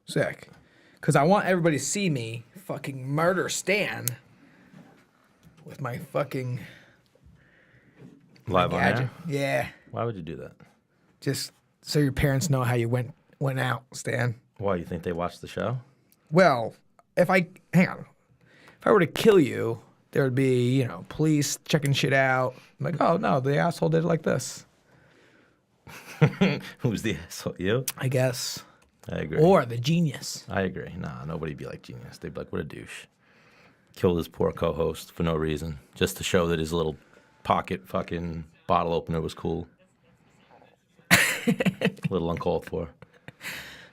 Sick. Because I want everybody to see me fucking murder Stan with my fucking Live on gadget. air? Yeah. Why would you do that? Just so your parents know how you went out, Stan. Why, you think they watched the show? Well, if I were to kill you, there would be, police checking shit out. I'm like, oh no, the asshole did it like this. Who's the asshole? You? I guess. I agree. Or the genius. I agree. Nah, nobody'd be like Genius. They'd be like, what a douche. Killed his poor co-host for no reason. Just to show that his little pocket fucking bottle opener was cool. A little uncalled for.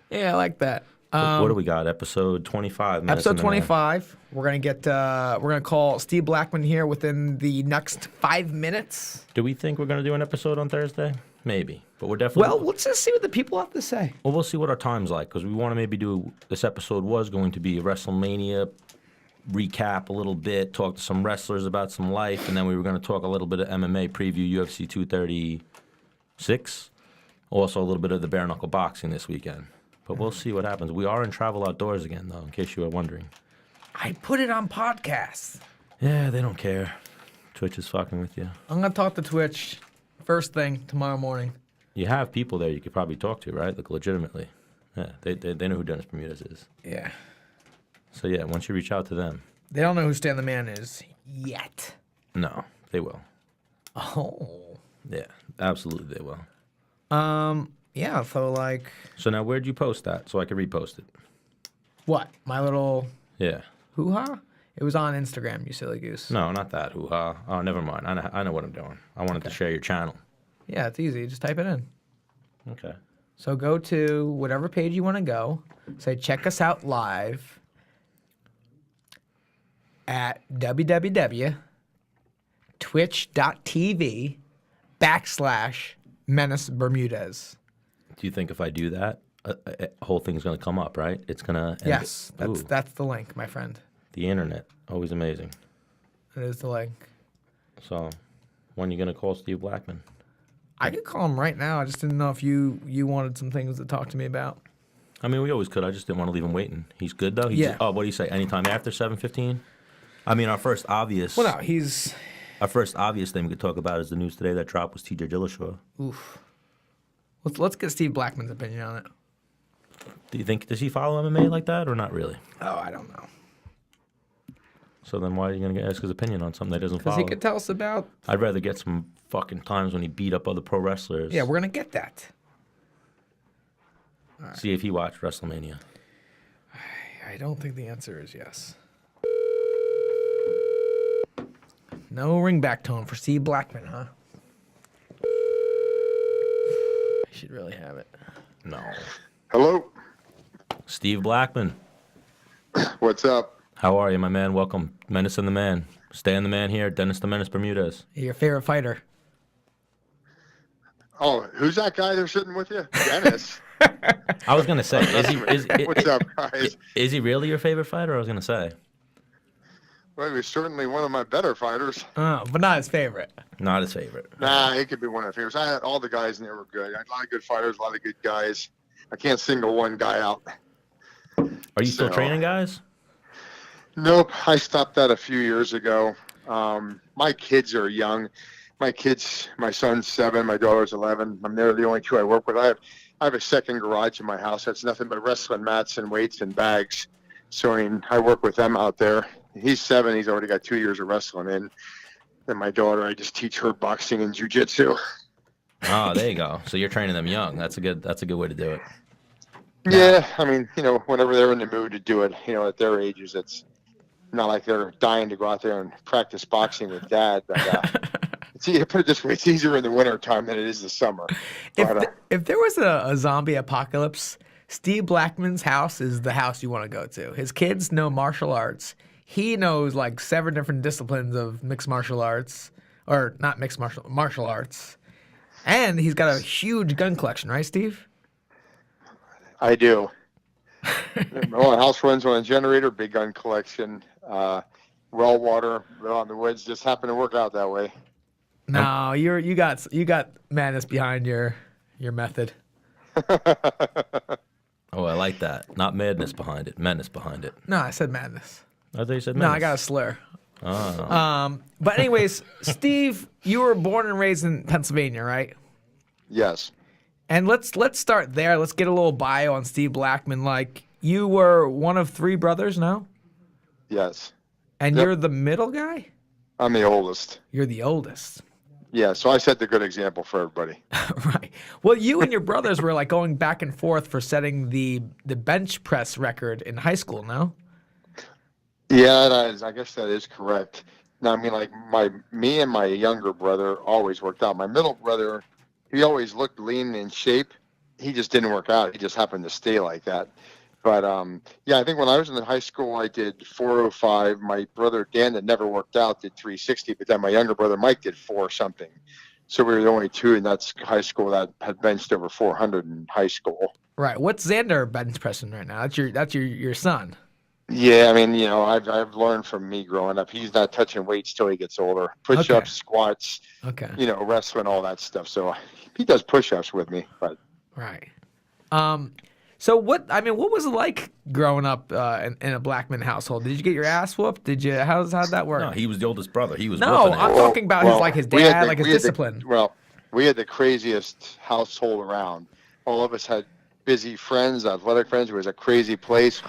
Yeah, I like that. What do we got? Episode 25. Episode 25. We're gonna call Steve Blackman here within the next 5 minutes. Do we think we're going to do an episode on Thursday? Maybe. But we're definitely... Well, let's just see what the people have to say. Well, we'll see what our time's like, because we want to maybe do... This episode was going to be a WrestleMania recap a little bit, talk to some wrestlers about some life, and then we were going to talk a little bit of MMA preview, UFC 236. Also a little bit of the bare knuckle boxing this weekend. But we'll see what happens. We are in Travel Outdoors again, though, in case you were wondering. I put it on podcasts. Yeah, they don't care. Twitch is fucking with you. I'm going to talk to Twitch first thing tomorrow morning. You have people there you could probably talk to, right? Like, legitimately. Yeah, they know who Dennis Bermudez is. Yeah. So, yeah, once you reach out to them. They don't know who Stan the Man is yet. No, they will. Oh. Yeah, absolutely they will. Yeah, so like... So now where'd you post that so I could repost it? What? My little Yeah. hoo-ha? It was on Instagram, you silly goose. No, not that. Hoo-ha. Oh, never mind. I know what I'm doing. I wanted to share your channel. Yeah, it's easy. Just type it in. Okay. So go to whatever page you want to go. Say, check us out live at www.twitch.tv/Menace Bermudez. Do you think if I do that, a whole thing's going to come up, right? It's going to... Yes, that's the link, my friend. The internet. Always amazing. It is the link. So, when are you going to call Steve Blackman? I could call him right now. I just didn't know if you wanted some things to talk to me about. I mean, we always could. I just didn't want to leave him waiting. He's good, though? Yeah. Oh, what do you say? Anytime after 7:15? I mean, our first obvious... Well, no, he's... Our first obvious thing we could talk about is the news today that dropped was TJ Dillashaw. Oof. Let's get Steve Blackman's opinion on it. Do you think, does he follow MMA like that or not really? Oh, I don't know. So then why are you going to ask his opinion on something that doesn't follow? Because he could tell us about... I'd rather get some fucking times when he beat up other pro wrestlers. Yeah, we're going to get that. Right. See if he watched WrestleMania. I don't think the answer is yes. No ringback tone for Steve Blackman, huh? I should really have it. No. Hello. Steve Blackman. What's up? How are you, my man? Welcome. Menace and the Man. Stan the Man here. Dennis the Menace Bermudez. Your favorite fighter. Oh, who's that guy there sitting with you? Dennis. I was going to say, What's up, guys? Is he really your favorite fighter? I was going to say. Well, he was certainly one of my better fighters. Oh, but not his favorite. Not his favorite. Nah, he could be one of the favorites. I had all the guys in there were good. I had a lot of good fighters, a lot of good guys. I can't single one guy out. Are you still training guys? Nope. I stopped that a few years ago. My kids are young. My son's 7, my daughter's 11. They're the only two I work with. I have a second garage in my house. That's nothing but wrestling mats and weights and bags. So I work with them out there. He's 7. He's already got 2 years of wrestling in. And my daughter, I just teach her boxing and jiu-jitsu. Oh, there you go. So you're training them young. That's a good way to do it. Yeah, I mean, whenever they're in the mood to do it, at their ages, it's not like they're dying to go out there and practice boxing with dad. But put it this way, it's easier in the winter time than it is the summer. If there was a zombie apocalypse, Steve Blackman's house is the house you want to go to. His kids know martial arts. He knows like 7 different disciplines of mixed martial arts, or not mixed martial arts. And he's got a huge gun collection, right, Steve? I do. My house runs on a generator, big gun collection, well water, on the woods. Just happened to work out that way. No, you got madness behind your method. Oh, Oh, I like that. Not madness behind it. Menace behind it. No, I said madness. I thought you said No, menace. I got a slur. Oh. But anyways, Steve, you were born and raised in Pennsylvania, right? Yes. And let's start there. Let's get a little bio on Steve Blackman. Like, you were one of 3 brothers, no? Yes. And Yep. you're the middle guy? I'm the oldest. You're the oldest. Yeah, so I set the good example for everybody. Right. Well, you and your brothers were like going back and forth for setting the bench press record in high school, no? Yeah, I guess that is correct. Now, I mean, like me and my younger brother always worked out. My middle brother, he always looked lean and in shape. He just didn't work out. He just happened to stay like that. But yeah, I think when I was in high school, I did 405. My brother Dan, that never worked out, did 360. But then my younger brother Mike did 4 something. So we were the only 2 in that high school that had benched over 400 in high school. Right. What's Xander bench pressing right now? That's your son. Yeah, I mean, I've learned from me growing up. He's not touching weights till he gets older. Push-ups, Okay. squats, Okay. Wrestling, all that stuff. So he does push-ups with me. But Right. So what was it like growing up in a Blackman household? Did you get your ass whooped? How'd that work? No, he was the oldest brother. He was No, whooping it. I'm talking about his we had dad, the- like his we had the- discipline. We had the craziest household around. All of us had busy friends, athletic friends. It was a crazy place.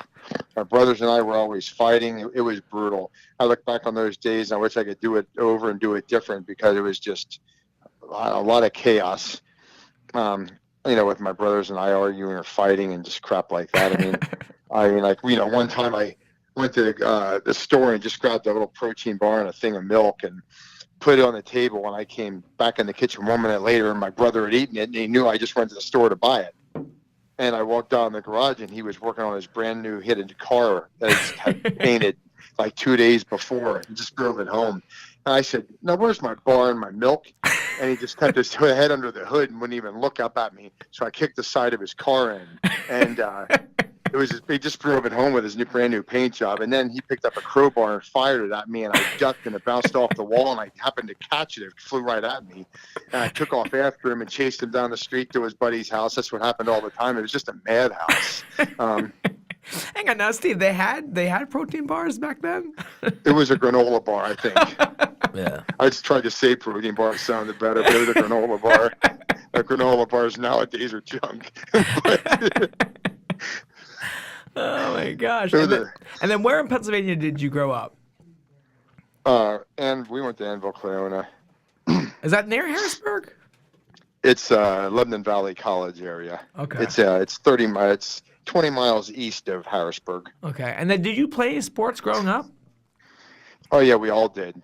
My brothers and I were always fighting. It was brutal. I look back on those days, and I wish I could do it over and do it different because it was just a lot of chaos. With my brothers and I arguing or fighting and just crap like that. One time I went to the store and just grabbed a little protein bar and a thing of milk and put it on the table. When I came back in the kitchen 1 minute later, and my brother had eaten it, and he knew I just went to the store to buy it. And I walked down the garage, and he was working on his brand new hidden car that he had painted like 2 days before. He just drove it home. And I said, "Now, where's my bar and my milk?" And he just kept his head under the hood and wouldn't even look up at me. So I kicked the side of his car in, and he just drove it home with his brand new paint job. And then he picked up a crowbar and fired it at me, and I ducked, and it bounced off the wall, and I happened to catch it. It flew right at me, and I took off after him and chased him down the street to his buddy's house. That's what happened all the time. It was just a madhouse. Hang on now, Steve. They had protein bars back then? It was a granola bar, I think. Yeah. I just tried to say protein bar sounded better, but it was a granola bar. Granola bars nowadays are junk. Oh my gosh. It was And then where in Pennsylvania did you grow up? and we went to Anvil, Cleona. Is that near Harrisburg? It's Lebanon Valley College area. Okay. It's 20 miles east of Harrisburg. Okay. And then did you play sports growing up? Oh yeah, we all did.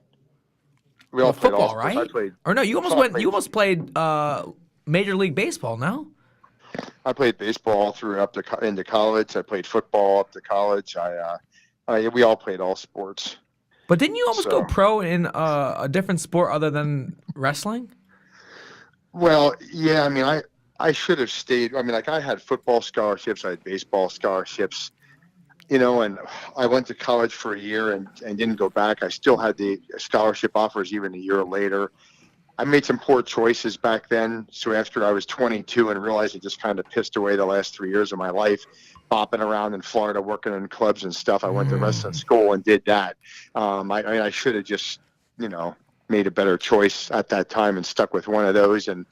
We all played all football, sports. right? I played. Or no, you almost played Major League Baseball, no? I played baseball all through into college. I played football up to college. We all played all sports. But didn't you almost go pro in a different sport other than wrestling? Well, yeah. I mean, I should have stayed. I mean, like I had football scholarships. I had baseball scholarships. And I went to college for a year and didn't go back. I still had the scholarship offers even a year later. I made some poor choices back then. So after I was 22 and realized it just kind of pissed away the last 3 years of my life, bopping around in Florida, working in clubs and stuff, I went to wrestling school and did that. I should have just, made a better choice at that time and stuck with one of those and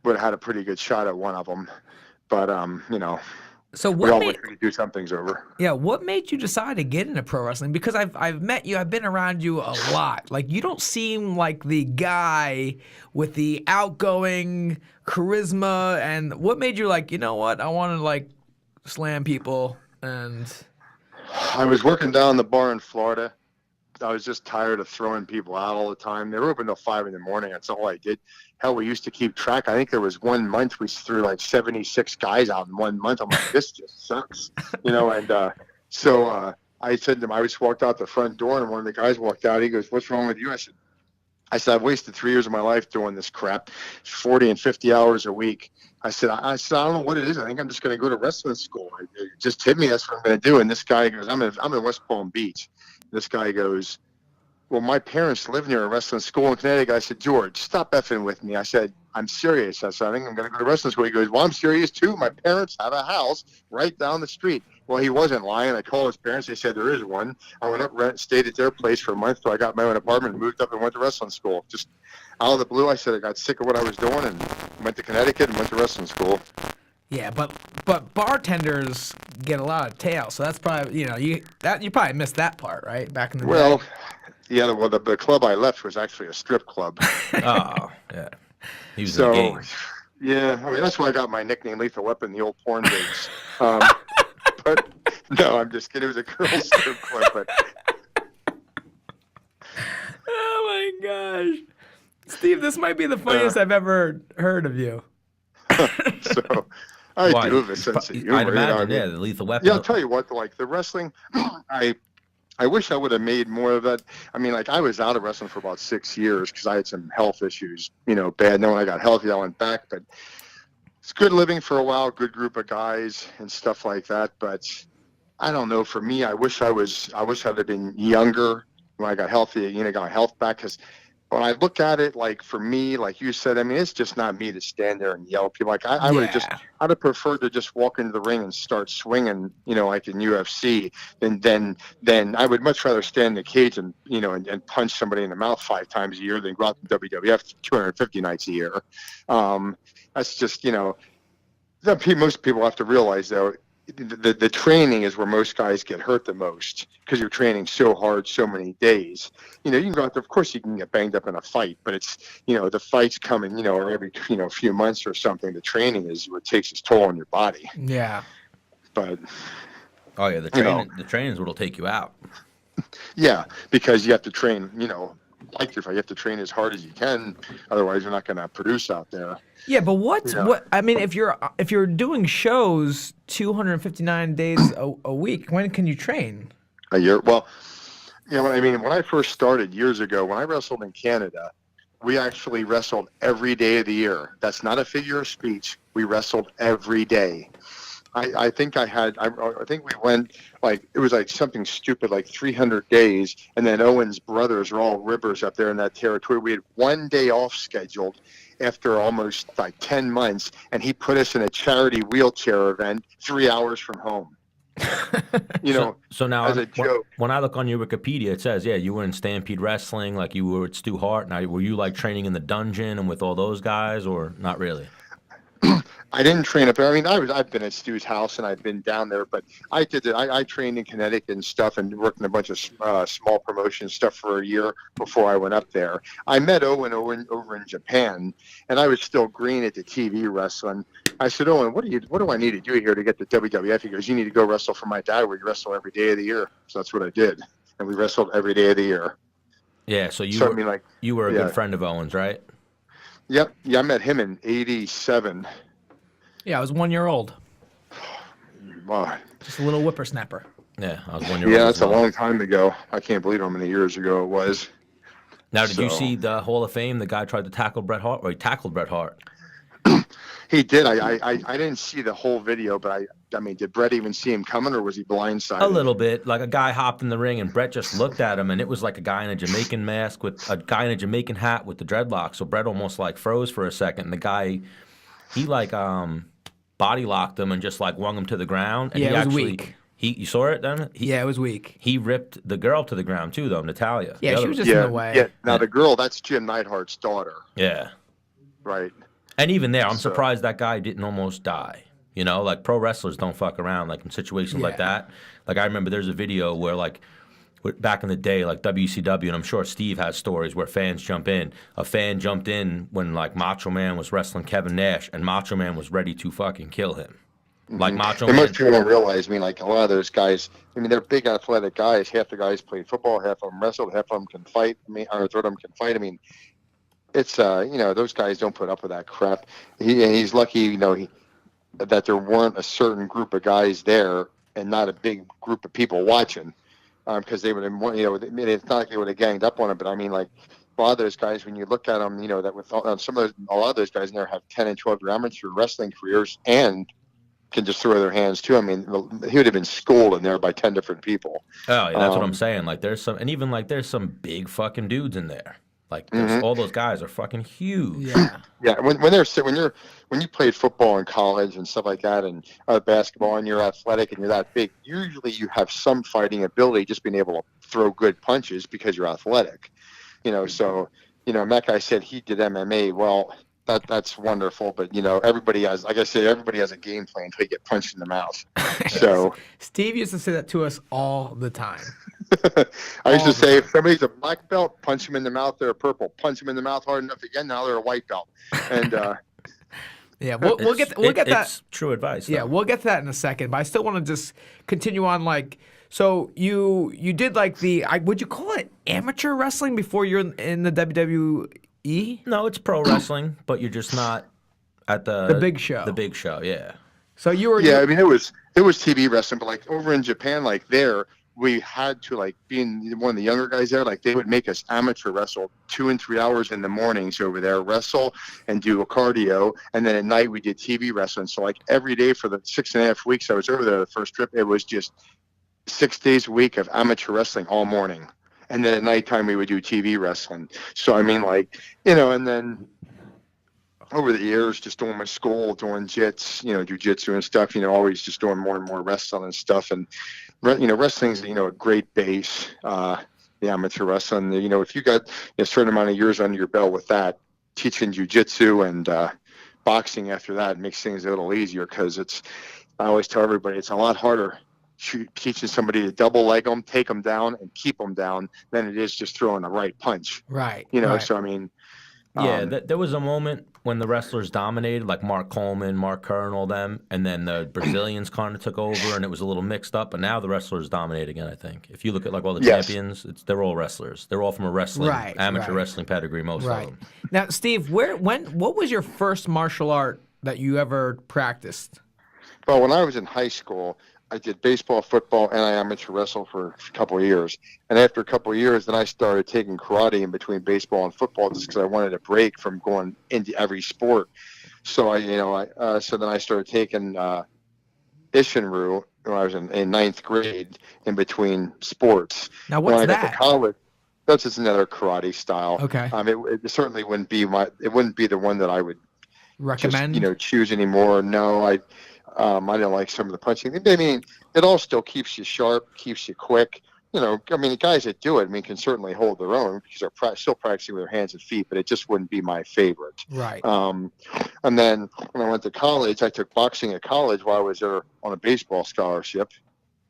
would have had a pretty good shot at one of them. But, So we all wish we could do some things over. Yeah, what made you decide to get into pro wrestling? Because I've met you, I've been around you a lot. Like, you don't seem like the guy with the outgoing charisma. And what made you like, you know what, I want to slam people and... I was working down the bar in Florida. I was just tired of throwing people out all the time. They were open till 5 a.m. That's all I did. Hell, we used to keep track. I think there was 1 month we threw like 76 guys out in 1 month. I'm like, this just sucks, So I said to him, I just walked out the front door, and one of the guys walked out. He goes, "What's wrong with you?" I said, "I've wasted 3 years of my life doing this crap, 40 and 50 hours a week." I said, I don't know what it is. I think I'm just going to go to wrestling school. Just hit me. That's what I'm going to do. And this guy goes, I'm in West Palm Beach. This guy goes, "Well, my parents live near a wrestling school in Connecticut." I said, "George, stop effing with me." I said, I'm serious. I said, I think I'm going to go to wrestling school. He goes, well, I'm serious too. My parents have a house right down the street. Well, he wasn't lying. I called his parents. They said there is one. I went up, stayed at their place for a month till I got my own apartment and moved up and went to wrestling school. Just out of the blue, I said I got sick of what I was doing and went to Connecticut and went to wrestling school. Yeah, but bartenders get a lot of tail, so that's probably you probably missed that part, right? Back in the day. Yeah, well, the club I left was actually a strip club. Oh, yeah. He was in the game. Yeah, I mean, that's why I got my nickname Lethal Weapon, the old porn days. But, no, I'm just kidding. It was a girls' strip club. But... Oh, my gosh. Steve, this might be the funniest I've ever heard of you. So, I do have a sense of humor. I'd imagine, the Lethal Weapon. Yeah, I'll tell you what, like, the wrestling, I wish I would have made more of that. I mean, like, I was out of wrestling for about 6 years because I had some health issues, bad. Then when I got healthy, I went back. But it's good living for a while, good group of guys and stuff like that. But I don't know. For me, I wish I'd have been younger when I got healthy, got my health back. Because when I look at it, like, for me, like you said, I mean, it's just not me to stand there and yell at people. Like, I would have I'd have preferred to just walk into the ring and start swinging, like in UFC. Then I would much rather stand in the cage and, and punch somebody in the mouth 5 times a year than go out to WWF 250 nights a year. That's just, most people have to realize, though, the training is where most guys get hurt the most because you're training so hard so many days. You can go out there, of course you can get banged up in a fight, but it's, the fights coming, every, few months or something. The training is what takes its toll on your body. Yeah. But. Oh, yeah, the training is what'll take you out. Yeah, because you have to train, like you have to train as hard as you can. Otherwise, you're not going to produce out there. Yeah, but what I mean, if you're doing shows 259 days a week, when can you train? A year. Well, I mean, when I first started years ago, when I wrestled in Canada, we actually wrestled every day of the year. That's not a figure of speech. We wrestled every day. I think we went, like, it was like something stupid, like 300 days, and then Owen's brothers are all ribbers up there in that territory. We had 1 day off scheduled after almost like 10 months, and he put us in a charity wheelchair event 3 hours from home. So now, as a joke. When I look on your Wikipedia, it says, you were in Stampede Wrestling, like you were with Stu Hart. Now, were you like training in the dungeon and with all those guys, or not really? I didn't train up there. I mean, I've been at Stu's house and I've been down there, but I trained in Connecticut and stuff and worked in a bunch of small promotion stuff for a year before I went up there. I met Owen over in Japan, and I was still green at the TV wrestling. I said, Owen, what do I need to do here to get to WWF? He goes, you need to go wrestle for my dad where you wrestle every day of the year. So that's what I did, and we wrestled every day of the year. Yeah, so you were a good friend of Owen's, right? Yep. Yeah, I met him in '87. Yeah, I was 1 year old. Wow. Just a little whippersnapper. Yeah, I was 1 year old. Yeah, that's a long time ago. I can't believe how many years ago it was. Now, did you see the Hall of Fame? The guy tried to tackle Bret Hart, or he tackled Bret Hart? He did. I didn't see the whole video, but I mean, did Bret even see him coming, or was he blindsided? A little bit. Like, a guy hopped in the ring, and Bret just looked at him, and it was like a guy in a Jamaican mask with a guy in a Jamaican hat with the dreadlocks. So Bret almost like froze for a second. And the guy, he like body locked him and just like wrung him to the ground. And yeah, he it was actually, weak. You saw it then? Yeah, it was weak. He ripped the girl to the ground too, though, Natalia. Yeah, she was just in the way. Yeah. Now the girl, that's Jim Neidhart's daughter. Yeah. Right. And even there, I'm surprised that guy didn't almost die. Like pro wrestlers don't fuck around, like in situations like that. Like I remember there's a video where like back in the day, like WCW, and I'm sure Steve has stories where fans jump in. A fan jumped in when like Macho Man was wrestling Kevin Nash, and Macho Man was ready to fucking kill him. Like Macho Man. Most people don't realize. I mean, like a lot of those guys. I mean, they're big athletic guys. Half the guys play football. Half of them wrestle. Half of them can fight. I mean, or a third of them can fight. I mean, it's those guys don't put up with that crap. He's lucky, that there weren't a certain group of guys there and not a big group of people watching, because they would have, it's not like they would have ganged up on it. But I mean, like a lot of those guys, when you look at them, that with a lot of those guys in there have 10 and 12 year amateur wrestling careers and can just throw their hands too. I mean, he would have been schooled in there by 10 different people. Oh, yeah, that's what I'm saying. Like there's some big fucking dudes in there. Like all those guys are fucking huge. Yeah. Yeah, when you played football in college and stuff like that, and basketball, and you're athletic and you're that big, usually you have some fighting ability, just being able to throw good punches because you're athletic. So that guy said he did MMA. Well, that's wonderful, but everybody has, like I said, everybody has a game plan until you get punched in the mouth. So Steve used to say that to us all the time. I used to say, if somebody's a black belt, punch them in the mouth. They're a purple. Punch them in the mouth hard enough again. Now they're a white belt. And yeah, we'll get that. It's true advice. Yeah, though. we'll get to that in a second. But I still want to just continue on. Like, so you did like would you call it amateur wrestling before you're in the WWE? No, it's pro wrestling, but you're just not at the big show. The big show, yeah. So you were. Yeah, I mean, it was TV wrestling, but like over in Japan, like there, we had to, like, being one of the younger guys there, like they would make us amateur wrestle 2 and 3 hours in the mornings over there, wrestle and do a cardio, and then at night we did TV wrestling. So like every day for the 6.5 weeks I was over there, the first trip, it was just 6 days a week of amateur wrestling all morning, and then at nighttime we would do TV wrestling. So I mean, like, and then over the years, just doing my school, doing jiu-jitsu and stuff, always just doing more and more wrestling and stuff. And, wrestling's, a great base, the amateur wrestling. If you got a certain amount of years under your belt with that, teaching jiu-jitsu and boxing after that makes things a little easier, because I always tell everybody, it's a lot harder teaching somebody to double leg them, take them down, and keep them down than it is just throwing the right punch. Right. So I mean... Yeah, there was a moment when the wrestlers dominated, like Mark Coleman, Mark Kerr, and all them, and then the Brazilians kind of took over, and it was a little mixed up. But now the wrestlers dominate again. I think if you look at like all the champions, they're all wrestlers. They're all from a amateur wrestling pedigree, most of them. Now, Steve, what was your first martial art that you ever practiced? Well, when I was in high school, I did baseball, football, and I amateur wrestled for a couple of years. And after a couple of years, then I started taking karate in between baseball and football, just because I wanted a break from going into every sport. So so then I started taking Ishinryu when I was in ninth grade in between sports. Now, what's when I that? got to college, that's just another karate style. Okay. It certainly wouldn't be the one that I would recommend. Just, choose anymore. No, I didn't like some of the punching. I mean, it all still keeps you sharp, keeps you quick. The guys that do it, can certainly hold their own because they're still practicing with their hands and feet, but it just wouldn't be my favorite. Right. And then when I went to college, I took boxing at college while I was there on a baseball scholarship.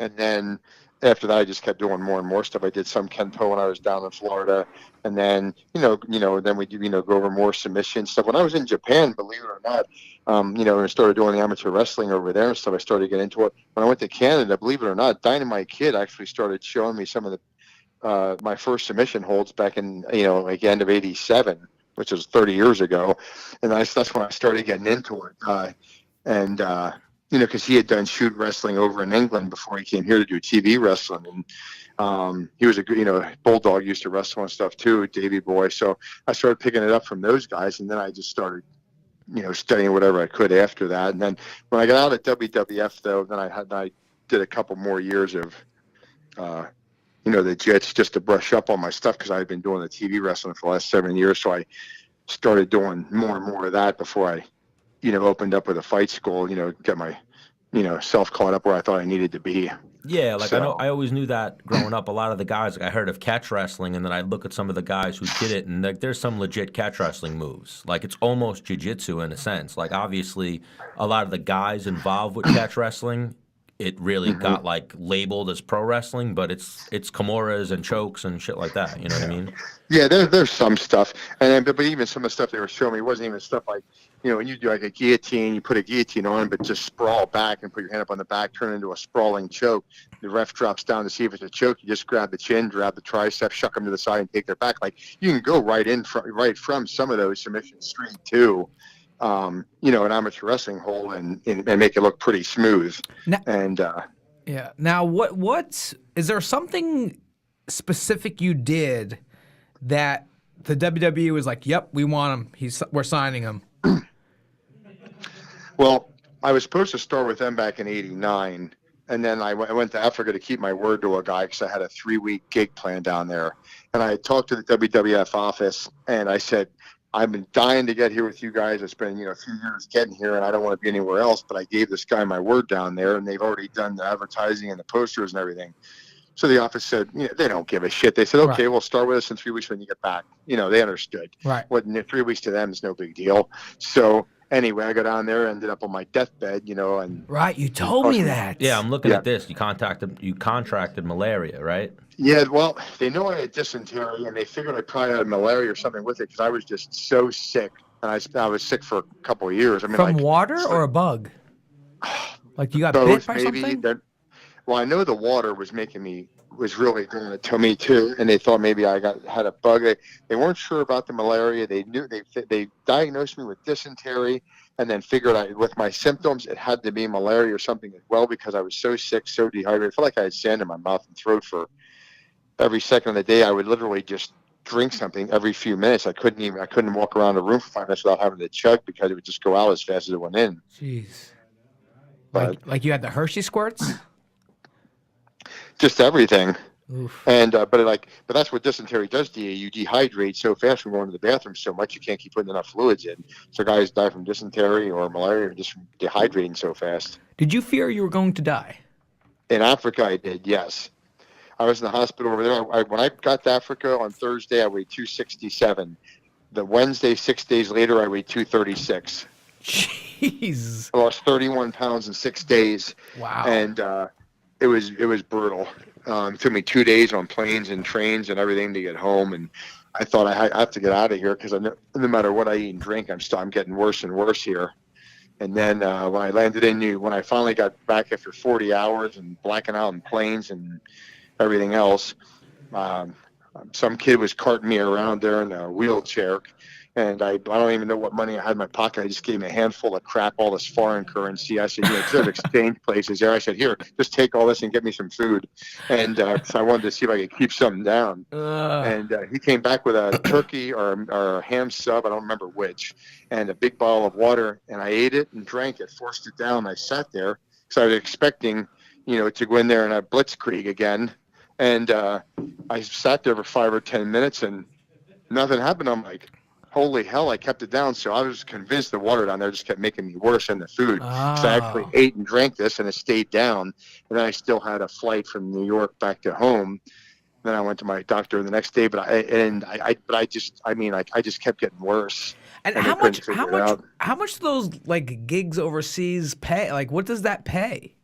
And then after that, I just kept doing more and more stuff. I did some Kempo when I was down in Florida. And then, then we do, go over more submission stuff. When I was in Japan, believe it or not, I started doing the amateur wrestling over there and stuff. I started to get into it. When I went to Canada, believe it or not, Dynamite Kid actually started showing me some of the my first submission holds back in, like end of 87, which was 30 years ago. And that's when I started getting into it. Because he had done shoot wrestling over in England before he came here to do TV wrestling. And he was Bulldog used to wrestle and stuff too, Davey Boy. So I started picking it up from those guys, and then I just started, studying whatever I could after that. And then when I got out at WWF, though, then I did a couple more years of, the jits just to brush up on my stuff, because I had been doing the TV wrestling for the last 7 years. So I started doing more and more of that before I opened up with a fight school, get my, self caught up where I thought I needed to be. Yeah, like I always knew that growing up. A lot of the guys, I heard of catch wrestling, and then I look at some of the guys who did it, and like there's some legit catch wrestling moves. Like it's almost jiu-jitsu in a sense. Like obviously, a lot of the guys involved with catch wrestling, it really got like labeled as pro wrestling, but it's kimuras and chokes and shit like that. You know what I mean? Yeah, there's some stuff, but even some of the stuff they were showing me wasn't even stuff like, when you do like a guillotine, you put a guillotine on, but just sprawl back and put your hand up on the back, turn into a sprawling choke. The ref drops down to see if it's a choke. You just grab the chin, grab the tricep, shuck them to the side, and take their back. Like you can go right from some of those submissions straight to, an amateur wrestling hole and make it look pretty smooth. Yeah. Now, what is there something specific you did that the WWE was like, "Yep, we want him. We're signing him"? Well, I was supposed to start with them back in '89, And then I went to Africa to keep my word to a guy because I had a 3-week gig plan down there. And I talked to the WWF office, and I said, I've been dying to get here with you guys. It's been, a few years getting here, and I don't want to be anywhere else. But I gave this guy my word down there, and they've already done the advertising and the posters and everything. So the office said, they don't give a shit. They said, okay, well, start with us in 3 weeks when you get back. They understood. Right. What 3 weeks to them is no big deal. So anyway, I go down there, ended up on my deathbed, and right. You told me that. Yeah, I'm looking at this. You contracted malaria, right? Yeah, well, they know I had dysentery, and they figured I probably had malaria or something with it because I was just so sick, and I was sick for a couple of years. I mean, from water or a bug? Like you got bit by something? Well, I know the water was really doing it to me too, and they thought maybe I had a bug. They weren't sure about the malaria. They knew they diagnosed me with dysentery, and then figured with my symptoms it had to be malaria or something as well because I was so sick, so dehydrated. I felt like I had sand in my mouth and throat for every second of the day. I would literally just drink something every few minutes. I couldn't walk around the room for 5 minutes without having to chug because it would just go out as fast as it went in. Jeez. But, like you had the Hershey squirts? Just everything. Oof. And but that's what dysentery does to you. You dehydrate so fast from going to the bathroom so much you can't keep putting enough fluids in. So guys die from dysentery or malaria just from dehydrating so fast. Did you fear you were going to die? In Africa, I did. Yes, I was in the hospital over there. When I got to Africa on Thursday, I weighed 267. The Wednesday, 6 days later, I weighed 236. Jeez. I lost 31 pounds in 6 days. Wow. And it was brutal. It took me 2 days on planes and trains and everything to get home, and I thought I have to get out of here because no matter what I eat and drink, I'm getting worse and worse here. And then when I landed when I finally got back after 40 hours and blacking out in planes and everything else, some kid was carting me around there in a wheelchair. And I don't even know what money I had in my pocket. I just gave him a handful of crap, all this foreign currency. I said, there's exchange places there. I said, here, just take all this and get me some food. And so I wanted to see if I could keep something down. And he came back with a turkey or a ham sub, I don't remember which, and a big bottle of water. And I ate it and drank it, forced it down. I sat there because I was expecting, to go in there and have blitzkrieg again. And I sat there for 5 or 10 minutes and nothing happened. I'm like, holy hell, I kept it down. So I was convinced the water down there just kept making me worse than the food. So I actually ate and drank this and it stayed down. And then I still had a flight from New York back to home. Then I went to my doctor the next day, but I just kept getting worse. And how much do those like gigs overseas pay? Like what does that pay?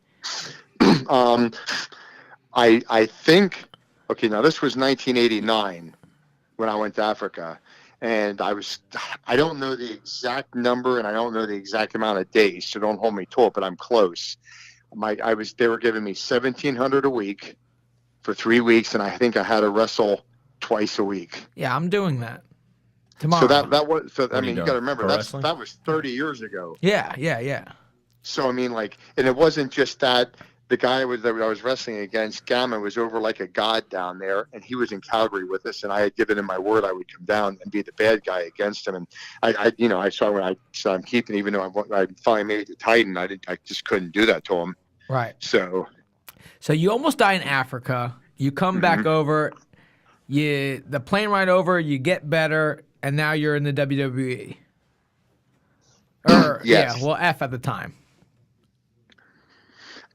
I think, okay, now this was 1989 when I went to Africa. And I don't know the exact number and I don't know the exact amount of days, so don't hold me to it, but I'm close. They were giving me $1,700 a week for 3 weeks, and I think I had to wrestle twice a week. Yeah, I'm doing that tomorrow. So that was, you got to remember Pro that was 30 years ago. Yeah. So I mean, and it wasn't just that. The guy that I was wrestling against, Gamma, was over like a god down there, and he was in Calgary with us, and I had given him my word I would come down and be the bad guy against him. And I saw when I said I'm keeping, even though I finally made it to Titan, I just couldn't do that to him. Right. So you almost die in Africa. You come back over, the plane ride over, you get better, and now you're in the WWE. Yes. Yeah, well, F at the time.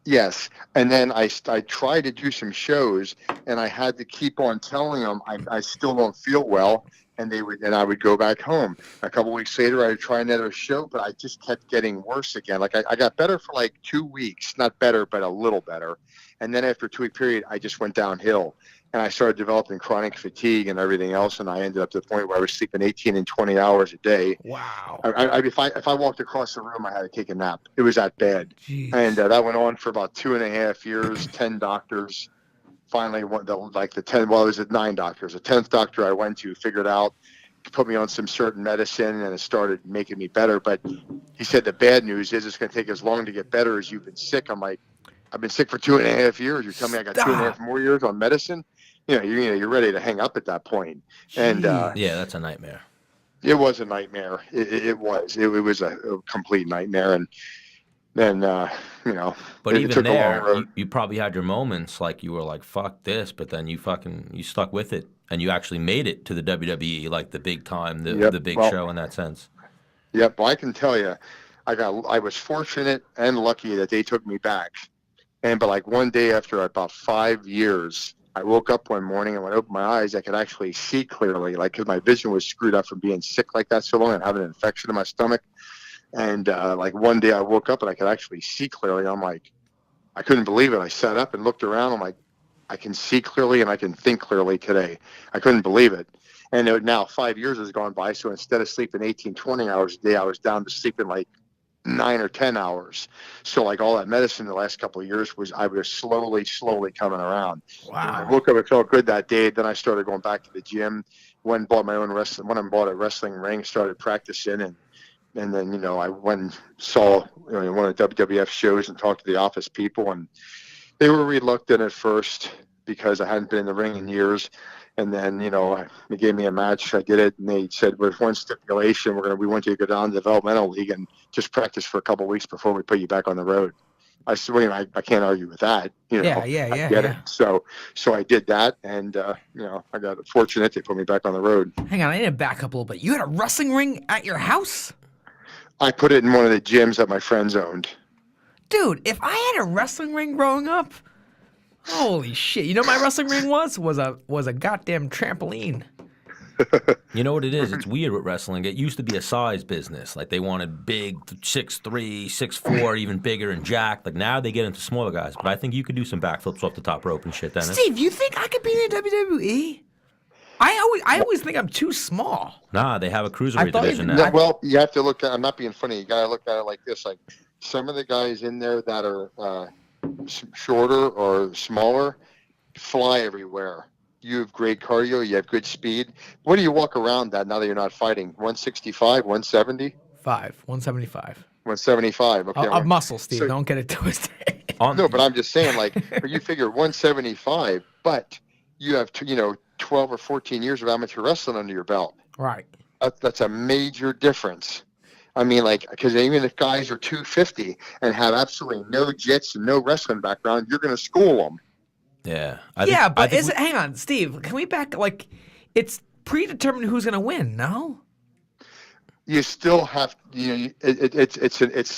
Yes, and then I tried to do some shows, and I had to keep on telling them I still don't feel well, and I would go back home. A couple weeks later, I would try another show, but I just kept getting worse again. Like I got better for like 2 weeks, not better, but a little better, and then after a 2-week period, I just went downhill, and I started developing chronic fatigue and everything else, and I ended up to the point where I was sleeping 18 and 20 hours a day. Wow. If I walked across the room, I had to take a nap. It was that bad. Jeez. And that went on for about 2.5 years, 10 doctors. Finally, it was 9 doctors. The 10th doctor I went to figured out, put me on some certain medicine, and it started making me better. But he said the bad news is it's going to take as long to get better as you've been sick. I'm like, I've been sick for 2.5 years. You're telling me I got 2.5 more years on medicine? You're ready to hang up at that point. And yeah, that's a nightmare. It was a nightmare. It was a complete nightmare. And then you know, But it even took a long there, road. you probably had your moments like you were like, fuck this, but then you stuck with it and you actually made it to the WWE, like the big time, Yep. the big Well, show in that sense. yep. Well, I can tell you, I was fortunate and lucky that they took me back. But like one day after about 5 years, I woke up one morning and when I opened my eyes, I could actually see clearly, like, because my vision was screwed up from being sick like that so long and having an infection in my stomach. And like one day I woke up and I could actually see clearly. I'm like, I couldn't believe it. I sat up and looked around. I'm like, I can see clearly and I can think clearly today. I couldn't believe it. And now 5 years has gone by. So instead of sleeping 18, 20 hours a day, I was down to sleeping like 9 or 10 hours. So like all that medicine the last couple of years I was slowly coming around. Wow. When I woke up, it felt good that day. Then I started going back to the gym. When I bought a wrestling ring, started practicing, and then, you know, I went and saw, you know, one of the WWF shows and talked to the office people, and they were reluctant at first because I hadn't been in the ring in years. And then, you know, they gave me a match. I did it, and they said, with one stipulation, we want you to go down to the developmental league and just practice for a couple of weeks before we put you back on the road. I said, well, you know, I can't argue with that. You know, I get it. So I did that, and you know, I got fortunate they put me back on the road. Hang on, I need to back up a little bit. You had a wrestling ring at your house? I put it in one of the gyms that my friends owned. Dude, if I had a wrestling ring growing up, holy shit! You know what my wrestling ring was a goddamn trampoline. You know what it is? It's weird with wrestling. It used to be a size business. Like they wanted big, 6'3", 6'4", even bigger and jacked. Like now they get into smaller guys. But I think you could do some backflips off the top rope and shit, Dennis. Steve, you think I could be in the WWE? I always think I'm too small. Nah, they have a cruiserweight division now. No, well, you have to look at. I'm not being funny. You got to look at it like this. Like some of the guys in there that are shorter or smaller fly everywhere. You have great cardio. You have good speed. What do you walk around that now that you're not fighting? 165, 170? 175. 175. Okay. Of muscle, Steve. Don't get it twisted. No, but I'm just saying, like, you figure 175, but you have, 12 or 14 years of amateur wrestling under your belt. Right. That's a major difference. I mean, like, because even if guys are 250 and have absolutely no jits and no wrestling background, you're going to school them. Yeah. Hang on, Steve, can we back, like, it's predetermined who's going to win, no? You still have, it's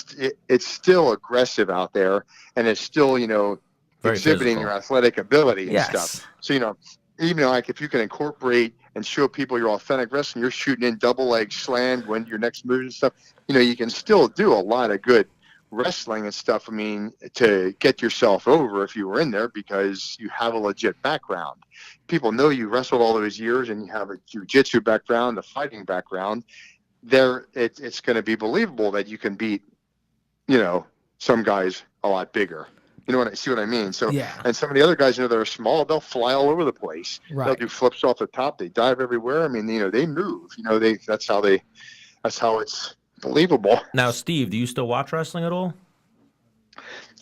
still aggressive out there, and it's still, Very exhibiting physical. your athletic ability and Yes. stuff. So, even like if you can incorporate and show people your authentic wrestling, you're shooting in double leg slam when your next move and stuff, you can still do a lot of good wrestling and stuff. I mean, to get yourself over if you were in there because you have a legit background. People know you wrestled all those years and you have a jiu-jitsu background, a fighting background. It's going to be believable that you can beat, some guys a lot bigger. See what I mean? So, Yeah. And some of the other guys, that are small, they'll fly all over the place. Right. They'll do flips off the top. They dive everywhere. I mean, they move. That's how it's believable. Now, Steve, do you still watch wrestling at all?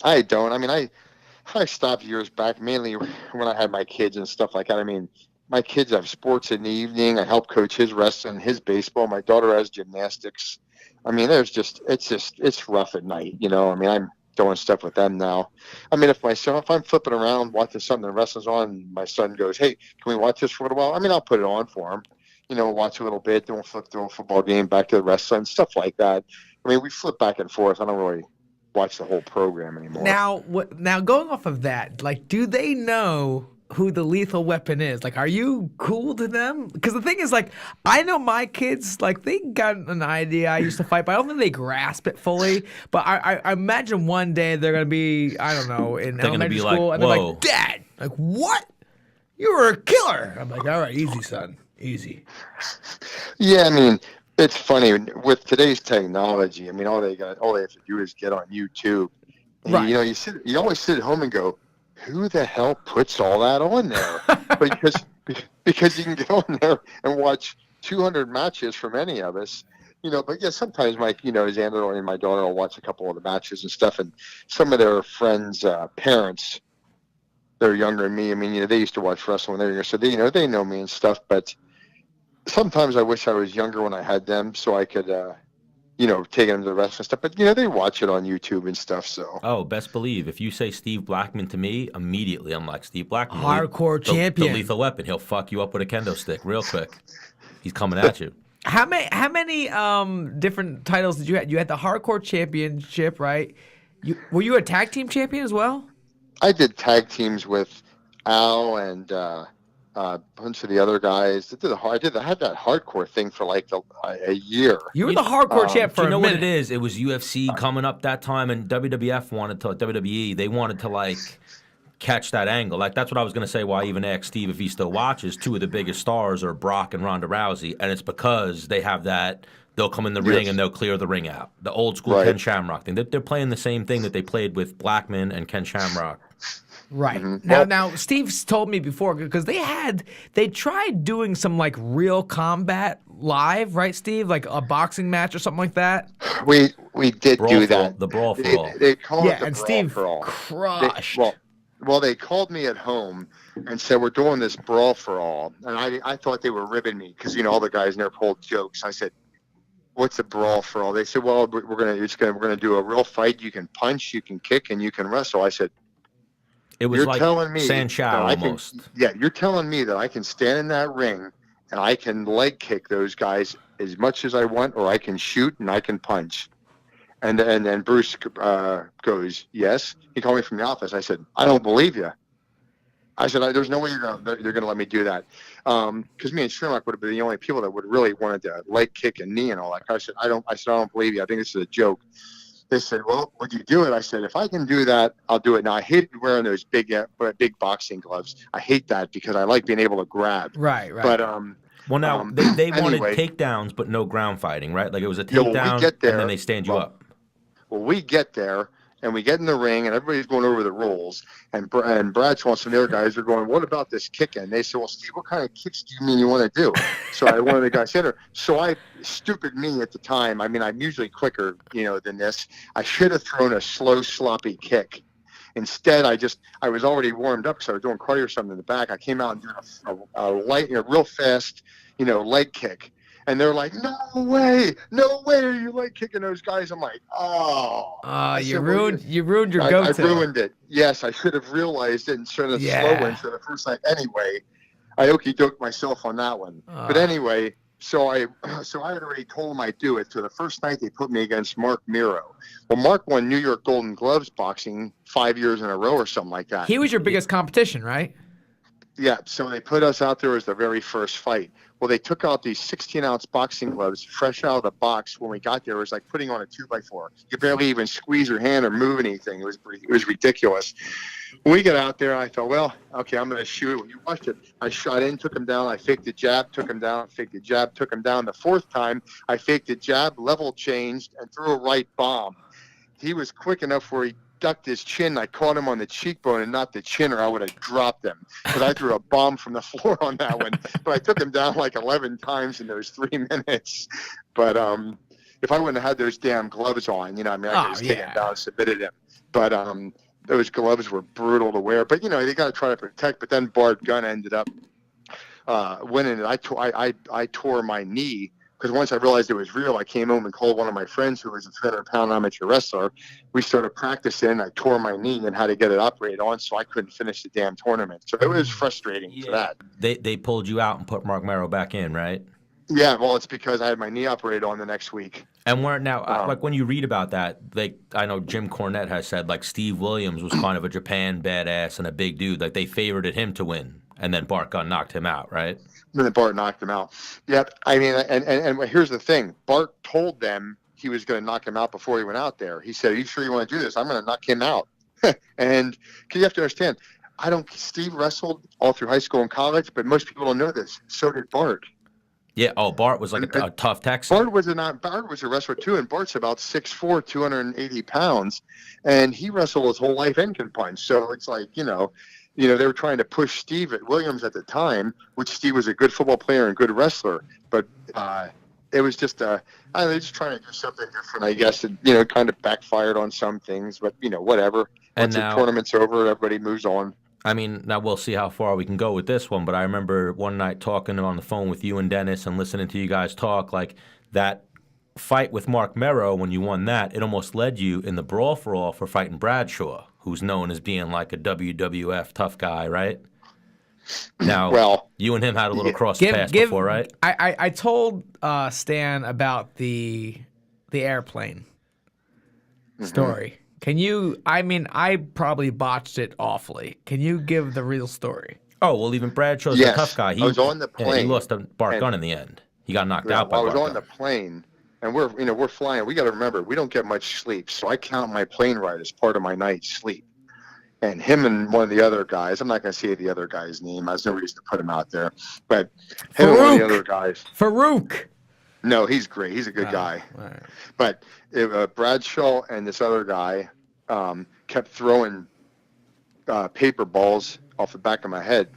I don't. I mean, I stopped years back, mainly when I had my kids and stuff like that. I mean, my kids have sports in the evening. I help coach his wrestling, his baseball. My daughter has gymnastics. I mean, it's rough at night. I mean, I'm doing stuff with them now. I mean, if I'm flipping around watching something the wrestling's on, and my son goes, "Hey, can we watch this for a little while?" I mean, I'll put it on for him. Watch a little bit, then we'll flip through a football game, back to the wrestling, stuff like that. I mean, we flip back and forth. I don't really watch the whole program anymore. Now going off of that, like, do they know who the lethal weapon is? Like, are you cool to them? Because the thing is, like, I know my kids, like, they got an idea I used to fight, but I don't think they grasp it fully. But I imagine one day they're going to be, I don't know, in elementary school, like, and they're whoa. like, "Dad, like, what? You were a killer." I'm like, "All right, easy, son, easy." Yeah, I mean, it's funny with today's technology. I mean, all they have to do is get on YouTube. And, Right. You always sit at home and go, "Who the hell puts all that on there?" because you can go on there and watch 200 matches from any of us. But yeah, sometimes Xander and my daughter will watch a couple of the matches and stuff, and some of their friends' parents, they're younger than me. I mean, they used to watch wrestling when they were younger, so they know me and stuff. But sometimes I wish I was younger when I had them, so I could, taking them to the wrestling stuff. But they watch it on YouTube and stuff. So Oh, best believe if you say Steve Blackman to me, immediately I'm like, Steve Blackman, Hardcore the champion. lethal weapon. He'll fuck you up with a kendo stick real quick. He's coming at you. How many different titles did you have? You had the hardcore championship, right? Were you a tag team champion as well? I did tag teams with Al and a bunch of the other guys. I had that hardcore thing for like a year. You were the hardcore champ for You know a what minute. it is? It was UFC coming up that time, and WWE, they wanted to like catch that angle. Like that's what I was gonna say. Why I even asked Steve if he still watches. Two of the biggest stars are Brock and Ronda Rousey, and it's because they have that. They'll come in the ring and they'll clear the ring out. The old school Ken Shamrock thing. They're playing the same thing that they played with Blackman and Ken Shamrock. Right. Mm-hmm. Now Steve's told me before, because they tried doing some like real combat live, right, Steve? Like a boxing match or something like that. We did do that. The brawl for all. They called it the and brawl Steve for all. crushed. Well, they called me at home and said, we're doing this brawl for all. And I thought they were ribbing me because, all the guys never pulled jokes. I said, what's a brawl for all? They said, well, we're gonna do a real fight. You can punch, you can kick, and you can wrestle. I said, It was you're like telling me Sanchow almost. You're telling me that I can stand in that ring and I can leg kick those guys as much as I want, or I can shoot and I can punch. And then Bruce goes, yes. He called me from the office. I said, I don't believe you. I said, there's no way you're going to let me do that. Because me and Shamrock would have been the only people that would really wanted to leg kick and knee and all that. I said, I don't believe you. I think this is a joke. They said, well, would you do it? I said, if I can do that, I'll do it. Now, I hated wearing those big boxing gloves. I hate that because I like being able to grab. Right. But well, now they wanted anyway, takedowns, but no ground fighting, right? Like it was a takedown, and then they stand you up. Well, we get there, and we get in the ring, and everybody's going over the rules. And Bradshaw and some of the other guys are going, what about this kicking? And they said, well, Steve, what kind of kicks do you mean you want to do? So one of the guys said, stupid me at the time, I'm usually quicker, than this. I should have thrown a slow, sloppy kick. Instead, I was already warmed up because I was doing cardio or something in the back. I came out and did a light, real fast, leg kick. And they're like, no way are you leg kicking those guys? I'm like, you ruined your go-to. I ruined it. Yes, I should have realized it and sort of slow in for the first night. Anyway, I okey-doked myself on that one. But anyway, so I had already told them I'd do it. So the first night they put me against Mark Miro. Well, Mark won New York Golden Gloves boxing 5 years in a row or something like that. He was your biggest competition, right? Yeah, so they put us out there as the very first fight. Well, they took out these 16-ounce boxing gloves fresh out of the box when we got there. It was like putting on a 2x4. You barely even squeeze your hand or move anything. It was ridiculous. When we got out there, I thought, well, okay, I'm going to shoot. When you watched it, I shot in, took him down. I faked the jab, took him down, faked the jab, took him down. The fourth time, I faked the jab, level changed, and threw a right bomb. He was quick enough where he ducked his chin. I caught him on the cheekbone and not the chin, or I would have dropped him because I threw a bomb from the floor on that one. But I took him down like 11 times in those 3 minutes. But if I wouldn't have had those damn gloves on, I could have taken him down and submitted him. But those gloves were brutal to wear. But they got to try to protect. But then Bart Gunn ended up winning it. I tore my knee. Because once I realized it was real, I came home and called one of my friends who was a 300-pound amateur wrestler. We started practicing. I tore my knee and had to get it operated on, so I couldn't finish the damn tournament. So it was frustrating for that. They pulled you out and put Mark Mero back in, right? Yeah, well, it's because I had my knee operated on the next week. And like when you read about that, I know Jim Cornette has said like Steve Williams was kind of a Japan badass and a big dude. Like they favored him to win, and then Bart Gunn knocked him out, right? And then Bart knocked him out. Yep. And here's the thing. Bart told them he was going to knock him out before he went out there. He said, are you sure you want to do this? I'm going to knock him out. And you have to understand, Steve wrestled all through high school and college, but most people don't know this. So did Bart. Yeah. Oh, Bart was like a tough Texan. Bart was a wrestler too, and Bart's about 6'4", 280 pounds, and he wrestled his whole life and can punch. So it's like, they were trying to push Steve at Williams at the time, which Steve was a good football player and good wrestler. But it was just they're just trying to do something different, I guess. It, kind of backfired on some things, but, whatever. Once the tournament's over, everybody moves on. Now we'll see how far we can go with this one, but I remember one night talking on the phone with you and Dennis and listening to you guys talk, like that fight with Mark Merrow, when you won that, it almost led you in the Brawl for All for fighting Bradshaw, who's known as being like a WWF tough guy, right? Now, Well, you and him had a little cross paths before, right? I told Stan about the airplane story. Can you? I mean, I probably botched it awfully. Can you give the real story? Oh, well, even Bradshaw's yes, a tough guy. I was on the Yeah, plane. he lost a Bart Gunn in the end. He got knocked out by I was Bart on Gunn. the plane, and we're flying. We got to remember, we don't get much sleep, so I count my plane ride as part of my night's sleep. And him and one of the other guys, I'm not going to say the other guy's name. There's no reason to put him out there. But him and one of the other guys. Farouk. No, he's great. He's a good guy. Right. But Bradshaw and this other guy kept throwing paper balls off the back of my head.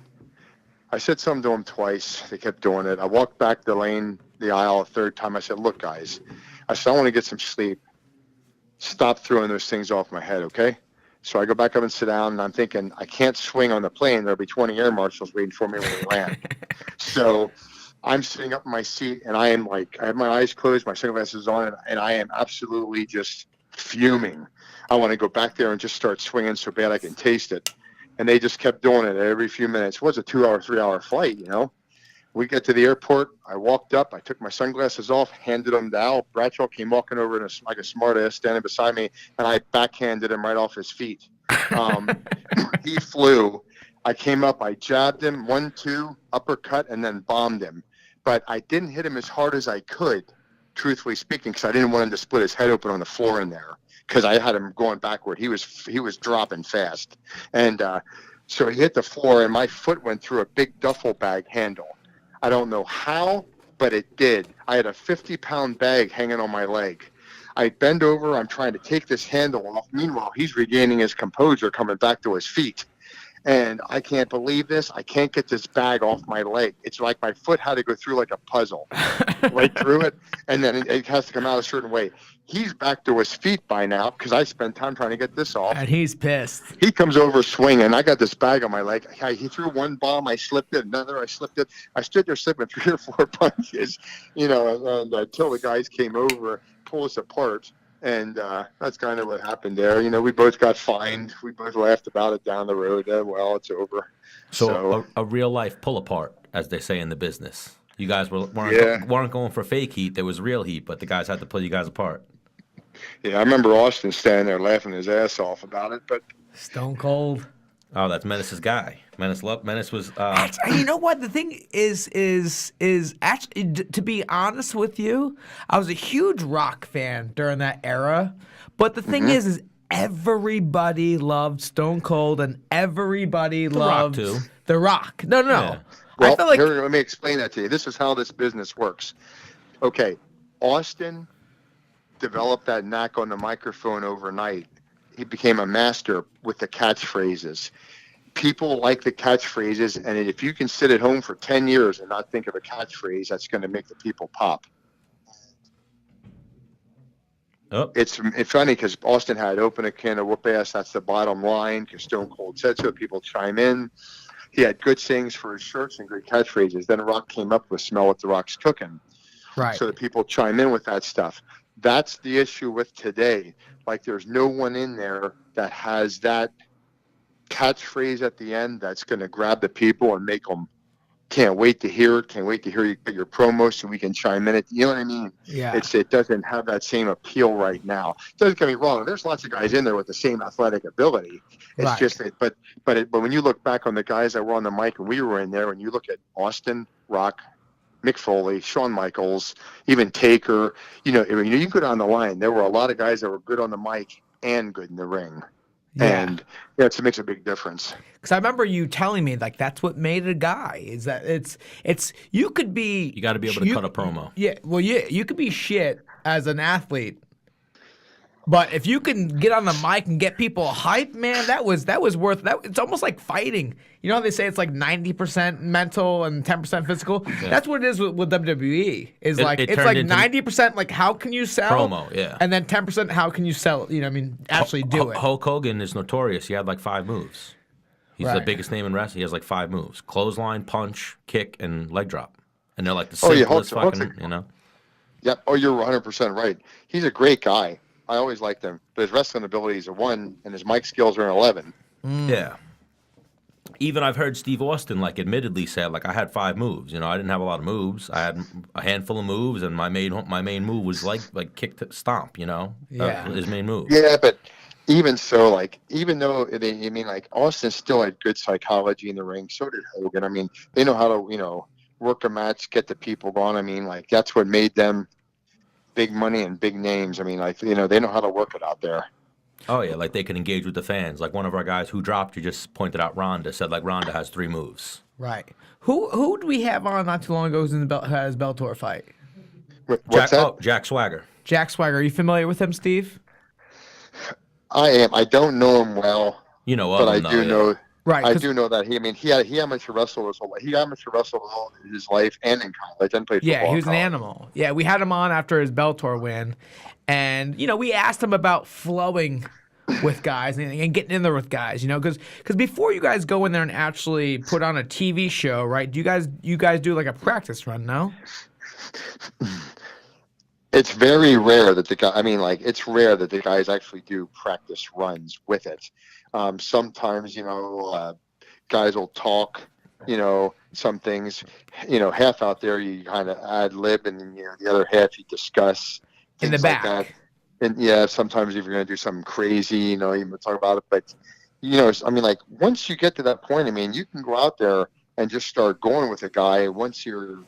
I said something to them twice. They kept doing it. I walked back the aisle a third time. I said, look, guys, I said, I want to get some sleep. Stop throwing those things off my head, okay? So I go back up and sit down, and I'm thinking, I can't swing on the plane. There'll be 20 air marshals waiting for me when we land. So I'm sitting up in my seat, and I am like, I have my eyes closed, my sunglasses on, and I am absolutely just fuming. I want to go back there and just start swinging so bad I can taste it. And they just kept doing it every few minutes. It was a 2 hour, 3 hour flight, you know. We get to the airport. I walked up. I took my sunglasses off, handed them to Al. Bradshaw came walking over like a smart ass standing beside me, and I backhanded him right off his feet. He flew. I came up. I jabbed him, 1-2, uppercut, and then bombed him. But I didn't hit him as hard as I could, truthfully speaking, because I didn't want him to split his head open on the floor in there. Because I had him going backward. He was dropping fast. And so he hit the floor, and my foot went through a big duffel bag handle. I don't know how, but it did. I had a 50-pound bag hanging on my leg. I bend over. I'm trying to take this handle off. Meanwhile, he's regaining his composure, coming back to his feet. And I can't believe this. I can't get this bag off my leg. It's like my foot had to go through like a puzzle, right through it, and then it has to come out a certain way. He's back to his feet by now because I spent time trying to get this off. And he's pissed. He comes over swinging. I got this bag on my leg. He threw one bomb. I slipped it. Another. I slipped it. I stood there slipping 3 or 4 punches, you know, and until the guys came over, pull us apart. And that's kind of what happened there. You know, we both got fined. We both laughed about it down the road. Well, it's over. So a real life pull apart, as they say in the business. You guys weren't going for fake heat. There was real heat, but the guys had to pull you guys apart. Yeah, I remember Austin standing there laughing his ass off about it. But Stone Cold. Oh, that's Menace's guy. Menace was. Actually, you know what? The thing is actually, to be honest with you, I was a huge Rock fan during that era. But the thing is everybody loved Stone Cold and everybody loved Rock too. The Rock. No. Yeah. well, I feel like here, let me explain that to you. This is how this business works. Okay, Austin developed that knack on the microphone overnight. He became a master with the catchphrases. People like the catchphrases, and if you can sit at home for 10 years and not think of a catchphrase, that's going to make the people pop. Oh. It's funny because Austin had opened a can of whoop ass. That's the bottom line because Stone Cold said so. People chime in. He had good sayings for his shirts and great catchphrases. Then Rock came up with "Smell what the Rock's cooking." right. So that people chime in with that stuff. That's the issue with today. Like there's no one in there that has that catchphrase at the end that's going to grab the people and make them can't wait to hear it, can't wait to hear you get your promo so we can chime in it. You know what I mean? Yeah. It doesn't have that same appeal right now. Doesn't get me wrong. There's lots of guys in there with the same athletic ability. It's Right. just that, but when you look back on the guys that were on the mic and we were in there, and you look at Austin, Rock, Mick Foley, Shawn Michaels, even Taker, you go down the line. There were a lot of guys that were good on the mic and good in the ring. Yeah. And it makes a big difference. Because I remember you telling me like that's what made a guy is that it's you could be You got to be able to cut a promo. Yeah, well, yeah, you could be shit as an athlete, but if you can get on the mic and get people hype, man, that was worth that. It's almost like fighting. You know how they say it's like 90% mental and 10% physical. Yeah. That's what it is with WWE. It's It like turned like into 90% like how can you sell promo, yeah. and then 10% how can you sell it? You know, what I mean, actually do it. Hulk Hogan is notorious. He had like 5 moves. He's the Right. biggest name in wrestling. He has like 5 moves: clothesline, punch, kick, and leg drop. And they're like the Oh, yeah, simplest Hulk's fucking, you know. Yep. Oh, you're 100% right. He's a great guy. I always liked him, but his wrestling ability is a 1, and his mic skills are an 11. Yeah. Even I've heard Steve Austin, like, admittedly said, like, I had 5 moves. You know, I didn't have a lot of moves. I had a handful of moves, and my main move was like kick to stomp. You know, Yeah. his main move. Yeah, but even so, like, even though like Austin still had good psychology in the ring, so did Hogan. I mean, they know how to work a match, get the people going. I mean, like, that's what made them big money and big names. I mean, like, they know how to work it out there. Oh yeah, like they can engage with the fans. Like one of our guys who dropped, you just pointed out Ronda, said like Ronda has 3 moves. Right. Who do we have on not too long ago who's in the has Bellator fight? What's that? Oh, Jack Swagger. Jack Swagger. Are you familiar with him, Steve? I am. I don't know him well. You know, but I do know. Right. I do know that he amateur wrestled his whole life. He amateur wrestled all his life and in college and played football. Yeah, he was an animal. Yeah, we had him on after his Bellator win, and we asked him about flowing with guys and getting in there with guys. Because before you guys go in there and actually put on a TV show, right? Do you guys do like a practice run? No. It's very rare that the guy. I mean, like, it's rare that the guys actually do practice runs with it. Sometimes, guys will talk, some things, half out there you kind of ad lib, and then, the other half you discuss In the back. like that. And yeah, sometimes if you're going to do something crazy, you talk about it. But, I mean, like, once you get to that point, I mean, you can go out there and just start going with a guy once you're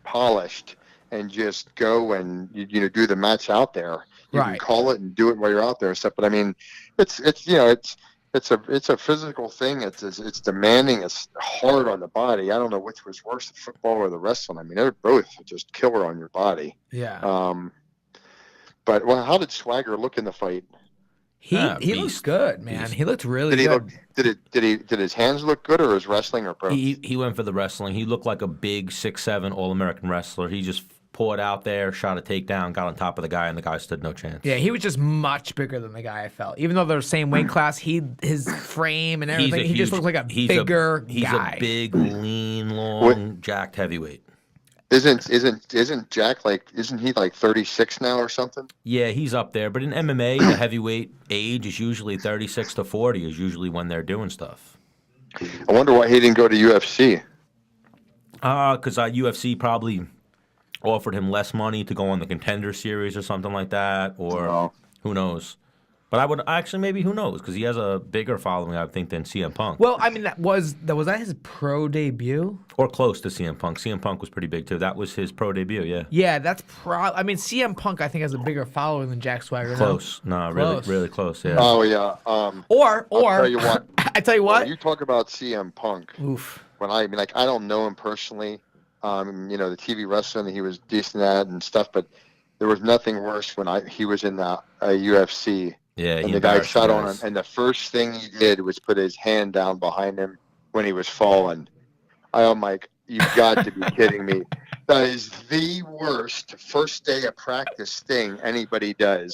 polished and just go and, do the match out there. You can call it and do it while you're out there and stuff. But I mean, it's a physical thing. It's demanding. It's hard on the body. I don't know which was worse, the football or the wrestling. I mean, they're both just killer on your body. Yeah. But how did Swagger look in the fight? He looked good, man. Beast. He looked really good. Did his hands look good, or his wrestling, or both? He went for the wrestling. He looked like a big 6'7" All-American wrestler. He just poured out there, shot a takedown, got on top of the guy, and the guy stood no chance. Yeah, he was just much bigger than the guy I felt. Even though they're the same weight class, his frame and everything, he just looks like a bigger guy. He's a big, lean, long, jacked heavyweight. Isn't Jack isn't he like 36 now or something? Yeah, he's up there. But in MMA, the heavyweight age is usually 36 to 40 is usually when they're doing stuff. I wonder why he didn't go to UFC. Because UFC probably offered him less money to go on the Contender Series or something like that, or who knows. But I would actually, maybe, who knows, because he has a bigger following, I think, than CM Punk. Well, I mean, was that his pro debut? Or close to CM Punk. CM Punk was pretty big, too. That was his pro debut, yeah. Yeah, that's I mean, CM Punk, I think, has a bigger following than Jack Swagger. Close. No, really, really close, yeah. Oh, yeah. Or I'll tell you what. I tell you what. When you talk about CM Punk, Oof. I don't know him personally. The TV wrestling he was decent at and stuff, but there was nothing worse when he was in the UFC. Yeah, and the guy shot on him, and the first thing he did was put his hand down behind him when he was falling. I'm like, you've got to be kidding me. That is the worst first day of practice thing anybody does.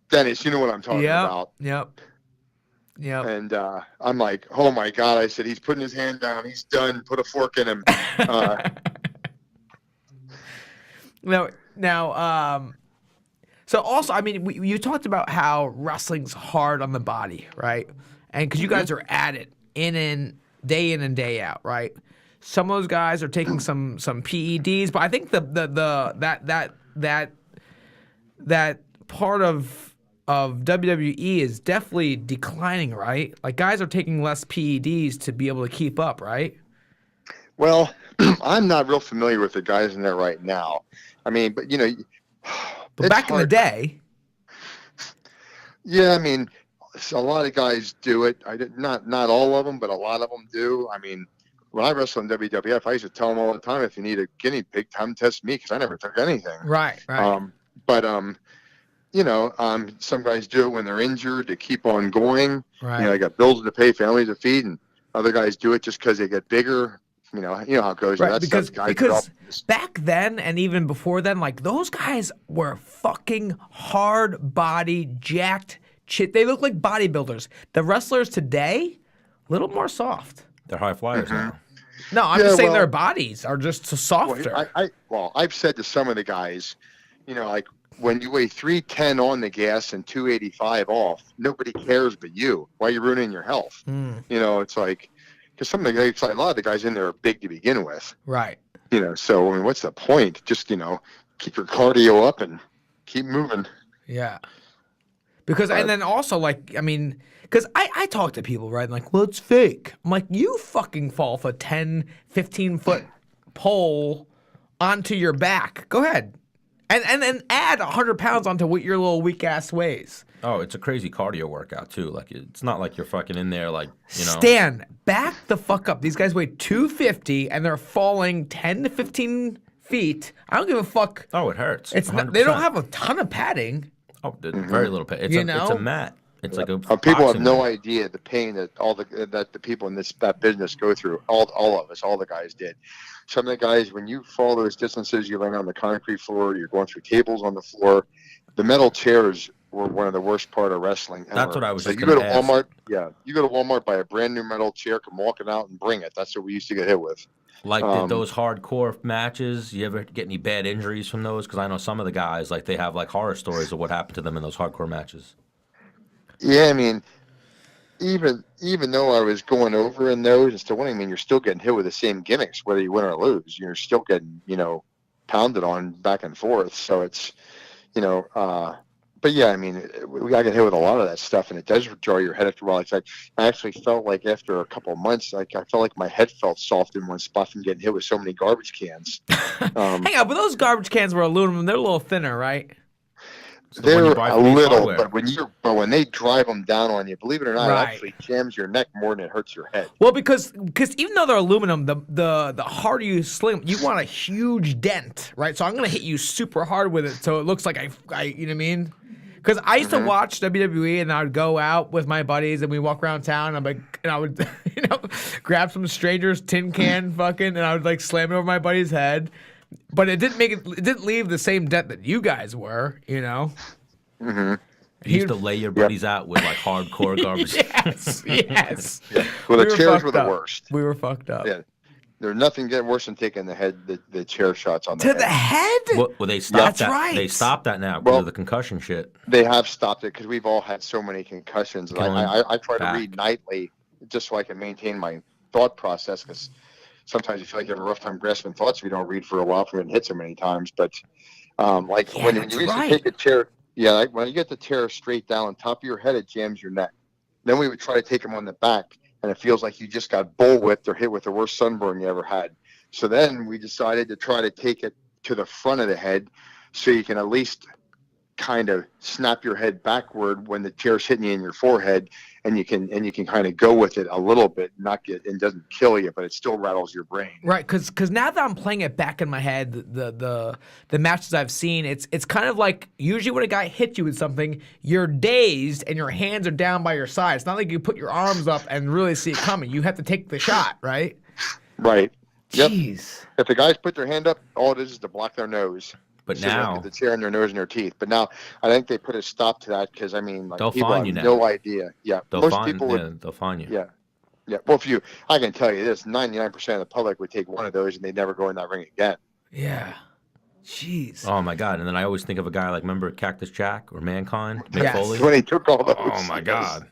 Dennis, you know what I'm talking about. Yep. And I'm like, oh my God. I said, he's putting his hand down. He's done. Put a fork in him. Now, so also, I mean, you talked about how wrestling's hard on the body, right? And because you guys are at it day in and day out, right? Some of those guys are taking some PEDs, but I think that part of WWE is definitely declining, right? Like, guys are taking less PEDs to be able to keep up, right? Well, I'm not real familiar with the guys in there right now. I mean, but but back in the day, yeah, I mean, a lot of guys do it. Not all of them, but a lot of them do. I mean, when I wrestled in WWF, I used to tell them all the time, if you need a guinea pig, come test me, because I never took anything. Right. But some guys do it when they're injured to keep on going. Right. They got bills to pay, families to feed, and other guys do it just because they get bigger. You know how it goes. Right, because back then and even before then, like, those guys were fucking hard body, jacked shit. They look like bodybuilders. The wrestlers today, a little more soft. They're high flyers now. No, I'm Yeah, just saying well- their bodies are just softer. I've said to some of the guys, like when you weigh 310 on the gas and 285 off, nobody cares but you. Why are you ruining your health? It's like, because some of the guys, a lot of the guys in there are big to begin with. Right. So I mean, what's the point? Just keep your cardio up and keep moving. Yeah. Because, and then also, because I talk to people, right? And like, well, it's fake. I'm like, you fucking fall off a 10, 15-foot pole onto your back. Go ahead. And then add 100 pounds onto what your little weak ass weighs. Oh, it's a crazy cardio workout, too. Like, it's not like you're fucking in there, like, Stan, back the fuck up. These guys weigh 250, and they're falling 10 to 15 feet. I don't give a fuck. Oh, it hurts. They don't have a ton of padding. Oh, very little pain. It's a mat. It's like a people have no mat. idea the pain that that the people in that business go through. All of us, all the guys did. Some of the guys, when you fall those distances, you're laying on the concrete floor, you're going through tables on the floor. The metal chairs were one of the worst part of wrestling ever. That's what I was just you go to gonna ask. Walmart, you go to Walmart, buy a brand new metal chair, come walking out and bring it. That's what we used to get hit with. Like those hardcore matches, you ever get any bad injuries from those? Because I know some of the guys, like they have like horror stories of what happened to them in those hardcore matches. Yeah, I mean, even though I was going over in those and still winning, I mean, you're still getting hit with the same gimmicks, whether you win or lose. You're still getting, pounded on back and forth. So it's, but yeah, I mean, I get hit with a lot of that stuff, and it does draw your head after a while. It's like I actually felt like after a couple of months, I felt like my head felt soft in one spot from getting hit with so many garbage cans. Hang on, but those garbage cans were aluminum. They're a little thinner, right? They're you buy a from Ace little, Hardware. but when they drive them down on you, believe it or not, Right. it actually jams your neck more than it hurts your head. Well, because even though they're aluminum, the harder you sling, you want a huge dent, right? So I'm gonna hit you super hard with it, so it looks like I you know what I mean? Because I used to watch WWE, and I would go out with my buddies, and we walk around town, and I would grab some stranger's tin can, and I would like slam it over my buddy's head, but it didn't leave the same dent that you guys were, Mm-hmm. You used to lay your buddies out with like hardcore garbage. Yes. Well, We the were chairs fucked were the up. worst. We were fucked up. Yeah, there's nothing getting worse than taking the chair shots on the To head. the head? Well, they stopped That's that. right. They stopped that now because Well- of the concussion shit. They have stopped it because we've all had so many concussions. And I try to back. read nightly just so I can maintain my thought process, because sometimes you feel like you have a rough time grasping thoughts if you don't read for a while from getting hit so many times. But when you that's used right. to take a chair, when you get the chair straight down on top of your head, it jams your neck. Then we would try to take them on the back, and it feels like you just got bullwhipped or hit with the worst sunburn you ever had. So then we decided to try to take it to the front of the head, so you can at least kind of snap your head backward when the chair's hitting you in your forehead, and you can kind of go with it a little bit, it doesn't kill you, but it still rattles your brain. Right, because now that I'm playing it back in my head, the matches I've seen, it's kind of like usually when a guy hits you with something, you're dazed and your hands are down by your side. It's not like you put your arms up and really see it coming. You have to take the shot, right? Right. Yep. Jeez. If the guys put their hand up, all it is to block their nose. But So they don't now get the chair in their nose and their teeth. But now I think they put a stop to that, because I mean, like, They'll people fine have you now. no idea. Yeah, they'll most find. people would. They'll find you. Yeah. Well, I can tell you this: 99% of the public would take one of those and they'd never go in that ring again. Yeah. Jeez. Oh my god! And then I always think of a guy like, remember Cactus Jack or Mankind, Mick Yes. Foley? When he took all those. Oh my god!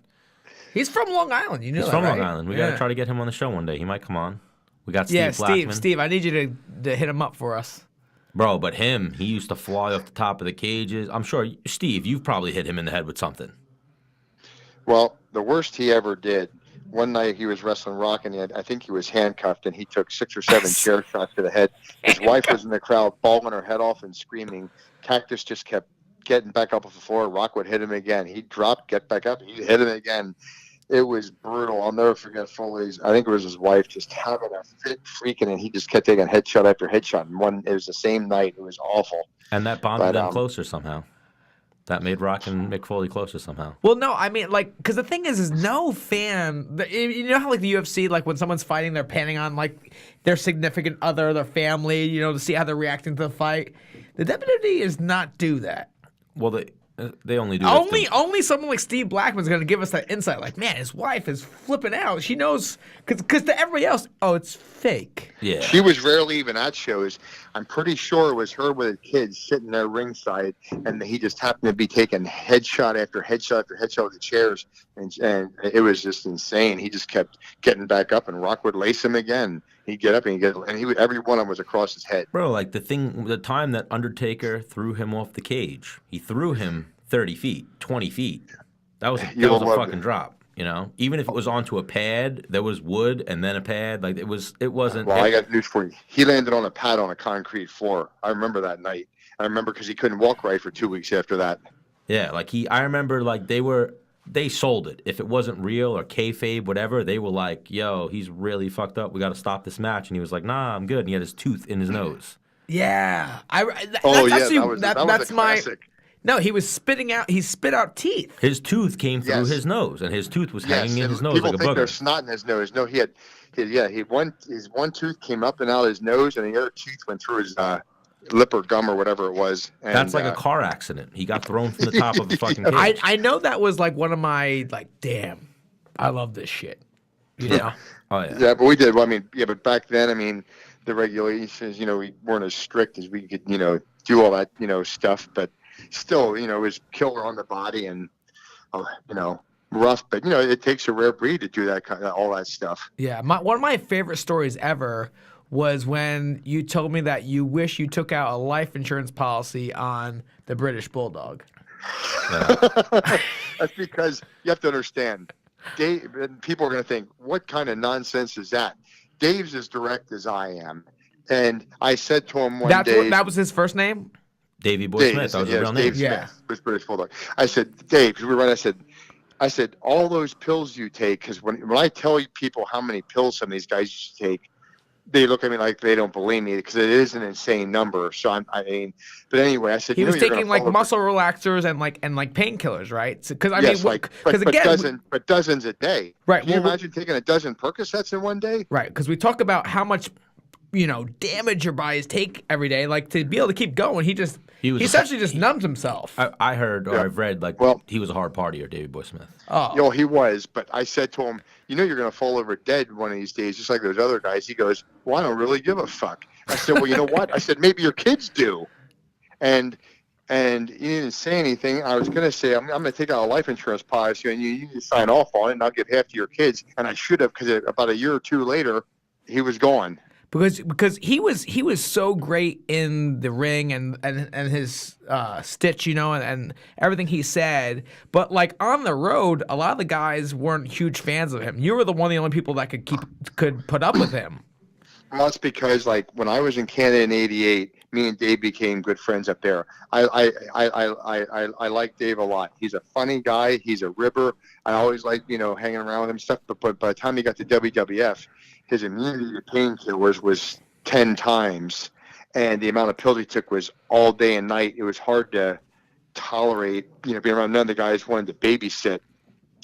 He's from Long Island. You know He's that, from right? Long Island. We gotta try to get him on the show one day. He might come on. We got Steve Yeah, Blackman. Steve, I need you to hit him up for us. Bro, but he used to fly off the top of the cages. I'm sure, Steve, you've probably hit him in the head with something. Well, the worst he ever did. One night he was wrestling Rock, and I think he was handcuffed, and he took 6 or 7 chair shots to the head. His wife was in the crowd, bawling her head off and screaming. Cactus just kept getting back up off the floor. Rock would hit him again. He'd drop, get back up, he'd hit him again. It was brutal. I'll never forget Foley's. I think it was his wife just having a fit, freaking, and he just kept taking headshot after headshot. And it was the same night. It was awful. And that bonded them But, closer somehow. That made Rock and Mick Foley closer somehow. Well, no, I mean, like, because the thing is no fan. You know how, like, the UFC, like, when someone's fighting, they're panning on, like, their significant other, their family, to see how they're reacting to the fight. The WWE does not do that. Well, They only do that Only someone like Steve Blackman's going to give us that insight. Like, man, his wife is flipping out. She knows, because to everybody else, oh, it's fake. Yeah. She was rarely even at shows. I'm pretty sure it was her with her kids sitting there ringside, and he just happened to be taking headshot after headshot after headshot with the chairs, and it was just insane. He just kept getting back up, and Rock would lace him again. He'd get up and he would, every one of them was across his head. Bro, like the time that Undertaker threw him off the cage, he threw him 30 feet, 20 feet. That was a fucking drop. You know, even if it was onto a pad, there was wood and then a pad. Like it wasn't. Well, I got news for you. He landed on a pad on a concrete floor. I remember that night. I remember because he couldn't walk right for 2 weeks after that. Yeah, like I remember like they sold it. If it wasn't real or kayfabe, whatever, they were like, "Yo, he's really fucked up. We got to stop this match." And he was like, "Nah, I'm good." And he had his tooth in his nose. Yeah, that was a classic. No, he was spitting out. He spit out teeth. His tooth came through his nose, and his tooth was hanging in his nose like a booger. People think there's snot in his nose. No, his one tooth came up and out of his nose, and the other tooth went through his lip or gum or whatever it was. And, that's like a car accident. He got thrown from the top of the fucking cage. I know that was like one of my damn, I love this shit. You know? Oh yeah. Yeah, but we did. Well, I mean, yeah, but back then, I mean, the regulations, we weren't as strict as we could, do all that, stuff, but. Still, it was killer on the body and, rough. But, it takes a rare breed to do that all that stuff. Yeah. One of my favorite stories ever was when you told me that you wish you took out a life insurance policy on the British Bulldog. Yeah. That's because you have to understand, Dave, people are going to think, what kind of nonsense is that? Dave's as direct as I am. And I said to him one day. That was his first name? Davey Boy Smith, that was his real name. Dave Smith was British Bulldog. I said, Dave, because we were running, I said, all those pills you take, because when I tell people how many pills some of these guys used to take, they look at me like they don't believe me because it is an insane number. So but anyway, I said he was taking like muscle relaxers and painkillers, right? Because but dozens a day. Right. Can you imagine taking a dozen Percocets in one day? Right. Because we talk about how much damage your bodies take every day. Like to be able to keep going, he essentially just numbs himself. I heard or I've read he was a hard partier, Davey Boy Smith. Oh, he was. But I said to him, you're going to fall over dead one of these days, just like those other guys. He goes, well, I don't really give a fuck. I said, well, you know what? I said, maybe your kids do. And he didn't say anything. I was going to say, I'm going to take out a life insurance policy, and you need to sign off on it, and I'll give half to your kids. And I should have, because about a year or two later, he was gone. Because he was so great in the ring and his stitch, and everything he said. But like on the road, a lot of the guys weren't huge fans of him. You were the only people that could put up with him. Well, that's because when I was in Canada in '88, me and Dave became good friends up there. I like Dave a lot. He's a funny guy. He's a ribber. I always liked hanging around with him and stuff. But by the time he got to WWF, his immunity to painkillers was 10 times, and the amount of pills he took was all day and night. It was hard to tolerate, being around. None of the guys wanted to babysit.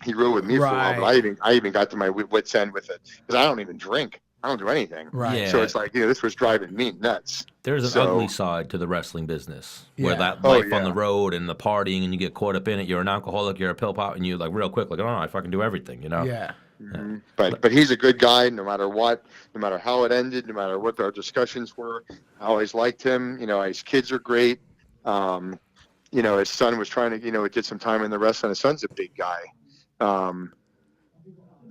He rode with me for a while, but I even got to my wit's end with it because I don't even drink. I don't do anything. Right. Yeah. So it's like, this was driving me nuts. There's an ugly side to the wrestling business where that life on the road and the partying and you get caught up in it. You're an alcoholic, you're a pill pop, and you're like real quick, like, I fucking do everything, Yeah. Mm-hmm. But he's a good guy no matter what, no matter how it ended, no matter what our discussions were. I always liked him. His kids are great. His son was trying to, did some time in the wrestling. His son's a big guy, about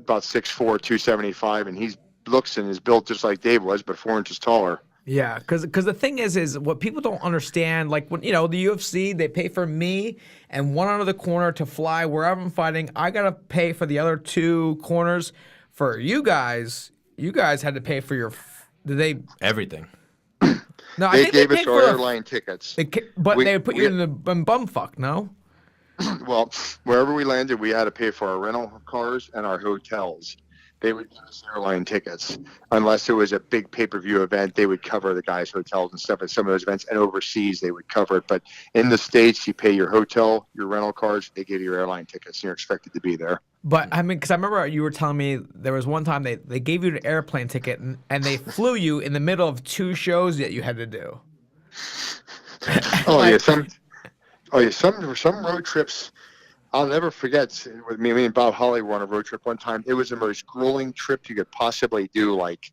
6'4", 275, and he looks and is built just like Dave was, but 4 inches taller. Yeah, because the thing is what people don't understand, like when the UFC, they pay for me and one out of the corner to fly wherever I'm fighting. I gotta pay for the other 2 corners. For you guys had to pay for everything. No, they gave us our airline tickets, they would put you in the bumfuck. No. Well, wherever we landed, we had to pay for our rental cars and our hotels. They would give us airline tickets. Unless it was a big pay-per-view event, they would cover the guys' hotels and stuff at some of those events. And overseas, they would cover it. But in the States, you pay your hotel, your rental cars, they give you your airline tickets, and you're expected to be there. But, because I remember you were telling me there was one time they gave you an airplane ticket, and they flew you in the middle of 2 shows that you had to do. Oh, yeah. Oh yeah, some road trips I'll never forget. With me and Bob Holly were on a road trip one time. It was the most grueling trip you could possibly do. Like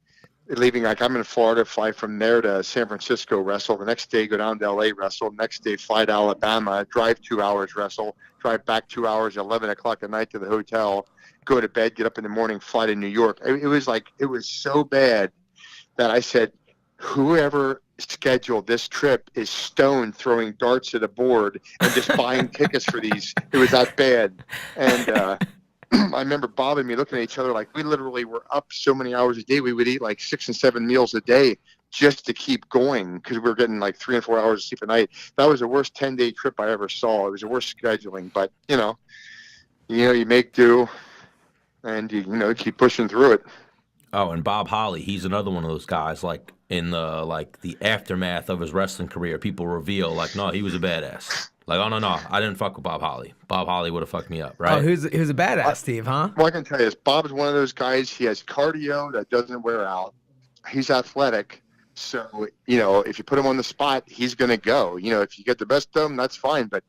leaving, like I'm in Florida, fly from there to San Francisco, wrestle. The next day, go down to LA, wrestle. Next day, fly to Alabama, drive 2 hours, wrestle. Drive back 2 hours, 11 o'clock at night to the hotel. Go to bed, get up in the morning, fly to New York. It was so bad that I said, whoever scheduled this trip is stoned throwing darts at a board and just buying tickets for these. It was that bad. And I remember Bob and me looking at each other like we literally were up so many hours a day. We would eat like 6 and 7 meals a day just to keep going because we were getting like 3 and 4 hours of sleep a night. That was the worst 10-day trip I ever saw. It was the worst scheduling. But, you make do and, keep pushing through it. Oh, and Bob Holly, he's another one of those guys. Like in the aftermath of his wrestling career, people reveal like, no, he was a badass. Like, oh no, I didn't fuck with Bob Holly. Bob Holly would have fucked me up, right? Oh, he was a badass, Steve, huh? Well, I can tell you this: Bob's one of those guys. He has cardio that doesn't wear out. He's athletic, so if you put him on the spot, he's going to go. If you get the best of him, that's fine. But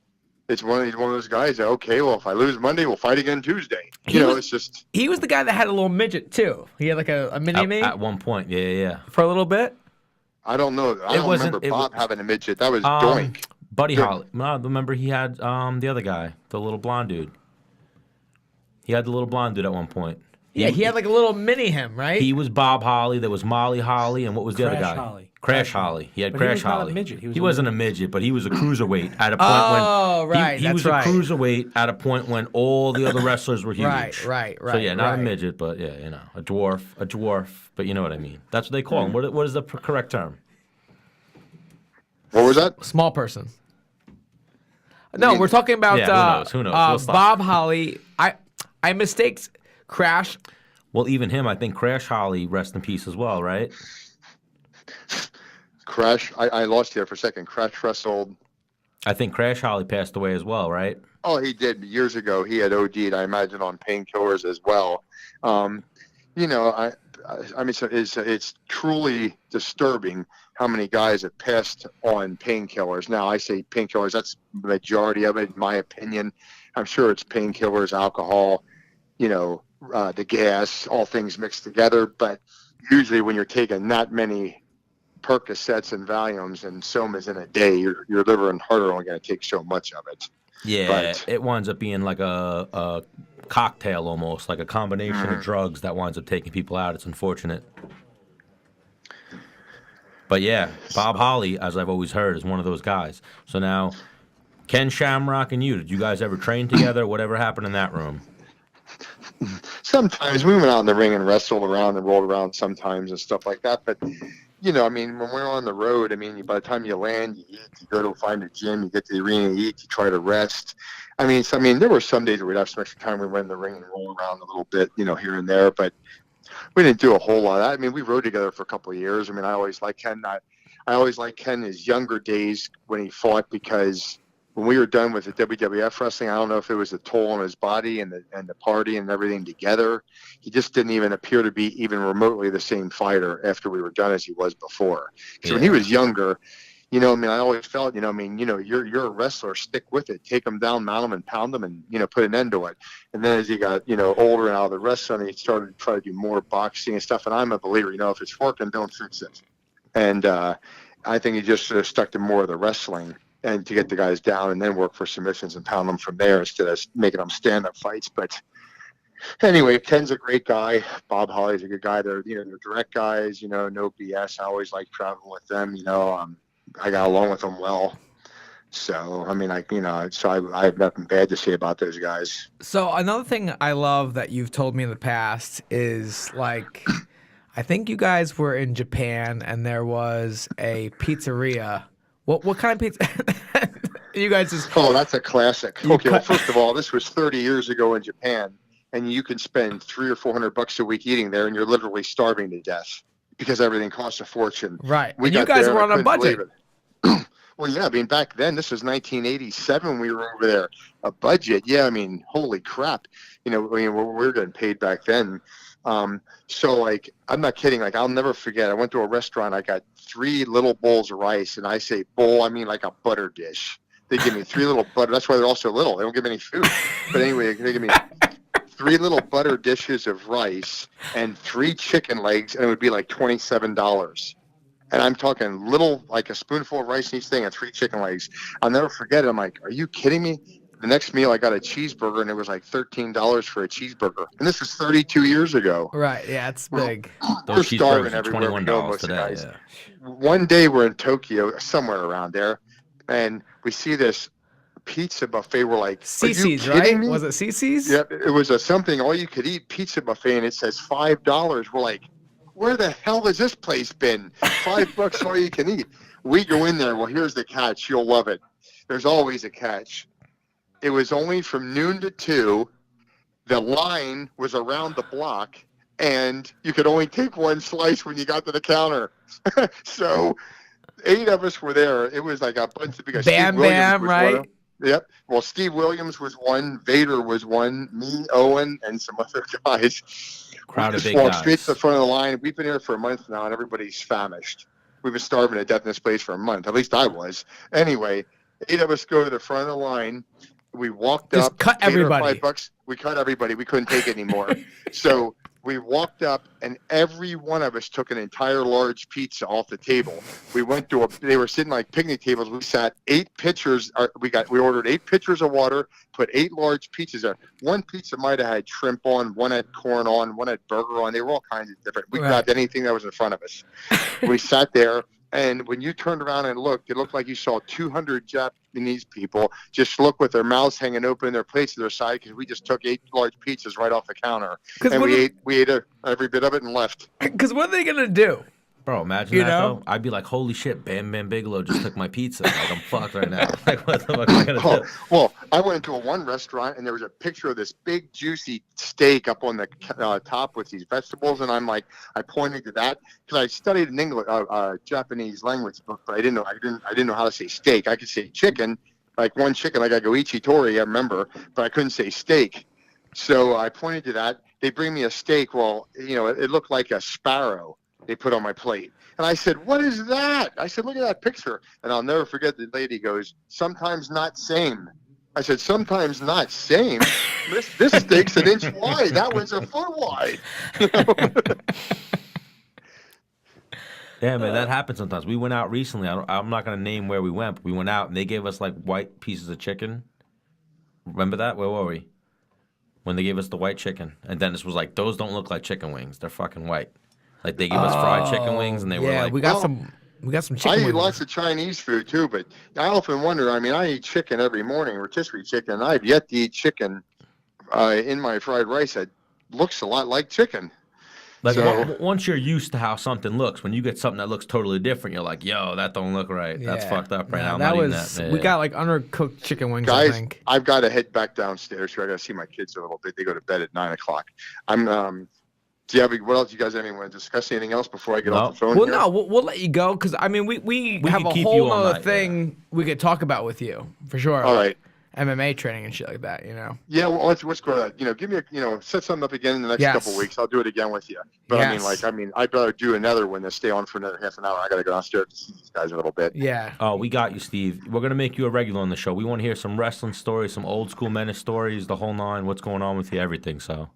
he's one of those guys that, okay, well, if I lose Monday, we'll fight again Tuesday. It's just... He was the guy that had a little midget, too. He had like a mini-me? At one point, yeah. For a little bit? I don't know. I don't remember Bob having a midget. That was Doink. Buddy Holly. No, remember he had the other guy, the little blonde dude. He had the little blonde dude at one point. He had like a little mini-him, right? He was Bob Holly. There was Molly Holly, and what was the other guy? Holly. Crash Holly. He had But Crash he was not a Holly. midget. He wasn't a midget, but he was a cruiserweight at a point Oh, when right, he that's was right. a cruiserweight at a point when all the other wrestlers were huge. Right. So yeah, not right. a midget, but yeah, a dwarf. But you know what I mean. That's what they call him. What is the correct term? What was that? Small person. No, we're talking about who knows? We'll stop. Bob Holly. I mistaked Crash. Well, even him, I think Crash Holly, rest in peace as well, right? Crash, I lost you there for a second. Crash wrestled. I think Crash Holly passed away as well, right? Oh, he did years ago. He had OD'd, I imagine, on painkillers as well. So it's truly disturbing how many guys have passed on painkillers. Now, I say painkillers, that's the majority of it, in my opinion. I'm sure it's painkillers, alcohol, the gas, all things mixed together. But usually when you're taking that many Percocets and Valiums and Somas in a day, your liver and heart are only going to take so much of it. Yeah, but it winds up being like a cocktail almost, like a combination of drugs that winds up taking people out. It's unfortunate. But yeah, Bob Holly, as I've always heard, is one of those guys. So now, Ken Shamrock and you, did you guys ever train together? Whatever happened in that room? Sometimes we went out in the ring and wrestled around and rolled around sometimes and stuff like that. But, when we're on the road, by the time you land, you eat, you go to find a gym, you get to the arena, you eat, you try to rest. There were some days where we'd have some extra time. We went in the ring and roll around a little bit, here and there. But we didn't do a whole lot of that. We rode together for a couple of years. I always liked Ken. I always liked Ken his younger days when he fought, because when we were done with the WWF wrestling, I don't know if it was the toll on his body and the party and everything together. He just didn't even appear to be even remotely the same fighter after we were done as he was before. Because when he was younger, I always felt, you're a wrestler, stick with it, take him down, mount him and pound him and, put an end to it. And then as he got, older and out of the wrestling, he started to try to do more boxing and stuff. And I'm a believer, if it's working, don't fix it. And I think he just sort of stuck to more of the wrestling and to get the guys down and then work for submissions and pound them from there instead of making them stand-up fights. But anyway, Ken's a great guy. Bob Holly's a good guy. They're direct guys, no BS. I always like traveling with them. I got along with them well. So, I have nothing bad to say about those guys. So another thing I love that you've told me in the past is, like, I think you guys were in Japan and there was a pizzeria. What kind of pizza? You guys just... Oh, that's a classic. Okay, well, first of all, this was 30 years ago in Japan, and you can spend $300 or $400 a week eating there, and you're literally starving to death because everything costs a fortune. Right. And you guys were on a budget. Well, yeah, back then, this was 1987 when we were over there. A budget, yeah, holy crap. We were getting paid back then. So, I'm not kidding. I'll never forget. I went to a restaurant. I got 3 little bowls of rice, and I say bowl, like a butter dish. They give me 3 little butter. That's why they're all so little. They don't give me any food. But anyway, they give me 3 little butter dishes of rice and 3 chicken legs, and it would be like $27. And I'm talking little, like a spoonful of rice in each thing and 3 chicken legs. I'll never forget it. I'm like, are you kidding me? The next meal, I got a cheeseburger, and it was like $13 for a cheeseburger. And this was 32 years ago. Right. Yeah, it's big. We're Those starving cheeseburgers are everywhere we go, $21 most of the today. guys. Yeah. One day we're in Tokyo, somewhere around there, and we see this pizza buffet. We're like, are you CC's, kidding right? me? Was it CC's? Yep, it was a something all-you-could-eat pizza buffet, and it says $5. We're like, where the hell has this place been? $5 all you can eat. We go in there. Well, here's the catch. You'll love it. There's always a catch. It was only from noon to 2. The line was around the block, and you could only take 1 slice when you got to the counter. So 8 of us were there. It was like a bunch of guys. Bam Bam, right? Yep. Well, Steve Williams was one. Vader was one. Me, Owen, and some other guys. Crowd We of just big walked guys. straight to the front of the line. We've been here for a month now, and everybody's famished. We've been starving to death in this place for a month. At least I was. Anyway, 8 of us go to the front of the line. We walked Just up. cut paid our everybody. $5. We cut everybody. We couldn't take it anymore. So we walked up, and every one of us took an entire large pizza off the table. We went to they were sitting like picnic tables. We sat 8 pitchers. We ordered 8 pitchers of water, put 8 large pizzas there. One pizza might have had shrimp on, one had corn on, one had burger on. They were all kinds of different. We Right. grabbed anything that was in front of us. We sat there, and when you turned around and looked, it looked like you saw 200 Japanese people just look with their mouths hanging open, their plates to their side, because we just took 8 large pizzas right off the counter. And we ate every bit of it and left. Because what are they gonna do? Bro, imagine You that, know? though. I'd be like, holy shit, Bam Bam Bigelow just took my pizza. Like, I'm fucked right now. Like, what the fuck am I going to do? Well, I went into one restaurant, and there was a picture of this big, juicy steak up on the top with these vegetables, and I'm like, I pointed to that because I studied an English, Japanese language book, but I didn't know how to say steak. I could say chicken, like one chicken, like I go ichitori, I remember, but I couldn't say steak. So I pointed to that. They bring me a steak. Well, it looked like a sparrow they put on my plate. And I said, what is that? I said, look at that picture. And I'll never forget the lady goes, sometimes not same. I said, sometimes not same? This steak's an inch wide. That one's a foot wide. Yeah, man, that happens sometimes. We went out recently. I'm not going to name where we went, but we went out, and they gave us, like, white pieces of chicken. Remember that? Where were we? When they gave us the white chicken. And Dennis was like, those don't look like chicken wings. They're fucking white. Like, they gave us fried chicken wings, and they were like... we got some chicken I eat wings. lots of Chinese food, too, but I often wonder, I eat chicken every morning, rotisserie chicken, and I've yet to eat chicken in my fried rice that looks a lot like chicken. Like, So- once you're used to how something looks, when you get something that looks totally different, you're like, yo, that don't look right. That's Yeah. fucked up right No, now. I'm that not eating was that. we Yeah. got like undercooked chicken wings. I Guys, think. I've got to head back downstairs here. I got to see my kids a little bit. They go to bed at 9 o'clock. Do you have what else? You guys want to discuss anything else before I get off the phone? Well, here? no, we'll let you go because we have could a keep you whole all other night, thing we could talk about with you for sure. All right. MMA training and shit like that. Yeah, well, let's go ahead. Give me set something up again in the next Yes. couple of weeks. I'll do it again with you. But Yes. I'd rather do another one than stay on for another half an hour. I got to go downstairs to see these guys a little bit. Yeah. Oh, we got you, Steve. We're going to make you a regular on the show. We want to hear some wrestling stories, some old school Menace stories, the whole nine, what's going on with you, everything. So,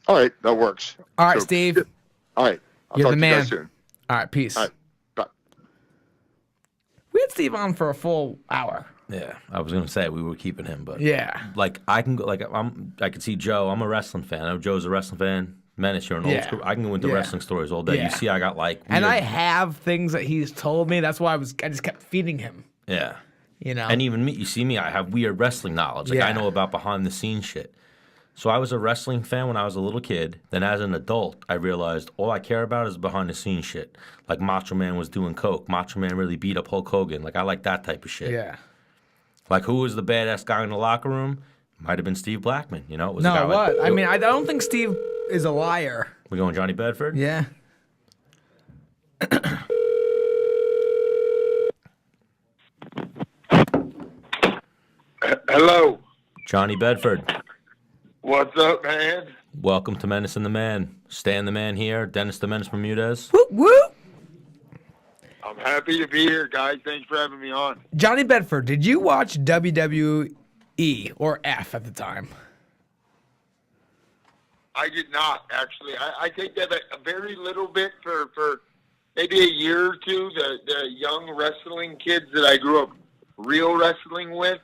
All right, that works. All right, So, Steve. All right, I'll You're talk the to you man. guys soon. All right, peace. All right, bye. We had Steve on for a full hour. yeah, I was going to say we were keeping him, but Yeah. like I can go, like I can see Joe. I'm a wrestling fan. I know Joe's a wrestling fan. Menace, you're an old Yeah. school. I can go into Yeah. wrestling stories all day. Yeah. You see, I got like And weird- I have things that he's told me. That's why I just kept feeding him. yeah. And even me, you see me, I have weird wrestling knowledge. Like Yeah. I know about behind the scenes shit. So I was a wrestling fan when I was a little kid. Then as an adult, I realized all I care about is behind the scenes shit. Like Macho Man was doing coke. Macho Man really beat up Hulk Hogan. Like I like that type of shit. yeah. Like who was the badass guy in the locker room? Might have been Steve Blackman. It was a guy No, like- what? I mean, I don't think Steve is a liar. We going Johnny Bedford? Yeah. Hello. Johnny Bedford. What's up, man? Welcome to Menace and the Man. Stan the Man here. Dennis the Menace Bermudez. Whoop, whoop. I'm happy to be here, guys. Thanks for having me on. Johnny Bedford, did you watch WWE or F at the time? I did not, actually. I think that a very little bit for maybe a year or two, the young wrestling kids that I grew up real wrestling with.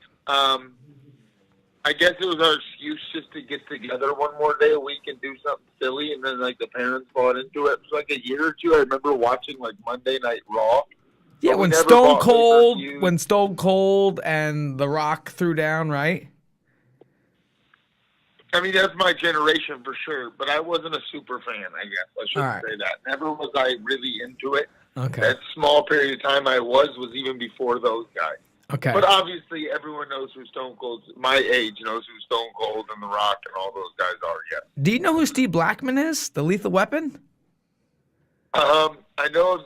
I guess it was our excuse just to get together one more day a week and do something silly, and then like the parents bought into it. It was like a year or two. I remember watching like Monday Night Raw. Yeah, when Stone Cold and The Rock threw down, right? I mean, that's my generation for sure, but I wasn't a super fan, I guess. I shouldn't say that. Never was I really into it. Okay. That small period of time I was even before those guys. Okay. But obviously, everyone knows who Stone Cold, my age, knows who Stone Cold and The Rock and all those guys are, yes. Do you know who Steve Blackman is, the Lethal Weapon? I know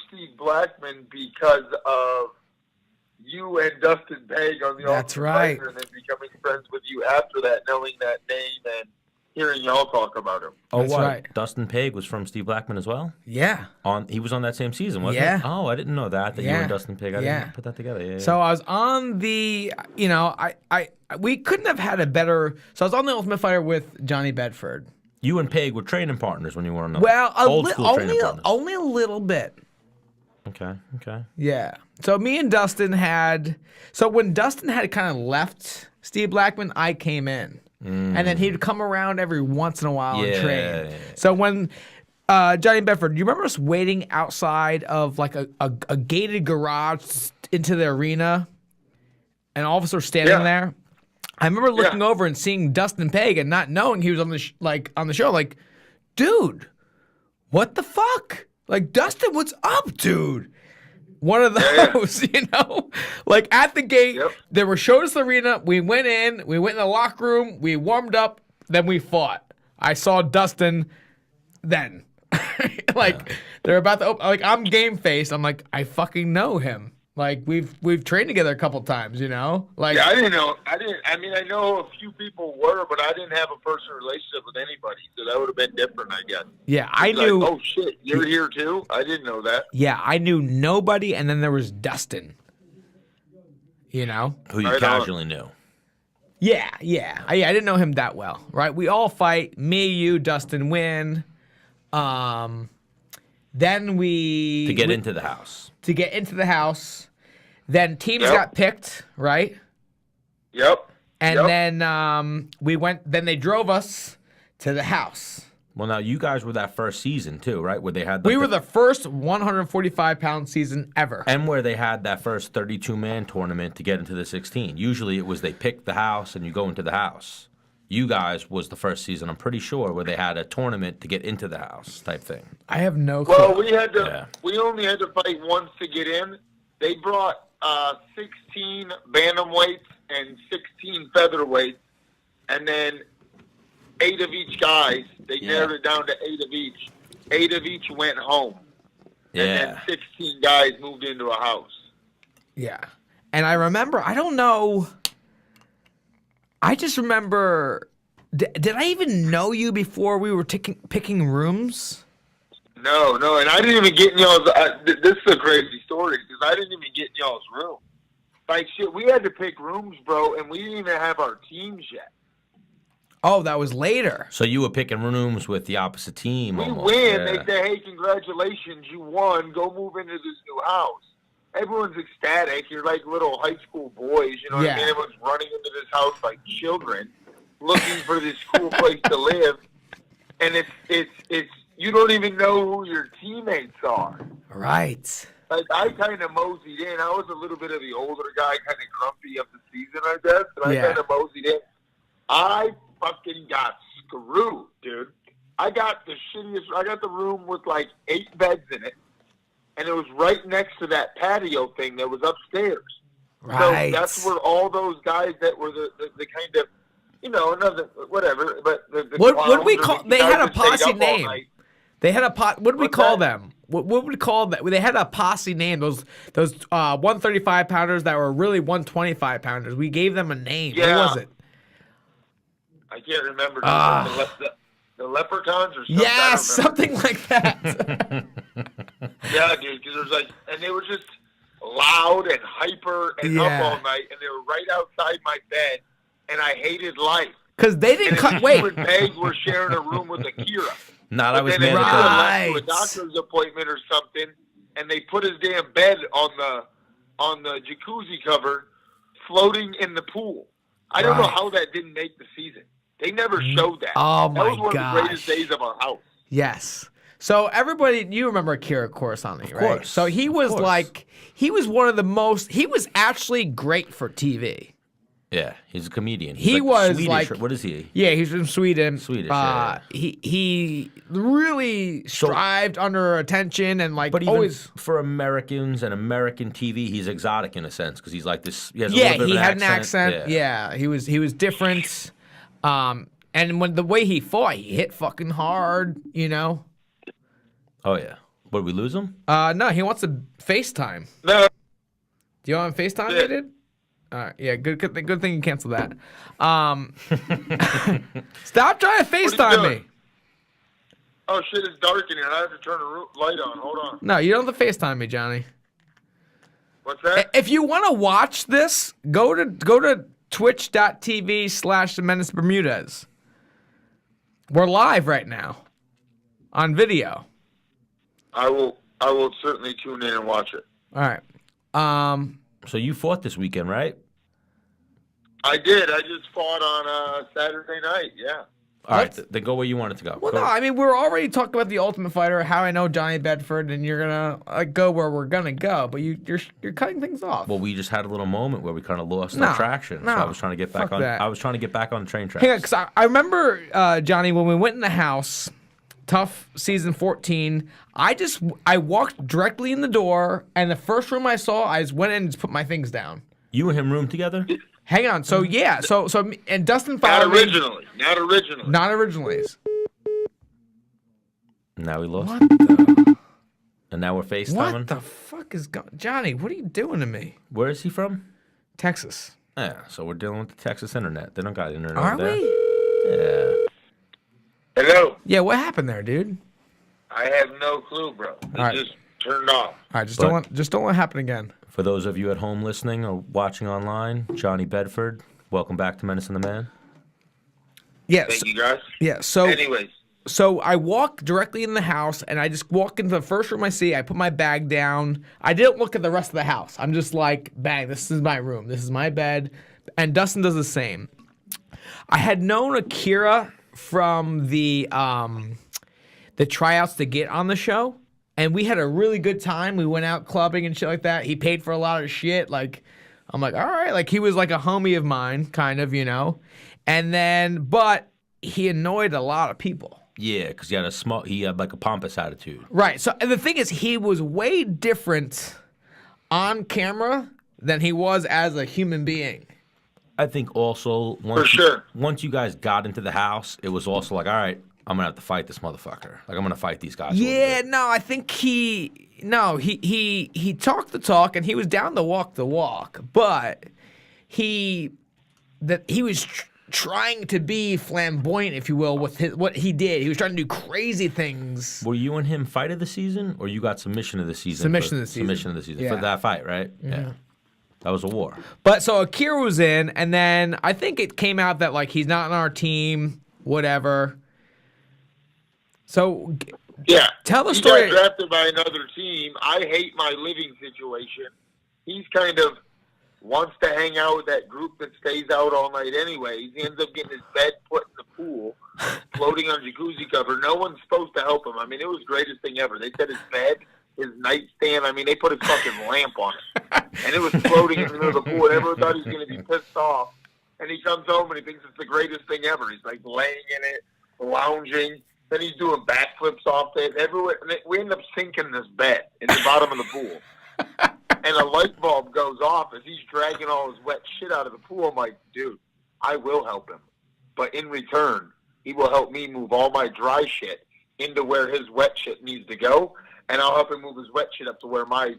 Steve Blackman because of you and Dustin Peg on the That's Ultimate right. Fighter, and then becoming friends with you after that, knowing that name and hearing y'all talk about him. Oh, That's what? right. Dustin Peg was from Steve Blackman as well? Yeah. He was on that same season, wasn't Yeah. he? Oh, I didn't know that you and Dustin Peg. I didn't put that together. Yeah. So I was on the, we couldn't have had a better, so I was on the Ultimate Fighter with Johnny Bedford. You and Peg were training partners when you were on the Well, old school training partners. only a little bit. Okay. Yeah. So me and Dustin when Dustin had kind of left Steve Blackman, I came in. And then he'd come around every once in a while and train. Yeah. So when Johnny Bedford, do you remember us waiting outside of like a gated garage into the arena? And all of us were standing there. I remember looking over and seeing Dustin Peg and not knowing he was on the show. Like, dude, what the fuck? Like, Dustin, what's up, dude? One of those, like at the gate, they were showed us the arena. We went in the locker room, we warmed up, then we fought. I saw Dustin then. They're about to open, like, I'm game faced. I'm like, I fucking know him. Like, we've trained together a couple times, Like, yeah, I didn't know. I mean, I know a few people were, but I didn't have a personal relationship with anybody, so that would have been different, I guess. Yeah, I knew. Like, oh shit, you're here too? I didn't know that. Yeah, I knew nobody, and then there was Dustin. Who you Right casually knew. Yeah. I didn't know him that well, right? We all fight. Me, you, Dustin win. Then we To get into the house. Then teams got picked, right? Yep. And then we went. Then they drove us to the house. Well, now you guys were that first season too, right? Where they had We were the first 145-pound season ever. and where they had that first 32-man tournament to get into the 16. Usually it was they pick the house and you go into the house. You guys was the first season, I'm pretty sure, where they had a tournament to get into the house type thing. I have no clue. Well, we had to. We only had to fight once to get in. They brought 16 bantamweights and 16 featherweights, and then 8 of each guys. They narrowed it down to 8 of each. 8 of each went home. Yeah. And then 16 guys moved into a house. Yeah. And I remember, I don't know. I just remember, did I even know you before we were picking rooms? No, and I didn't even get in y'all's. This is a crazy story because I didn't even get in y'all's room. Like shit, we had to pick rooms, bro, and we didn't even have our teams yet. Oh, that was later. So you were picking rooms with the opposite team. We almost. win. Yeah. They say, "Hey, congratulations, you won. Go move into this new house." Everyone's ecstatic. You're like little high school boys, you know what I mean? Everyone's running into this house like children, looking for this cool place to live, and it's you don't even know who your teammates are. Right. Like I kind of moseyed in. I was a little bit of the older guy, kind of grumpy of the season, I guess, and I kind of moseyed in. I fucking got screwed, dude. I got the shittiest. I got the room with like 8 beds in it. And it was right next to that patio thing that was upstairs. Right. So that's where all those guys that were the kind of, another, whatever. But what we call? They had a posse name. They had a pot. What did we call them? What would we call that? They had a posse name. Those 135 pounders that were really 125 pounders. We gave them a name. Yeah. What was it? I can't remember. The leprechauns or something. Yeah, something like that. Yeah, dude, because there's like, and they were just loud and hyper and up all night, and they were right outside my bed, and I hated life. Because they didn't cut. Wait, you and Meg were sharing a room with Akira. I was mad at to a doctor's appointment or something, and they put his damn bed on the jacuzzi cover, floating in the pool. I don't know how that didn't make the season. They never showed that. Oh my That was one of the greatest days of our house. Yes. So everybody, you remember Akira Kurosawa, right? Of course. So he was he was one of the most. He was actually great for TV. Yeah, he's a comedian. He was Swedish, like, what is he? Yeah, he's from Sweden. Swedish. Yeah. He really strived under attention and like But even always for Americans and American TV, he's exotic in a sense because he's like this. He has a yeah, little bit he of had an accent. Yeah, he was different. And when the way he fought, he hit fucking hard. You know. Oh yeah. What, did we lose him? No, he wants to FaceTime. No. Do you want to FaceTime? Yeah. He did. All right, yeah, good thing you canceled that. Stop trying to FaceTime me. Oh shit, it's dark in here. I have to turn the light on. Hold on. No, you don't have to FaceTime me, Johnny. What's that? If you want to watch this, go to twitch.tv/The Menace Bermudez. We're live right now on video. I will certainly tune in and watch it. All right. So you fought this weekend, right? I did. I just fought on Saturday night. Yeah. All right, then go where you wanted to go. Well, Go. no, I mean we're already talking about the Ultimate Fighter, how I know Johnny Bedford, and you're gonna go where we're gonna go, but you're cutting things off. Well, we just had a little moment where we kind of lost No, our traction. So no, I was trying to get back fuck on. that. I was trying to get back on the train tracks. Hang on, because I remember Johnny when we went in the house, tough season 14. I walked directly in the door, and the first room I saw, I just went in and just put my things down. You and him room together? Hang on, so yeah, so and Dustin Not followed me. originally. Not originally. Not originally. Now we lost. What the? And now we're FaceTiming. What the fuck is going? Johnny, what are you doing to me? Where is he from? Texas. Yeah, so we're dealing with the Texas internet. They don't got internet Are over there. we? Yeah. Hello. Yeah, what happened there, dude? I have no clue, bro. It right. just turned off. All right, just don't let it happen again. For those of you at home listening or watching online, Johnny Bedford, welcome back to Menace and the Man. Yes. Thank you, guys. Yeah. So. Anyways. So I walk directly in the house, and I just walk into the first room I see. I put my bag down. I didn't look at the rest of the house. I'm just like, bang, this is my room. This is my bed. And Dustin does the same. I had known Akira from the tryouts to get on the show, and we had a really good time. We went out clubbing and shit like that. He paid for a lot of shit. Like, I'm like, all right. Like, he was like a homie of mine, kind of, you know. And then, but he annoyed a lot of people. Yeah, because he had like a pompous attitude. Right. So and the thing is, he was way different on camera than he was as a human being. I think also once you guys got into the house, it was also like, all right, I'm gonna have to fight this motherfucker. Like I'm gonna fight these guys. Yeah. No, I think he talked the talk and he was down to walk the walk, but he was trying to be flamboyant, if you will, with what he did. He was trying to do crazy things. Were you and him fight of the season, or you got submission of the season? Submission of the season. Submission of the season Yeah. for that fight, right? Mm-hmm. Yeah, that was a war. But so Akira was in, and then I think it came out that like he's not on our team, whatever. So Yeah. tell the story. He got drafted by another team. I hate my living situation. He's kind of wants to hang out with that group that stays out all night anyways. He ends up getting his bed put in the pool, floating on jacuzzi cover. No one's supposed to help him. I mean, it was the greatest thing ever. They said his bed, his nightstand, I mean, they put his fucking lamp on it. And it was floating in the middle of the pool. And everyone thought he was going to be pissed off. And he comes home and he thinks it's the greatest thing ever. He's like laying in it, lounging. Then he's doing backflips off it. Everywhere. And we end up sinking this bed in the bottom of the pool. And a light bulb goes off as he's dragging all his wet shit out of the pool. I'm like, dude, I will help him. But in return, he will help me move all my dry shit into where his wet shit needs to go. And I'll help him move his wet shit up to where my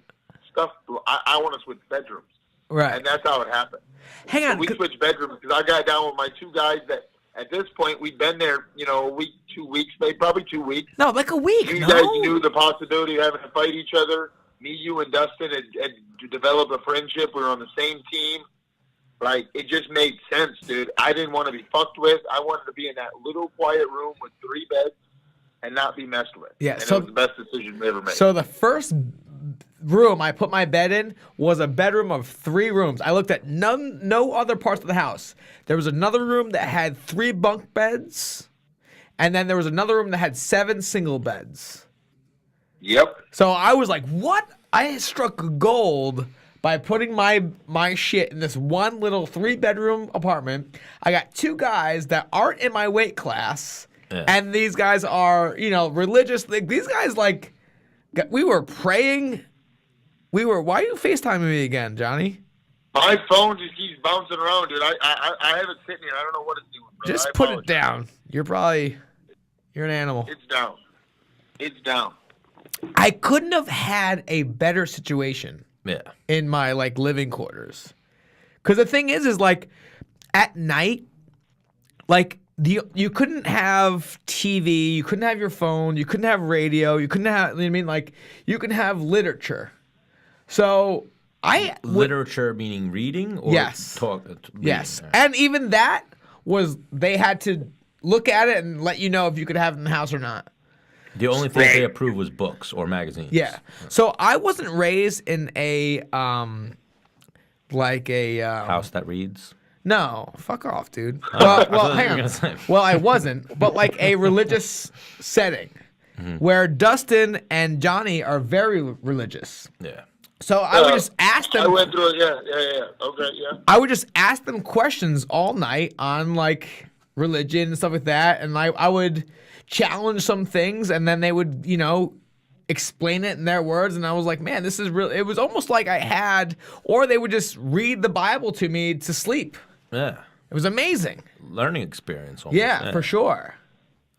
stuff, I want to switch bedrooms. Right. And that's how it happened. Hang So on. we switched bedrooms because I got down with my two guys that at this point, we'd been there, a week, 2 weeks, maybe probably 2 weeks. No, like a week. You No. guys knew the possibility of having to fight each other. Me, you, and Dustin had developed a friendship. We were on the same team. Like, it just made sense, dude. I didn't want to be fucked with. I wanted to be in that little quiet room with 3 beds and not be messed with. Yeah, and so it was the best decision we ever made. So the first room I put my bed in was a bedroom of 3 rooms. I looked at no other parts of the house. There was another room that had 3 bunk beds, and then there was another room that had 7 single beds. Yep. So I was like, what? I struck gold by putting my shit in this one little 3-bedroom apartment. I got 2 guys that aren't in my weight class, and these guys are, religious. Like, these guys, like, we were praying. Why are you FaceTiming me again, Johnny? My phone just keeps bouncing around, dude. I have it sitting here. I don't know what it's doing, bro. Just put it down. You're an animal. It's down. It's down. I couldn't have had a better situation in my, like, living quarters. Because the thing is like, at night, like, you couldn't have TV, you couldn't have your phone, you couldn't have radio, you couldn't have, you know what I mean? Like, you can have literature. So literature meaning reading or yes. Reading? Yes. And even that was, they had to look at it and let you know if you could have it in the house or not. The only thing they approved was books or magazines. Yeah. So I wasn't raised in a house that reads. No, fuck off, dude. Well, hang on. Well, I wasn't, but like a religious setting where Dustin and Johnny are very religious. Yeah. So I would just ask them. I went through it. Yeah. Okay, yeah. I would just ask them questions all night on, like, religion and stuff like that, and I would challenge some things, and then they would, explain it in their words, and I was like, man, this is real. It was almost like I had, or they would just read the Bible to me to sleep. Yeah. It was amazing. Learning experience. Almost. Yeah, for sure.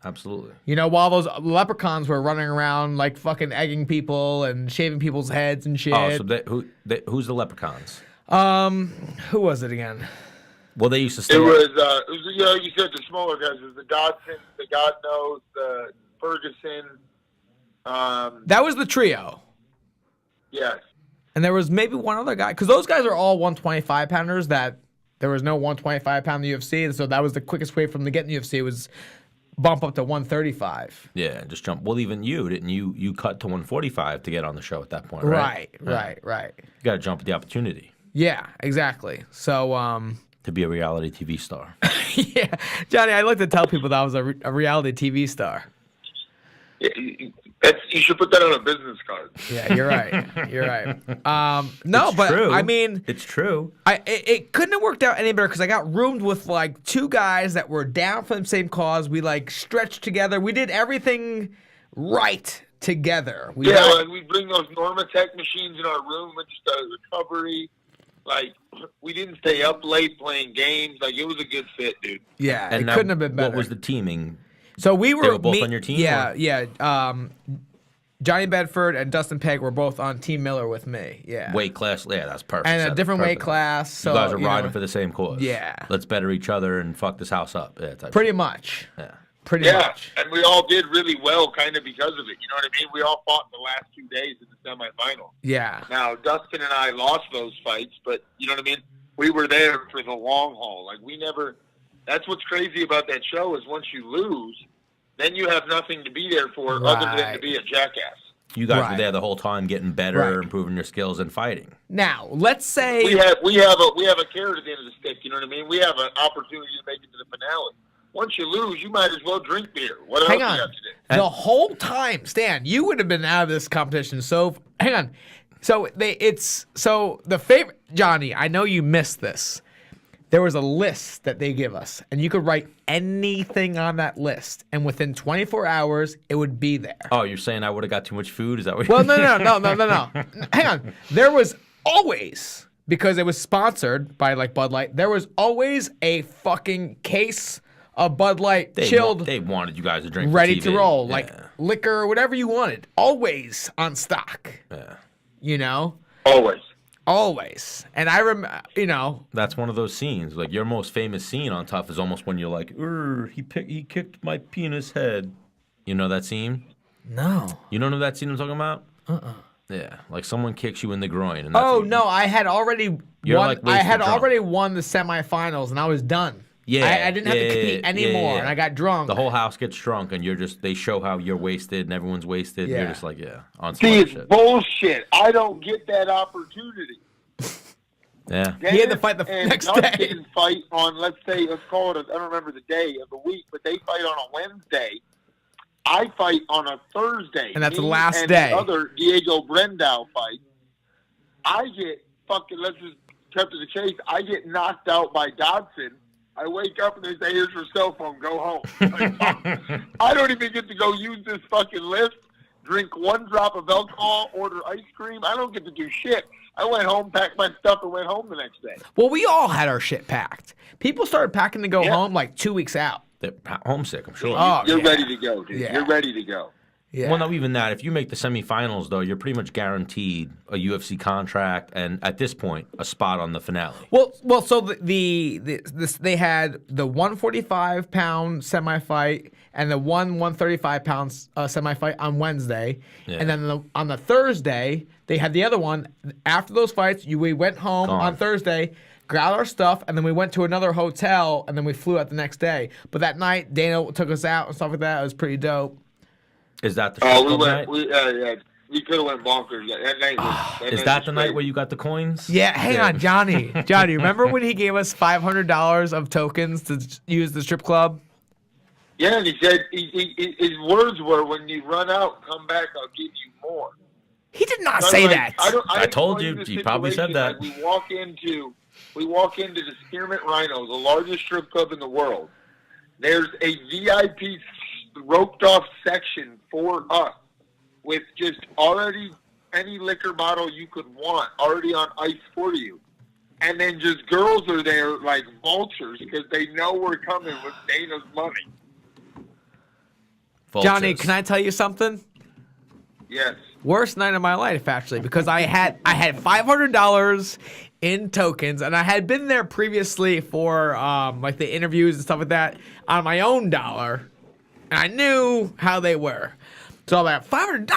Absolutely. While those leprechauns were running around, like, fucking egging people and shaving people's heads and shit. Oh, so who's the leprechauns? Who was it again? Well, they used to stay. It was you said the smaller guys. It was the Dodson, the God Knows, the Ferguson. That was the trio. Yes. And there was maybe one other guy, because those guys are all 125-pounders that there was no 125-pound in the UFC, and so that was the quickest way for them to get in the UFC was bump up to 135. Yeah, just jump. Well, even didn't you cut to 145 to get on the show at that point, Right. right? You got to jump at the opportunity. Yeah, exactly. So, to be a reality TV star. yeah, Johnny, I like to tell people that I was a reality TV star. Yeah, you should put that on a business card. Yeah, you're right. You're right. No, It's but true. I mean, It's true. It couldn't have worked out any better because I got roomed with like 2 guys that were down for the same cause. We like stretched together. We did everything right together. Like we bring those Normatec machines in our room with just a recovery. Like, we didn't stay up late playing games. Like, it was a good fit, dude. Yeah, And it now, couldn't have been better. What was the teaming? So we were both on your team, Yeah, or? yeah. Johnny Bedford and Dustin Pegg were both on Team Miller with me. Yeah. Weight class. Yeah, that's perfect. And a That's different weight perfect. class. So You guys are riding for the same cause. Yeah. Let's better each other and fuck this house up. Yeah, pretty much. Yeah. Pretty much. And we all did really well kind of because of it. You know what I mean? We all fought in the last 2 days in the semifinal. Yeah. Now, Dustin and I lost those fights, but you know what I mean? We were there for the long haul. Like, we never – that's what's crazy about that show is once you lose, then you have nothing to be there for other than to be a jackass. You guys were there the whole time, getting better, improving your skills, and fighting. Now, let's say we have a carrot at the end of the stick. You know what I mean? We have an opportunity to make it to the finale. Once you lose, you might as well drink beer. What else hang you on. got to do? The whole time, Stan, you would have been out of this competition. So hang on. So the favorite Johnny. I know you missed this. There was a list that they give us, and you could write anything on that list, and within 24 hours, it would be there. Oh, you're saying I would have got too much food? Is that what? Well, no. Hang on. There was always, because it was sponsored by like Bud Light, there was always a fucking case of Bud Light chilled. They wanted you guys to drink. Ready for TV. to roll, Yeah. like liquor, whatever you wanted. Always on stock. Yeah. You know? Always. Always. And I remember, That's one of those scenes. Like, your most famous scene on Tough is almost when you're like, he kicked my penis head. You know that scene? No. You don't know that scene I'm talking about? Yeah, like someone kicks you in the groin. And that's No, I had already won. like I had drunk. already won the semifinals, and I was done. Yeah, I didn't have to compete anymore, and I got drunk. The whole house gets drunk, and they show how you're wasted, and everyone's wasted. Yeah. And you're just like, on some See, other it's shit. bullshit. I don't get that opportunity. Yeah. He had to fight the next day. Didn't fight on, let's call it, I don't remember the day of the week, but they fight on a Wednesday. I fight on a Thursday. And that's the Me last and day. The other Diego Brendao fight. I get let's just cut to the chase. I get knocked out by Dodson. I wake up and they say, here's your cell phone, go home. Like, I don't even get to go use this fucking lift, drink one drop of alcohol, order ice cream. I don't get to do shit. I went home, packed my stuff, and went home the next day. Well, we all had our shit packed. People started packing to go home like 2 weeks out. They're homesick, I'm sure. Oh, You're yeah. ready to go, dude. Yeah. You're ready to go. Yeah. Well, not even that. If you make the semifinals, though, you're pretty much guaranteed a UFC contract, and at this point, a spot on the finale. Well. So they had the 145-pound semi-fight and the 135-pound semi-fight on Wednesday, and then on the Thursday they had the other one. After those fights, we went home on Thursday, got our stuff, and then we went to another hotel, and then we flew out the next day. But that night, Dana took us out and stuff like that. It was pretty dope. Is that the show night? We could have went bonkers. That night was, Is that the night where you got the coins? Yeah, hang on, Johnny. Johnny, remember when he gave us $500 of tokens to use the strip club? Yeah, and he said his words were, "When you run out, come back. I'll give you more." He did not say that. I told you. You probably said that. Like we walk into the Spearmint Rhino, the largest strip club in the world. There's a VIP roped off section for us with just already any liquor bottle you could want already on ice for you. And then just girls are there like vultures because they know we're coming with Dana's money. Vultures. Johnny, can I tell you something? Yes. Worst night of my life, actually, because I had $500 in tokens, and I had been there previously for like the interviews and stuff like that on my own dollar, and I knew how they were. So I'm like, $500.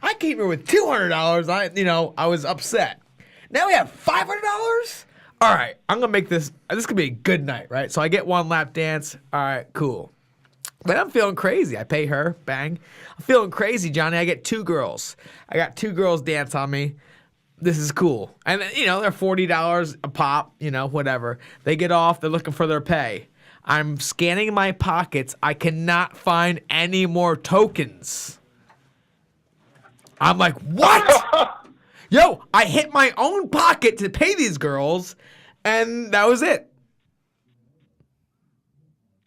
I came here with $200. I was upset. Now we have $500. All right, I'm gonna make this. This could be a good night, right? So I get one lap dance. All right, cool. But I'm feeling crazy. I pay her, bang. I'm feeling crazy, Johnny. I get two girls. I got two girls dance on me. This is cool. And, they're $40 a pop, whatever. They get off. They're looking for their pay. I'm scanning my pockets. I cannot find any more tokens. I'm like, what? Yo, I hit my own pocket to pay these girls, and that was it.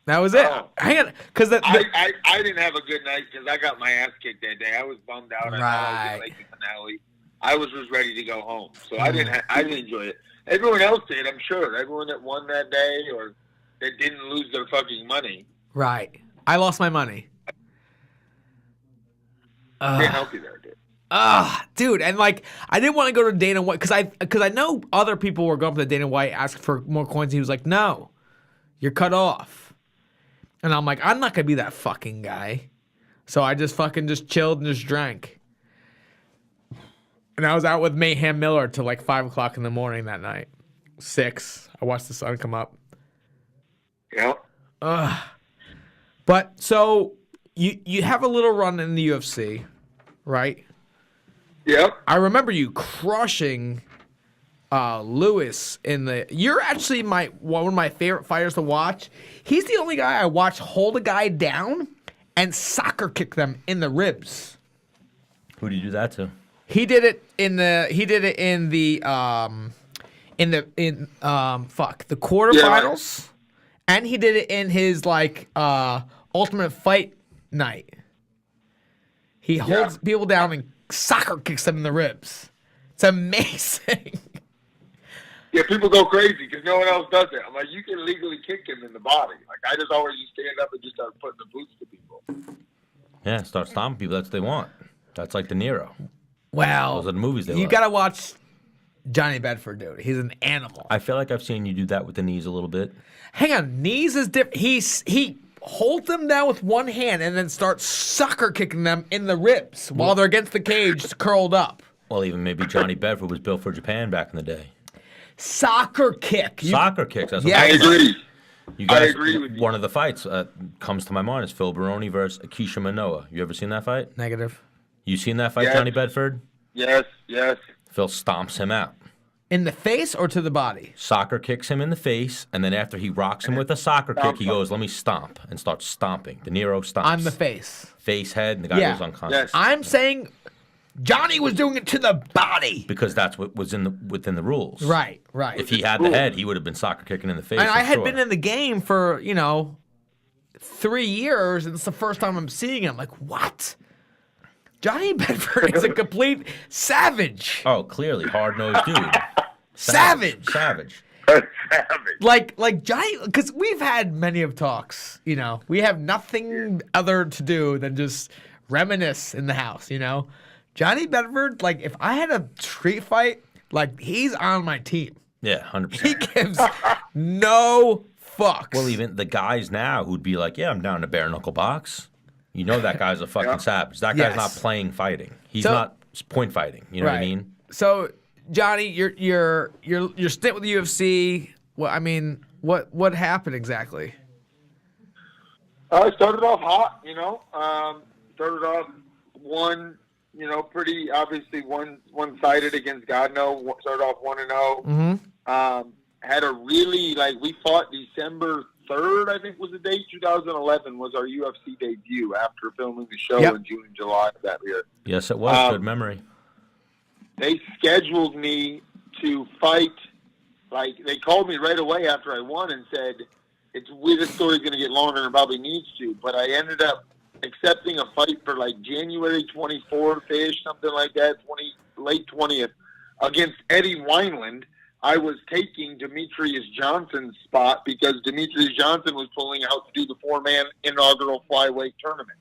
That was it. Hang on, because I didn't have a good night because I got my ass kicked that day. I was bummed out. I thought I was gonna make the finale. I was just ready to go home, so I didn't enjoy it. Everyone else did, I'm sure. Everyone that won that day or that didn't lose their fucking money. Right. I lost my money. Can't help you there, dude. Dude, and I didn't want to go to Dana White because I know other people were going to Dana White asking for more coins. He was like, "No, you're cut off." And I'm like, I'm not gonna be that fucking guy. So I just chilled and just drank. And I was out with Mayhem Miller till 5 o'clock in the morning that night. 6. I watched the sun come up. Yeah. But so you have a little run in the UFC, right? Yep. I remember you crushing Lewis in the. You're actually one of my favorite fighters to watch. He's the only guy I watch hold a guy down and soccer kick them in the ribs. Who did you do that to? He did it in the quarterfinals, and he did it in his Ultimate Fight night. He holds people down and soccer kicks them in the ribs. It's amazing. Yeah, people go crazy because no one else does it. I'm like, you can legally kick him in the body. I just always just stand up and just start putting the boots to people. Yeah, start stomping people. That's what they want. That's like De Niro. Well, those are the movies they you like. gotta watch Johnny Bedford, dude. He's an animal. I feel like I've seen you do that with the knees a little bit. Hang on, knees is different. He holds them down with one hand and then starts sucker kicking them in the ribs while they're against the cage, curled up. Well, even maybe Johnny Bedford was built for Japan back in the day. Soccer kick. Soccer kicks. That's Yeah, what I I'm saying. agree. You guys, I agree with you. One of the fights comes to my mind is Phil Baroni versus Akisha Manoa. You ever seen that fight? Negative. You seen that fight, Yes. Johnny Bedford? Yes, yes. Phil stomps him out. In the face or to the body? Soccer kicks him in the face, and then after he rocks him with a soccer kick, he goes, "Let me stomp," and starts stomping. De Niro stomps. On the face. Face, head, and the guy Yeah. goes unconscious. Yes. I'm saying Johnny was doing it to the body. Because that's what was within the rules. Right, right. If he had the head, he would have been soccer kicking in the face. And I I'm had sure. been in the game for, 3 years, and it's the first time I'm seeing him. Like, what? Johnny Bedford is a complete savage. Oh, clearly, hard-nosed dude. Savage. Savage. Savage. Like Johnny, because we've had many of talks, we have nothing other to do than just reminisce in the house, Johnny Bedford, like, if I had a street fight, like, he's on my team. Yeah, He 100%. gives no fucks. Well, even the guys now who'd be like, "Yeah, I'm down to bare knuckle box." You know that guy's a fucking savage. That guy's Yes. not playing fighting. He's So- not point fighting. You know what I mean? So, Johnny, your stint with the UFC. What happened exactly? I started off hot, started off pretty obviously one-sided against Godno. Started off 1-0. Mm-hmm. Had a really, we fought December 3rd, I think was the date. 2011 was our UFC debut after filming the show in June and July of that year. Yes, it was. Good memory. They scheduled me to fight. They called me right away after I won and said, this story's going to get longer than it probably needs to, but I ended up accepting a fight for January 24th-ish, something like that, late 20th, against Eddie Wineland. I was taking Demetrius Johnson's spot because Demetrius Johnson was pulling out to do the 4-man inaugural flyweight tournament.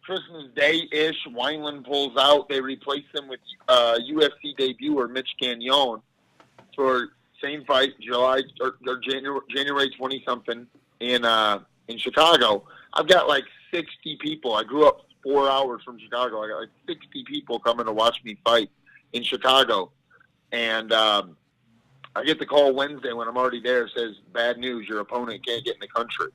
Christmas Day-ish, Wineland pulls out. They replace him with UFC debuter Mitch Gagnon for same fight, July or January 20-something in Chicago. I've got 60 people. I grew up 4 hours from Chicago. I got 60 people coming to watch me fight in Chicago. And I get the call Wednesday when I'm already there. It says, "Bad news, your opponent can't get in the country."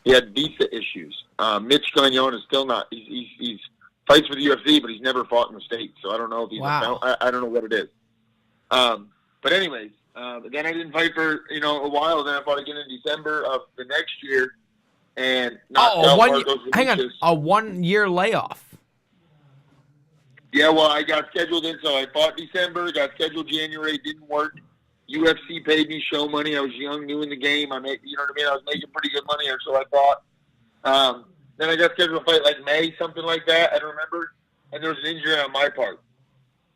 He had visa issues. Mitch Gagnon is still not. He's fights for the UFC, but he's never fought in the States. So I don't know if he's I don't know what it is. But anyways, then I didn't fight for a while. Then I fought again in December of the next year, and hang on, a 1 year layoff. Yeah, well, I got scheduled in, so I fought December, got scheduled January, didn't work. UFC paid me show money. I was young, new in the game. I was making pretty good money, or so I thought. Then I got scheduled to fight May, something like that. I don't remember. And there was an injury on my part.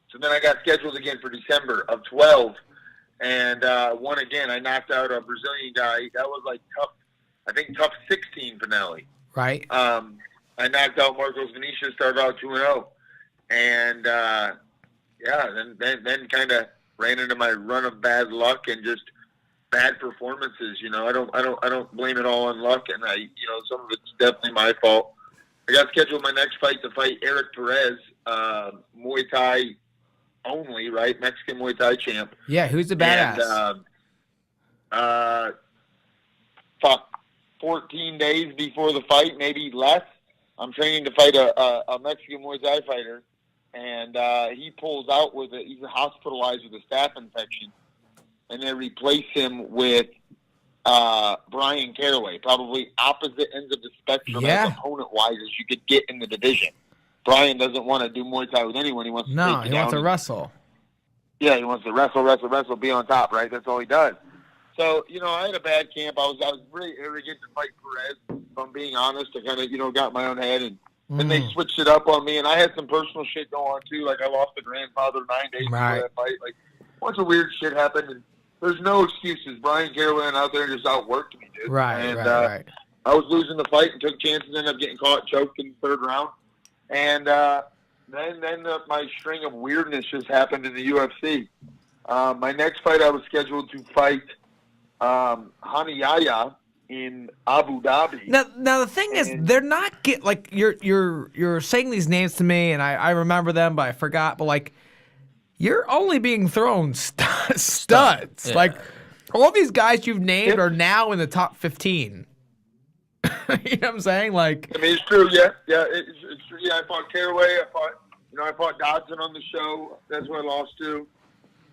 So then I got scheduled again for December of 12, and won again. I knocked out a Brazilian guy. That was tough 16 finale. Right. I knocked out Marcos Vinicius, started out 2-0. And then kind of ran into my run of bad luck and just bad performances. I don't blame it all on luck, and some of it's definitely my fault. I got scheduled my next fight to fight Eric Perez, Muay Thai only, right? Mexican Muay Thai champ. Yeah, who's the badass? And 14 days before the fight, maybe less. I'm training to fight a Mexican Muay Thai fighter. And he pulls out he's hospitalized with a staph infection, and they replace him with Brian Caraway, probably opposite ends of the spectrum as opponent-wise as you could get in the division. Brian doesn't want to do Muay Thai with anyone. He wants to take you down. Wants to wrestle. Yeah, he wants to wrestle, be on top, right? That's all he does. So, I had a bad camp. I was really arrogant to fight Perez, if I'm being honest. I kind of, got in my own head, and then they switched it up on me, and I had some personal shit going on, too. I lost a grandfather 9 days before that fight. A bunch of weird shit happened, and there's no excuses. Brian Caraway went out there and just outworked me, dude. Right. I was losing the fight and took chances, ended up getting caught, choked in the third round. And my string of weirdness just happened in the UFC. My next fight, I was scheduled to fight Hani Yahya in Abu Dhabi. Now the thing is, they're not like you're saying these names to me, and I remember them, but I forgot. But like, you're only being thrown studs. Yeah. Like all these guys you've named are now in the top 15. You know what I'm saying? Like, I mean, it's true. Yeah, it's true. Yeah, I fought Caraway. I fought Dodson on the show. That's what I lost to.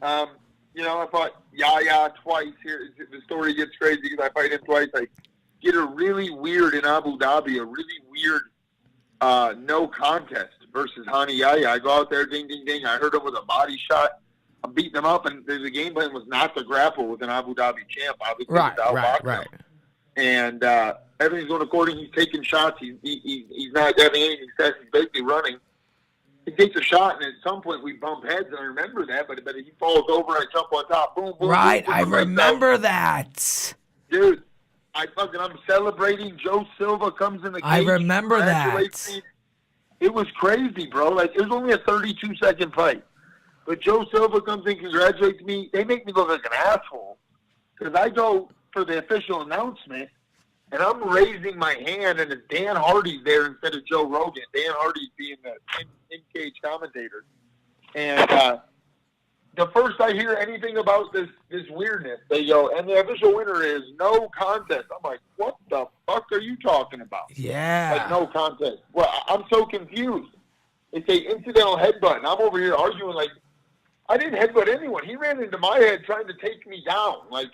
I fought Yahya twice. Here, the story gets crazy because I fight him twice. I get a really weird in Abu Dhabi, a really weird no contest versus Hani Yahya. I go out there, ding, ding, ding. I hurt him with a body shot. I'm beating him up, and the game plan was not to grapple with an Abu Dhabi champ. Obviously, right. And everything's going according. He's taking shots. He's not having any success. He's basically running. He takes a shot, and at some point we bump heads, and I remember that. But he falls over, I jump on top, boom, boom. Right, boom, I remember that. Dude, I'm celebrating. Joe Silva comes in the cage. I remember that. Me. It was crazy, bro. Like, it was only a 32-second fight. But Joe Silva comes in, congratulates me. They make me look like an asshole. Because I go for the official announcement, and I'm raising my hand, and it's Dan Hardy there instead of Joe Rogan. Dan Hardy being the in-cage commentator. And the first I hear anything about this weirdness, they go, and the official winner is no contest. I'm like, what the fuck are you talking about? Yeah. Like, no contest. Well, I'm so confused. It's a incidental headbutt, and I'm over here arguing like, I didn't headbutt anyone. He ran into my head trying to take me down. Like,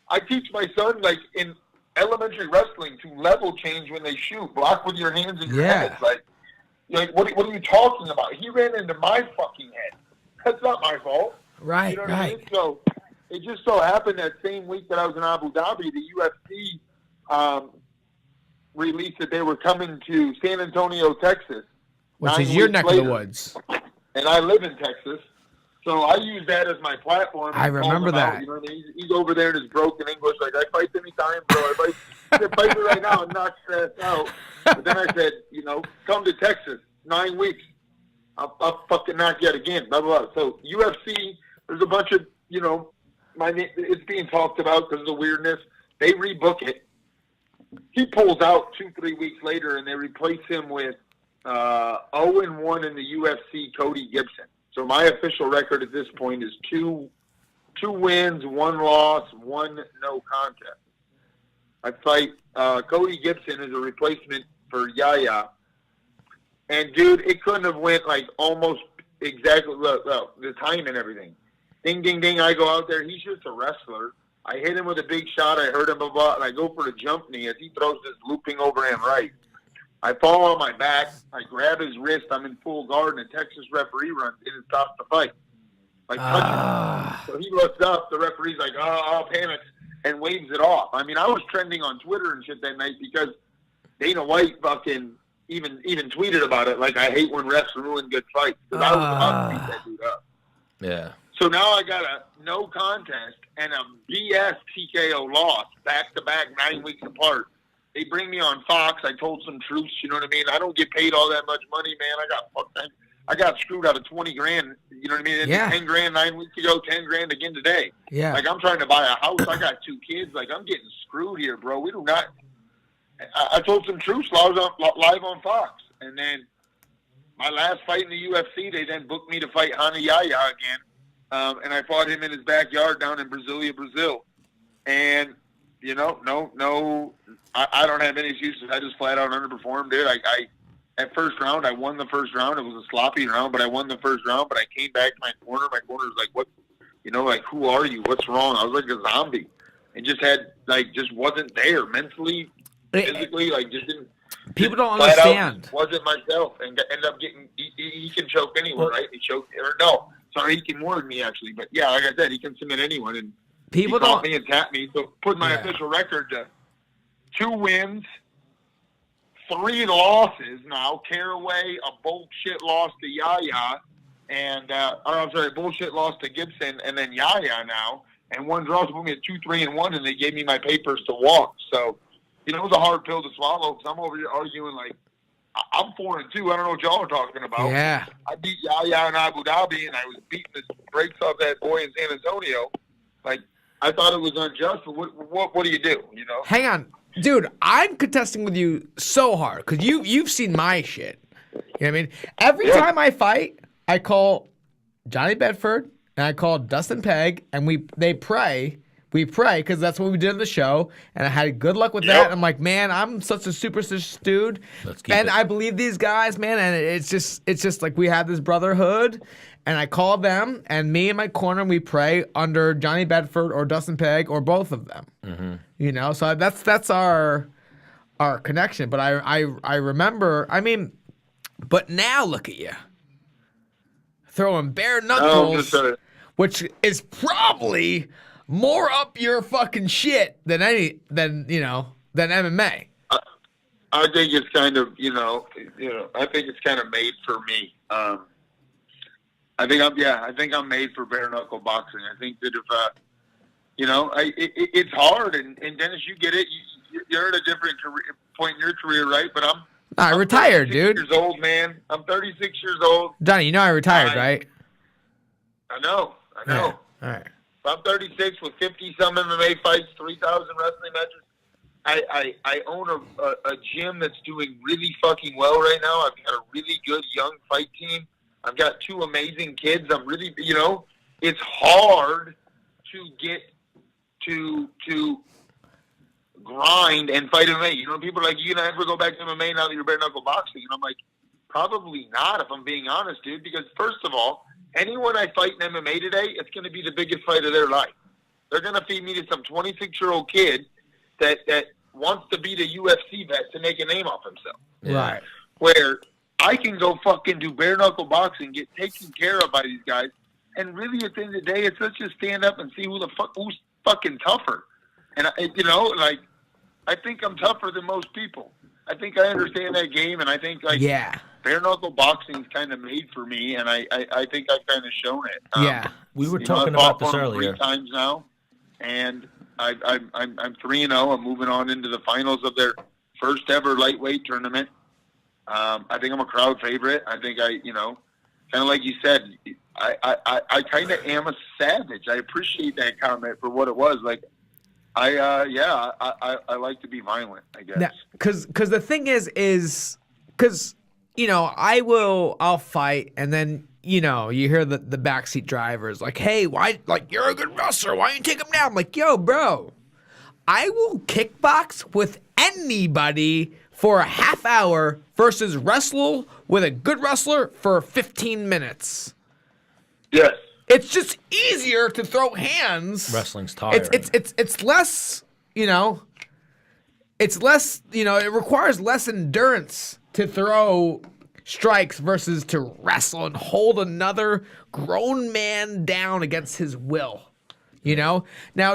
I teach my son, like, in elementary wrestling to level change when they shoot. Block with your hands and your head. Like what are you talking about? He ran into my fucking head. That's not my fault. Right, you know what I mean? So it just so happened that same week that I was in Abu Dhabi, the UFC released that they were coming to San Antonio, Texas. Which is your neck of the woods. And I live in Texas. So I use that as my platform. I remember that. You know what I mean? He's over there in his broken English, like, I fight anytime, bro. I fight me right now and knock his ass out. But then I said, come to Texas, 9 weeks. I'll fucking knock you out again, blah, blah, blah. So UFC, there's a bunch of, it's being talked about because of the weirdness. They rebook it. He pulls out 2-3 weeks later, and they replace him with 0-1 in the UFC, Cody Gibson. So my official record at this point is two wins, 1 loss, 1 no contest. I fight Cody Gibson as a replacement for Yahya. And, dude, it couldn't have went, like, almost exactly the time and everything. Ding, ding, ding, I go out there. He's just a wrestler. I hit him with a big shot. I hurt him a lot, and I go for the jump knee as he throws this looping overhand right. I fall on my back. I grab his wrist. I'm in full guard, and a Texas referee runs in and stops the fight. Like, so he looks up. The referee's like, panics, and waves it off. I mean, I was trending on Twitter and shit that night because Dana White fucking even tweeted about it. Like, I hate when refs ruin good fights. Because I was about to beat that dude up. Yeah. So now I got a no contest and a BS TKO loss back-to-back 9 weeks apart. They bring me on Fox. I told some truths, you know what I mean? I don't get paid all that much money, man. I got screwed out of 20 grand, you know what I mean? Yeah. 10 grand 9 weeks ago, 10 grand again today. Yeah. Like, I'm trying to buy a house. I got 2 kids. Like, I'm getting screwed here, bro. We do not. I told some truths live on Fox. And then my last fight in the UFC, they then booked me to fight Hani Yahya again. And I fought him in his backyard down in Brasilia, Brazil. And, I don't have any excuses. I just flat out underperformed, dude. At first round, I won the first round. It was a sloppy round, but I won the first round. But I came back to my corner. My corner was like, what, who are you? What's wrong? I was like a zombie. And just wasn't there mentally, physically, just didn't. People don't understand. Wasn't myself, and ended up getting. He can choke anyone, right? He choked, or no, sorry, he can warn me actually, but yeah, like I said, he can submit anyone, and people he caught me and tapped me. So put my official record to 2 wins, 3 losses now. Caraway, a bullshit loss to Yahya, and bullshit loss to Gibson, and then Yahya now, and 1 draw. So put me at 2-3-1, and they gave me my papers to walk. So. It was a hard pill to swallow because I'm over here arguing like I'm 4-2. I don't know what y'all are talking about. Yeah. I beat Yahya in Abu Dhabi, and I was beating the brakes off that boy in San Antonio. Like, I thought it was unjust, but what do you do? You know? Hang on, dude. I'm contesting with you so hard because you've seen my shit. You know what I mean? Every time I fight, I call Johnny Bedford and I call Dustin Pegg, and we pray because that's what we did on the show, and I had good luck with that. I'm like, man, I'm such a superstitious dude, and I believe these guys, man, and it's just like we have this brotherhood, and I call them, and me and my corner, we pray under Johnny Bedford or Dustin Pegg or both of them. Mm-hmm. You know, so that's our connection. But I remember, I mean, but now look at you throwing bare knuckles, which is probably more up your fucking shit than MMA. I think it's kind of, I think it's kind of made for me. I think I'm made for bare knuckle boxing. I think that if, it's hard, and Dennis, you get it. You're at a different point in your career, right? But I'm retired, dude. Years old, man. I'm 36 years old. Johnny, you know I retired, right? I know. Yeah. All right. I'm 36 with 50-some MMA fights, 3,000 wrestling matches. I own a gym that's doing really fucking well right now. I've got a really good young fight team. I've got 2 amazing kids. I'm really, it's hard to get to grind and fight MMA. You know, people are like, you gonna ever go back to MMA now that you're bare knuckle boxing? And I'm like, probably not, if I'm being honest, dude. Because first of all, anyone I fight in MMA today, it's going to be the biggest fight of their life. They're going to feed me to some 26-year-old kid that wants to beat a UFC vet to make a name off himself. Right. Where I can go fucking do bare knuckle boxing, get taken care of by these guys, and really at the end of the day, it's let's just stand up and see who's fucking tougher. And I think I'm tougher than most people. I think I understand that game, and I think bare knuckle boxing is kind of made for me, and I think I've kind of shown it. We were talking about this earlier. 3 times now, and I'm 3-0. I'm moving on into the finals of their first ever lightweight tournament. I think I'm a crowd favorite. I think kind of like you said, I kind of am a savage. I appreciate that comment for what it was. Like, I like to be violent, I guess. Because the thing is because I'll fight, and then you hear the backseat drivers like, hey, why, like, you're a good wrestler, why don't you take him down? I'm like, yo, bro, I will kickbox with anybody for a half hour versus wrestle with a good wrestler for 15 minutes. Yes. It's just easier to throw hands. Wrestling's tiring. It's less, it's less, it requires less endurance to throw strikes versus to wrestle and hold another grown man down against his will. Now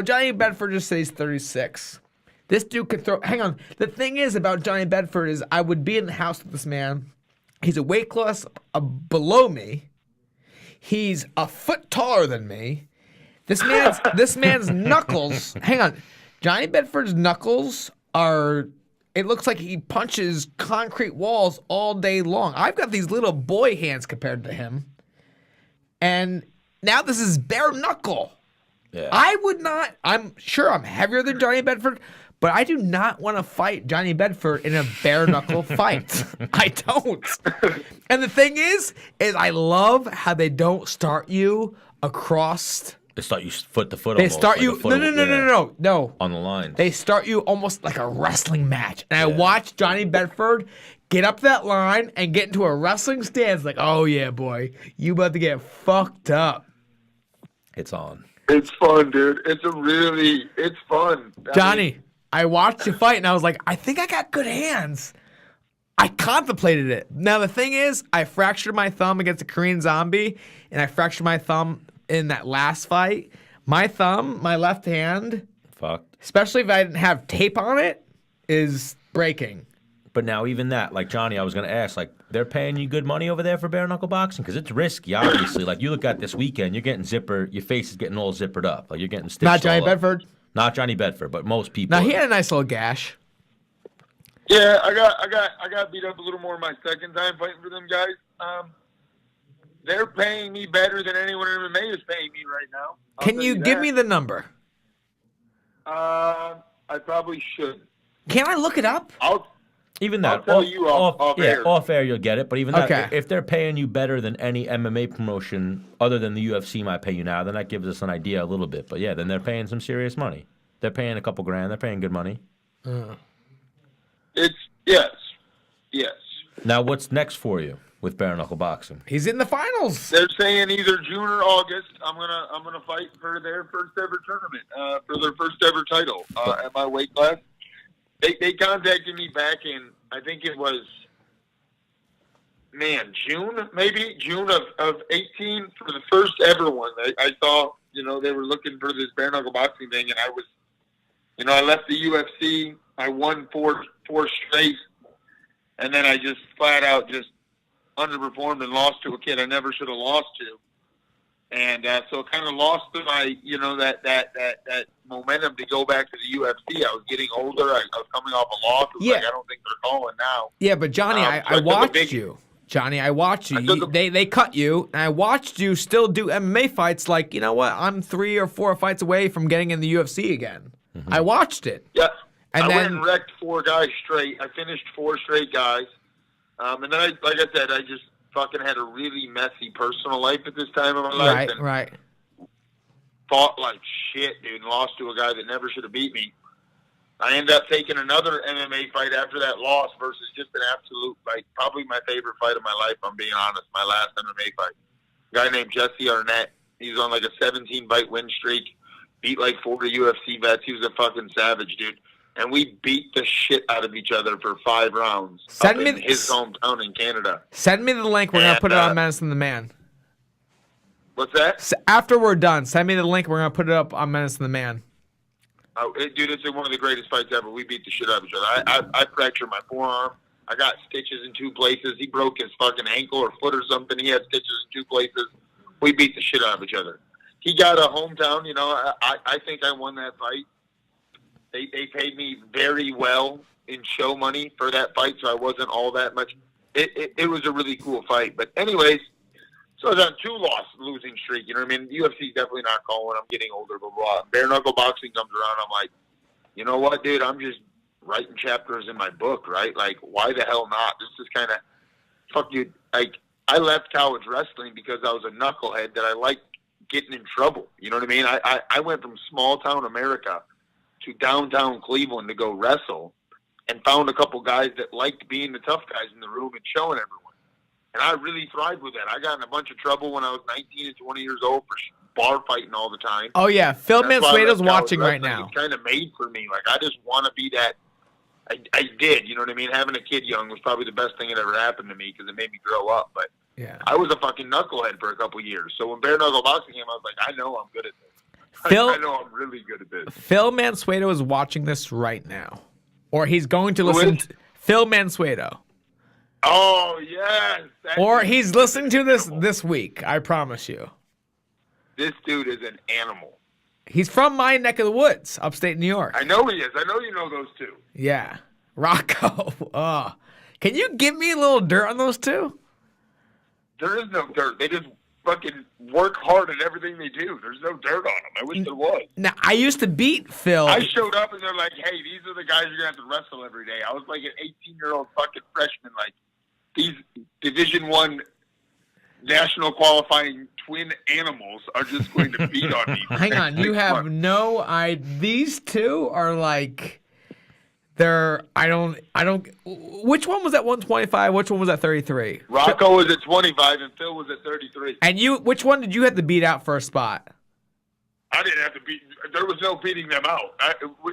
Johnny Bedford just says 36. This dude could throw. Hang on. The thing is about Johnny Bedford is I would be in the house with this man. He's a weight class below me. He's a foot taller than me. This man's knuckles. Hang on. Johnny Bedford's knuckles are. It looks like he punches concrete walls all day long. I've got these little boy hands compared to him. And now this is bare knuckle. Yeah. I would not. I'm sure I'm heavier than Johnny Bedford, but I do not want to fight Johnny Bedford in a bare knuckle fight. I don't. And the thing is I love how they don't start you across. They start you foot to foot. They start you. No. On the line. They start you almost like a wrestling match. And I watched Johnny Bedford get up that line and get into a wrestling stance. Like, oh yeah, boy, you about to get fucked up. It's on. It's fun, dude. It's fun. Johnny, I watched you fight, and I was like, I think I got good hands. I contemplated it. Now, the thing is, I fractured my thumb against a Korean Zombie, and I fractured my thumb in that last fight. My thumb, my left hand, fucked. Especially if I didn't have tape on it, is breaking. But now even that, like, Johnny, I was going to ask, like, they're paying you good money over there for bare knuckle boxing? Because it's risky, obviously. Like, you look at this weekend, you're getting your face is getting all zippered up. Like, you're getting stitched Not Johnny all up. Bedford? Not Johnny Bedford, but most people. Now, he had a nice little gash. Yeah, I got beat up a little more my second time fighting for them guys. They're paying me better than anyone in MMA is paying me right now. Can you give me the number? I probably should. Can I look it up? Even that, I'll tell you off air. Off air you'll get it. But even that, Okay. if they're paying you better than any MMA promotion other than the UFC might pay you now, then that gives us an idea a little bit. But yeah, then they're paying some serious money. They're paying a couple grand. They're paying good money. It's yes. Now, what's next for you with bare knuckle boxing? He's in the finals. They're saying either June or August. I'm gonna fight for their first ever tournament, for their first ever title at my weight class. They contacted me back in, I think it was, June of 18 for the first ever one. I saw, they were looking for this bare knuckle boxing thing, and I was, I left the UFC. I won four straight, and then I just flat out just underperformed and lost to a kid I never should have lost to. And so kind of lost my, that momentum to go back to the UFC. I was getting older. I was coming off a loss. It was like, I don't think they're calling now. Yeah, but Johnny, I watched you. Johnny, I watched you. They cut you, and I watched you still do MMA fights like, you know what, I'm 3 or 4 fights away from getting in the UFC again. Mm-hmm. I watched it. Yeah. And I then went and wrecked 4 guys straight. I finished 4 straight guys. And then, like I said, I just fucking had a really messy personal life at this time of my life. Right. Fought like shit, dude, and lost to a guy that never should have beat me. I ended up taking another MMA fight after that loss versus just an absolute, like, probably my favorite fight of my life, I'm being honest, my last MMA fight. A guy named Jesse Arnett. He's on like a 17-fight win streak. Beat like 40 UFC vets. He was a fucking savage, dude. And we beat the shit out of each other for 5 rounds in his hometown in Canada. Send me the link. We're going to put it on Menace and the Man. What's that? So after we're done, send me the link. We're going to put it up on Menace and the Man. Oh, dude, it's one of the greatest fights ever. We beat the shit out of each other. I fractured my forearm. I got stitches in 2 places. He broke his fucking ankle or foot or something. He had stitches in 2 places. We beat the shit out of each other. He got a hometown. I think I won that fight. They paid me very well in show money for that fight, so I wasn't all that much. It was a really cool fight. But anyways, so I was on 2 losing streak. You know what I mean? The UFC's definitely not calling. I'm getting older, blah, blah. Bare knuckle boxing comes around. I'm like, you know what, dude? I'm just writing chapters in my book, right? Like, why the hell not? This is kind of, fuck you. Like, I left college wrestling because I was a knucklehead that I liked getting in trouble. You know what I mean? I went from small town America to downtown Cleveland to go wrestle and found a couple guys that liked being the tough guys in the room and showing everyone. And I really thrived with that. I got in a bunch of trouble when I was 19 and 20 years old for bar fighting all the time. Oh, yeah. Phil Mansueto's watching right now. It's kind of made for me. Like, I just want to be that. I did, you know what I mean? Having a kid young was probably the best thing that ever happened to me because it made me grow up. But yeah, I was a fucking knucklehead for a couple years. So when bare knuckle boxing came, I was like, I know I'm good at this. Phil, I know I'm really good at this. Phil Mansueto is watching this right now. Or he's going to listen to Phil Mansueto. Oh, yes. Or he's listening to this week, I promise you. This dude is an animal. He's from my neck of the woods, upstate New York. I know he is. I know you know those 2. Yeah. Rocco. Oh. Can you give me a little dirt on those 2? There is no dirt. They just fucking work hard at everything they do. There's no dirt on them. I wish there was. Now, I used to beat Phil. I showed up and they're like, hey, these are the guys you're going to have to wrestle every day. I was like an 18-year-old fucking freshman. Like, these Division I national qualifying twin animals are just going to beat on me. Hang on. You have no idea. These 2 are like... I don't. Which one was at 125? Which one was at 33? Rocco was at 25 and Phil was at 33. And which one did you have to beat out for a spot? I didn't have to beat. There was no beating them out.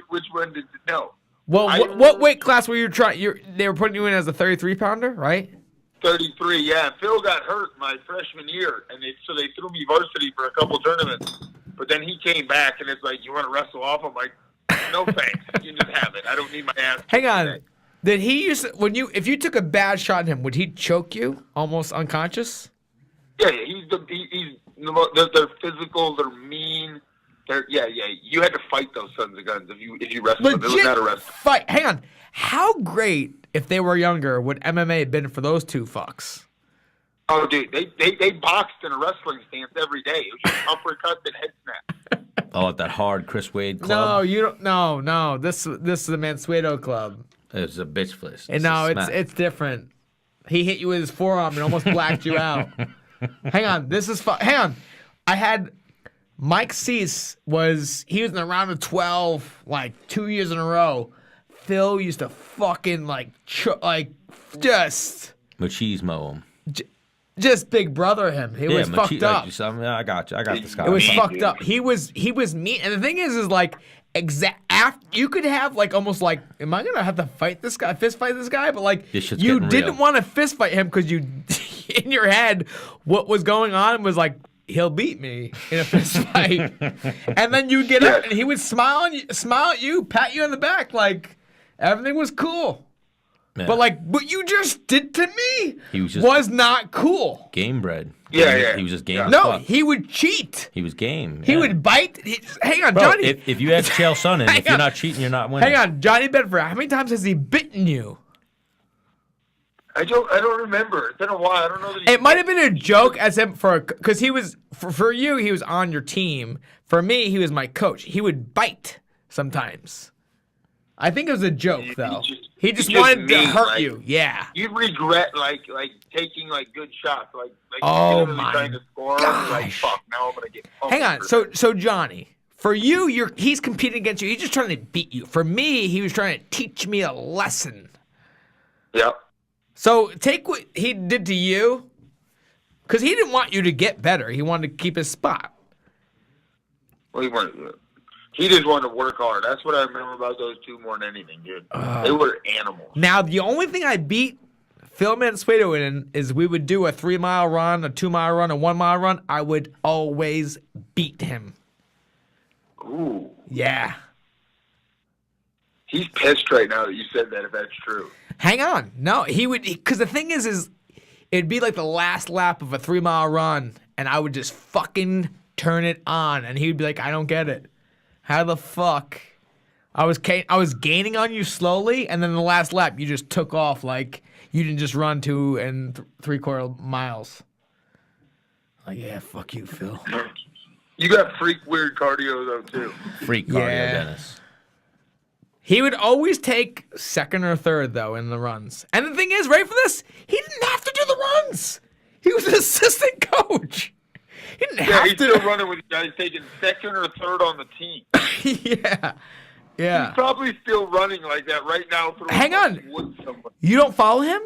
Which one did no? Well, what weight class were you trying? They were putting you in as a 33 pounder, right? 33. Yeah. Phil got hurt my freshman year, and so they threw me varsity for a couple tournaments. But then he came back, and it's like, you want to wrestle off? I'm like, no thanks. You can just have it. I don't need my ass. Hang on. Did he use if you took a bad shot at him, would he choke you almost unconscious? Yeah, they're physical. They're mean. You had to fight those sons of guns if you wrestled them. It was not a wrestling fight. Hang on. How great, if they were younger, would MMA have been for those two fucks? Oh, dude, they boxed in a wrestling stance every day. It was just uppercut and head snap. Oh, at that hard Chris Wade club? No, you don't. No. This is the Mansueto club. It's a bitch fist. And no, it's different. He hit you with his forearm and almost blacked you out. Hang on. This is fun. Hang on. I had Mike Cease he was in the round of 12 like 2 years in a row. Phil used to fucking just machismo him. Just big brother him. He was fucked up. I got you. I got this guy. It was fucked up. He was mean. And the thing is like you could have like almost like, am I gonna have to fight this guy, fist fight this guy? But like you didn't want to fist fight him because you in your head what was going on was like, he'll beat me in a fist fight. And then you get up and he would smile at you, pat you on the back like everything was cool. Yeah. But like what you just did to me was not cool. Game bred. Yeah. He was just game. No, he would cheat. He was game. He would bite. Hang on, Bro, Johnny. If you ask Chael Sonnen, if you're not cheating, you're not winning. Hang on, Johnny Bedford. How many times has he bitten you? I don't remember. It's been a while. I don't know that it might have been a joke as him because he was for you. He was on your team. For me, he was my coach. He would bite sometimes. I think it was a joke though. He just wanted to hurt you. Yeah. You'd regret like taking like good shots, like oh really my trying to score. gosh. Like fuck, now I'm gonna get. Hang on. So Johnny, for you, he's competing against you. He's just trying to beat you. For me, he was trying to teach me a lesson. Yep. So take what he did to you, because he didn't want you to get better. He wanted to keep his spot. Well, he just wanted to work hard. That's what I remember about those two more than anything, dude. They were animals. Now, the only thing I beat Phil Mansueto in is we would do a 3-mile run, a 2-mile run, a 1-mile run. I would always beat him. Ooh. Yeah. He's pissed right now that you said that, if that's true. Hang on. No, he would, because the thing is it'd be like the last lap of a 3-mile run, and I would just fucking turn it on, and he would be like, I don't get it. How the fuck? I was gaining on you slowly, and then the last lap, you just took off like you didn't just run 2 3/4 miles. Like, yeah, fuck you, Phil. You got freak weird cardio, though, too. Freak cardio, Dennis. He would always take second or third, though, in the runs. And the thing is, ready for this? He didn't have to do the runs. He was an assistant coach. He didn't have he's to. Still running with guys taking second or third on the team. Yeah. He's probably still running like that right now. Hang on. You don't follow him?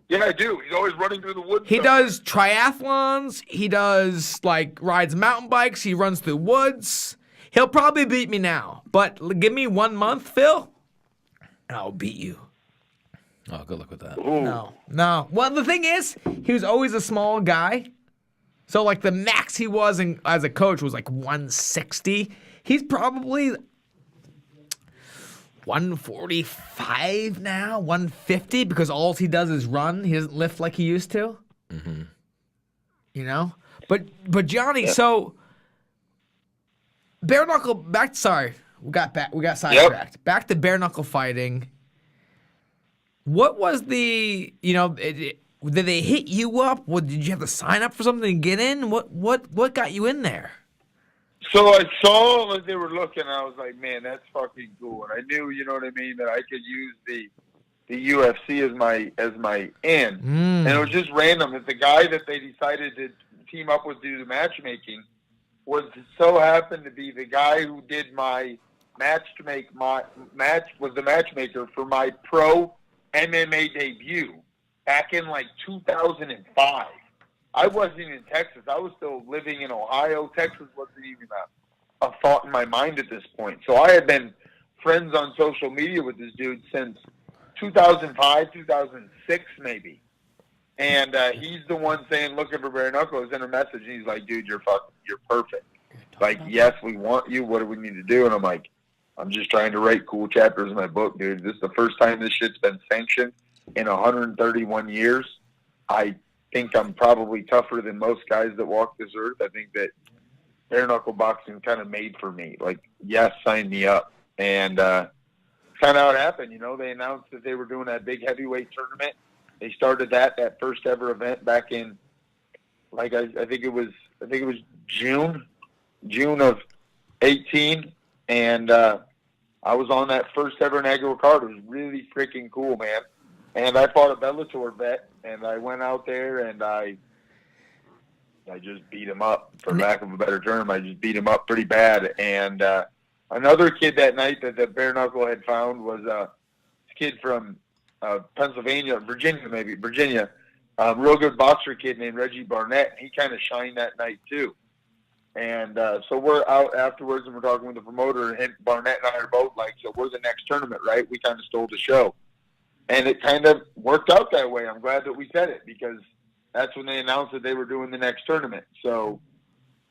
Yeah, I do. He's always running through the woods. He does triathlons. He does, rides mountain bikes. He runs through woods. He'll probably beat me now. But give me 1 month, Phil, and I'll beat you. Oh, good luck with that. Ooh. No. Well, the thing is, he was always a small guy. So, the max he was as a coach was, 160. He's probably 145 now, 150, because all he does is run. He doesn't lift like he used to. Mm-hmm. You know? But Johnny, so bare knuckle we got sidetracked. Yep. Back to bare knuckle fighting. What was the, did they hit you up? Did you have to sign up for something to get in? What got you in there? So I saw as they were looking, I was like, man, that's fucking cool. And I knew, you know what I mean, that I could use the UFC as my in. And it was just random that the guy that they decided to team up with to do the matchmaking was so happened to be the guy who did my was the matchmaker for my pro MMA debut back in 2005. I wasn't even in Texas. I was still living in Ohio. Texas wasn't even a thought in my mind at this point. So I had been friends on social media with this dude since 2005, 2006 maybe. And he's the one saying, looking for bare knuckle. I sent a message, and he's like, dude, you're perfect. Yes, we want you. What do we need to do? And I'm like, I'm just trying to write cool chapters in my book, dude. This is the first time this shit's been sanctioned in 131 years. I think I'm probably tougher than most guys that walk this earth. I think that bare knuckle boxing kind of made for me. Like, yes, sign me up. And kind of how it happened. They announced that they were doing that big heavyweight tournament. They started that first ever event back in, like, I think it was June of 18, and I was on that first ever inaugural card. It was really freaking cool, man. And I fought a Bellator vet, and I went out there and I just beat him up, for lack of a better term. I just beat him up pretty bad. And another kid that night that the bare knuckle had found was a kid from Virginia, real good boxer kid named Reggie Barnett. He kind of shined that night too. And so we're out afterwards, and we're talking with the promoter, and Barnett and I are both like, so we're the next tournament, right? We kind of stole the show. And it kind of worked out that way. I'm glad that we said it, because that's when they announced that they were doing the next tournament. So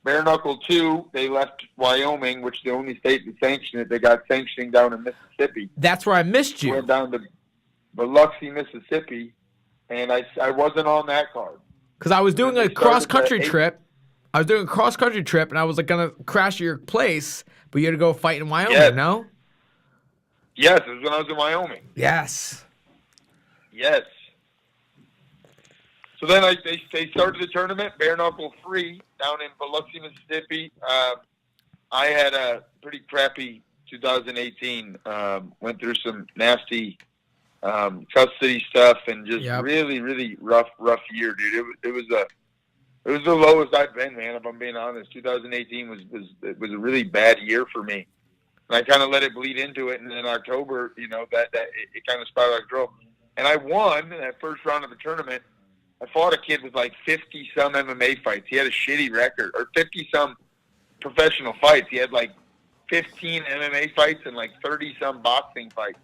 Bare Knuckle 2, they left Wyoming, which is the only state that sanctioned it. They got sanctioning down in Mississippi. That's where I missed you. Went down to Biloxi, Mississippi, and I wasn't on that card. Because I was doing a cross-country trip. I was doing a cross-country trip, and I was like going to crash at your place, but you had to go fight in Wyoming, no? Yes, it was when I was in Wyoming. Yes. Yes. So then they started the tournament, Bare Knuckle 3, down in Biloxi, Mississippi. I had a pretty crappy 2018. Went through some nasty custody stuff and just really, really rough year, dude. It was the lowest I've been, man, if I'm being honest. 2018 was a really bad year for me. And I kind of let it bleed into it, and in October, that it kind of spiraled out of control. And I won that first round of the tournament. I fought a kid with like 50-some MMA fights. He had a shitty record, or 50-some professional fights. He had like 15 MMA fights and like 30-some boxing fights.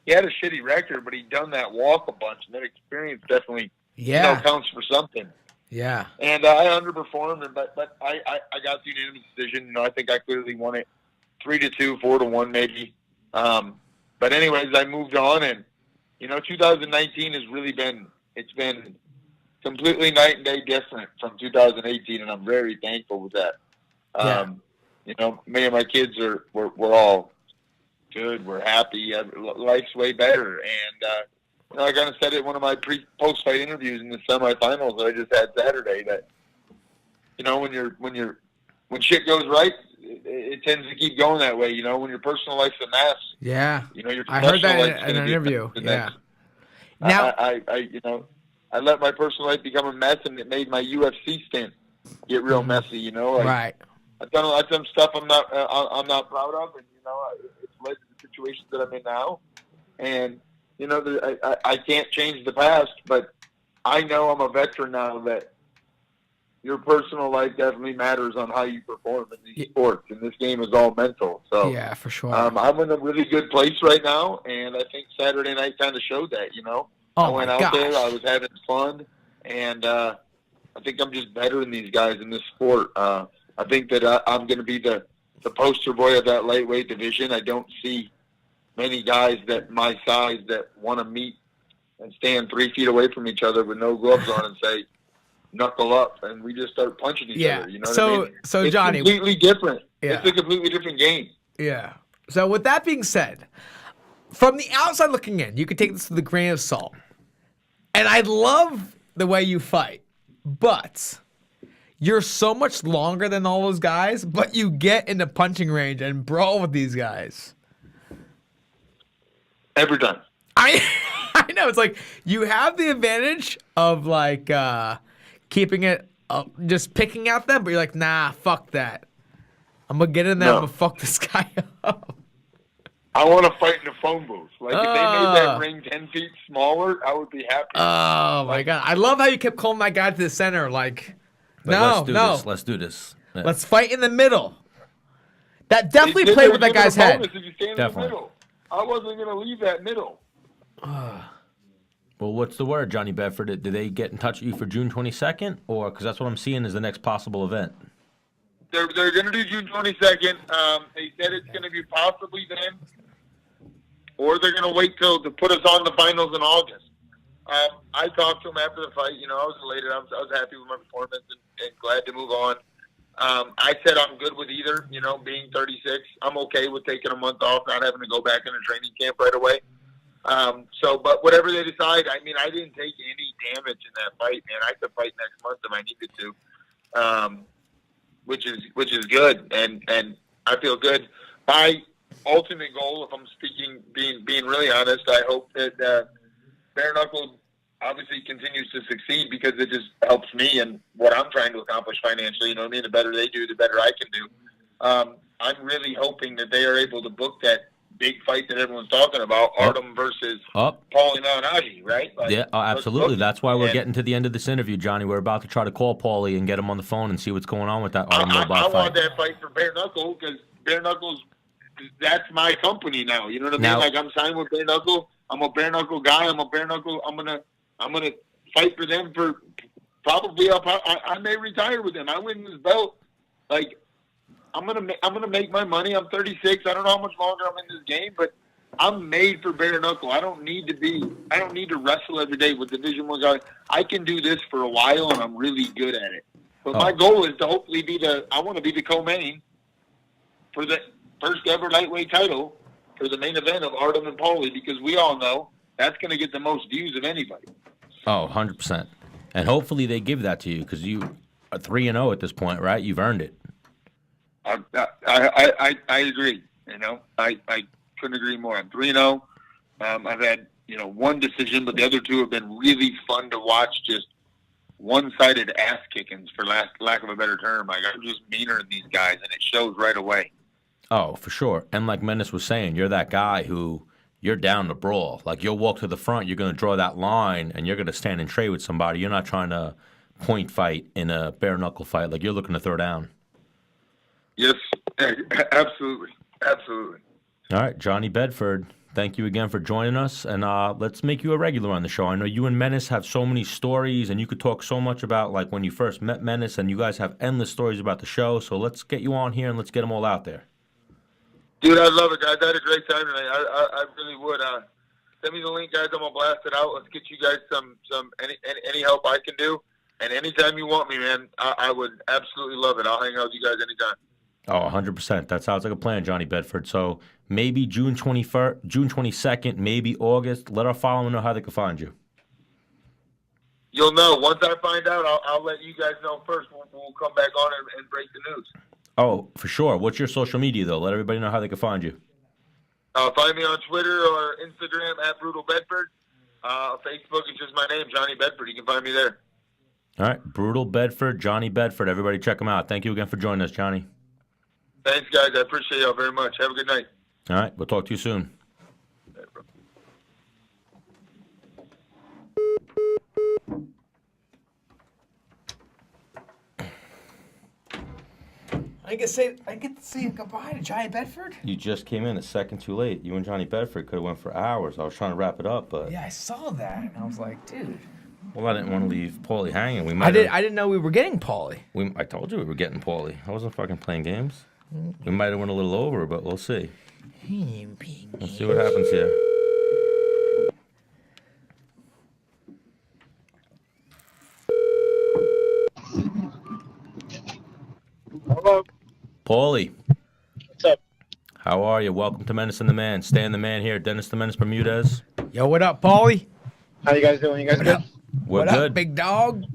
He had a shitty record, but he'd done that walk a bunch, and that experience definitely counts for something. Yeah. And I underperformed, but I got the unanimous decision. I think I clearly won it 3-2, 4-1 maybe. But anyways, I moved on, and 2019 has really been completely night and day different from 2018, and I'm very thankful with that. Me and my kids we're all good. We're happy. Life's way better, and I kind of said it in one of my post-fight interviews in the semifinals that I just had Saturday that, when shit goes right, it tends to keep going that way. When your personal life's a mess. Yeah. Your I heard that in an interview. interview. Yeah. Now I let my personal life become a mess, and it made my UFC stint get real messy. Right. I've done stuff I'm not proud of, and it's led to the situations that I'm in now. And I can't change the past, but I know I'm a veteran now that your personal life definitely matters on how you perform in these sports, and this game is all mental. So yeah, for sure. I'm in a really good place right now, and I think Saturday night kind of showed that. I went out there, I was having fun, and I think I'm just better than these guys in this sport. I think that I'm going to be the poster boy of that lightweight division. I don't see many guys that my size that want to meet and stand 3 feet away from each other with no gloves on and say, knuckle up, and we just start punching each other. You know what I mean? So it's Johnny, completely different. Yeah. It's a completely different game. Yeah. So with that being said, from the outside looking in, you could take this with a grain of salt. And I love the way you fight, but you're so much longer than all those guys, but you get in the punching range and brawl with these guys. Every time. I know. It's like you have the advantage of like keeping it just picking at them, but you're like, nah, fuck that. I'm going to get in there and fuck this guy up. I want to fight in the phone booth. Like, if they made that ring 10 feet smaller, I would be happy. Oh, my God. I love how you kept calling my guy to the center. Like no. Let's do this. Yeah. Let's fight in the middle. That definitely played with that guy's head. If you stand in the middle. I wasn't going to leave that middle. Well, what's the word, Johnny Bedford? Did they get in touch with you for June 22nd? Or, because that's what I'm seeing is the next possible event. They're going to do June 22nd. They said it's going to be possibly then. Or they're going to wait to put us on the finals in August. I talked to them after the fight. I was elated. I was happy with my performance and glad to move on. I said I'm good with either, being 36. I'm okay with taking a month off, not having to go back into training camp right away. But whatever they decide, I didn't take any damage in that fight, man. I could fight next month if I needed to, which is good, and I feel good. My ultimate goal, if I'm being really honest, I hope that Bare Knuckle obviously continues to succeed because it just helps me and what I'm trying to accomplish financially. You know what I mean? The better they do, the better I can do. I'm really hoping that they are able to book that big fight that everyone's talking about, Artem versus Paulie Malignaggi, right? Absolutely. That's why we're getting to the end of this interview, Johnny. We're about to try to call Paulie and get him on the phone and see what's going on with that Artem Lobov fight. I want that fight for Bare Knuckle because Bare Knuckle's, that's my company now. You know what I mean? Like, I'm signed with Bare Knuckle. I'm a Bare Knuckle guy. I'm a Bare Knuckle. I'm gonna fight for them for probably up. I may retire with them. I win this belt. Like, I'm gonna make my money. I'm 36. I don't know how much longer I'm in this game, but I'm made for Bare Knuckle. I don't need to wrestle every day with Division I guys. I can do this for a while, and I'm really good at it. But my goal is to hopefully I want to be the co-main for the first ever lightweight title for the main event of Artem and Paulie, because we all know that's going to get the most views of anybody. Oh, 100%. And hopefully they give that to you because you are 3-0 at this point, right? You've earned it. I agree. I couldn't agree more. I'm 3-0. I've had one decision, but the other two have been really fun to watch. Just one-sided ass kickings, for lack of a better term. Like, I'm just meaner than these guys, and it shows right away. Oh, for sure. And like Menace was saying, you're that guy who you're down to brawl. Like, you'll walk to the front, you're going to draw that line, and you're going to stand and trade with somebody. You're not trying to point fight in a bare knuckle fight. Like, you're looking to throw down. Yes, absolutely. Absolutely. All right, Johnny Bedford, thank you again for joining us, and let's make you a regular on the show. I know you and Menace have so many stories, and you could talk so much about, like, when you first met Menace, and you guys have endless stories about the show, so let's get you on here and let's get them all out there. Dude, I love it, guys. I had a great time tonight. I really would. Send me the link, guys. I'm gonna blast it out. Let's get you guys some any help I can do. And anytime you want me, man, I would absolutely love it. I'll hang out with you guys anytime. Oh, 100%. That sounds like a plan, Johnny Bedford. So maybe June 21st, June 22nd, maybe August. Let our followers know how they can find you. You'll know. Once I find out, I'll let you guys know first. We'll come back on and break the news. Oh, for sure. What's your social media, though? Let everybody know how they can find you. Find me on Twitter or Instagram at Brutal Bedford. Facebook is just my name, Johnny Bedford. You can find me there. All right. Brutal Bedford, Johnny Bedford. Everybody check him out. Thank you again for joining us, Johnny. Thanks, guys. I appreciate y'all very much. Have a good night. All right. We'll talk to you soon. I get to say goodbye to Johnny Bedford. You just came in a second too late. You and Johnny Bedford could have went for hours. I was trying to wrap it up, but Yeah, I saw that, and I was like, dude. Well, I didn't want to leave Paulie hanging. I didn't know we were getting Paulie. I told you we were getting Paulie. I wasn't fucking playing games. We might have went a little over, but we'll see. Let's see what happens here. Hello. Paulie. What's up? How are you? Welcome to Menace and the Man. Stan the Man here. Dennis the Menace Bermudez. Yo, what up, Paulie? How you guys doing? You guys good? We're what good. Up, big dog?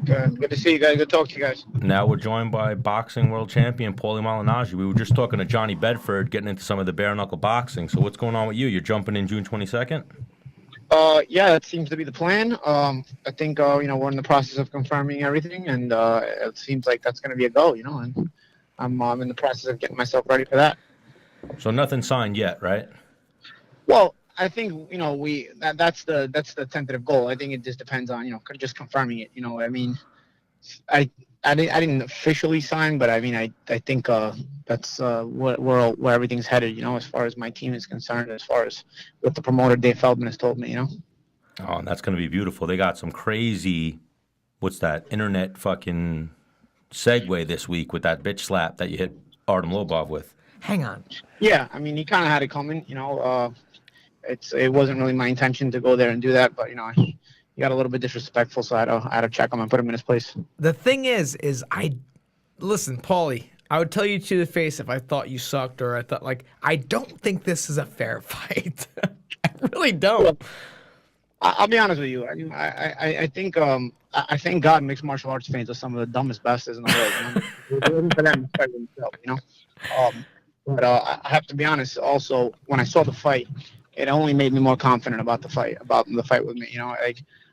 Good to see you guys. Good to talk to you guys. Now we're joined by boxing world champion Paulie Malignaggi. We were just talking to Johnny Bedford, getting into some of the bare knuckle boxing. So what's going on with you? You're jumping in June 22nd? Yeah, that seems to be the plan. I think we're in the process of confirming everything, and it seems like that's going to be a go. And I'm in the process of getting myself ready for that. So nothing signed yet, right? Well, I think that's the tentative goal. I think it just depends on just confirming it. I mean, I didn't officially sign, but I mean I think that's where everything's headed. As far as my team is concerned, as far as what the promoter Dave Feldman has told me. Oh, and that's going to be beautiful. They got some crazy, what's that, internet fucking segue this week with that bitch slap that you hit Artem Lobov with. Hang on. Yeah, I mean he kind of had it coming. It wasn't really my intention to go there and do that, but he got a little bit disrespectful, so I had to check him and put him in his place. The thing is listen, Paulie, I would tell you to the face if I thought you sucked or I thought I don't think this is a fair fight. I really don't. I'll be honest with you. I think I thank God mixed martial arts fans are some of the dumbest bastards in the world. It wasn't for them to fight themselves, But I have to be honest. Also, when I saw the fight, it only made me more confident about the fight with me.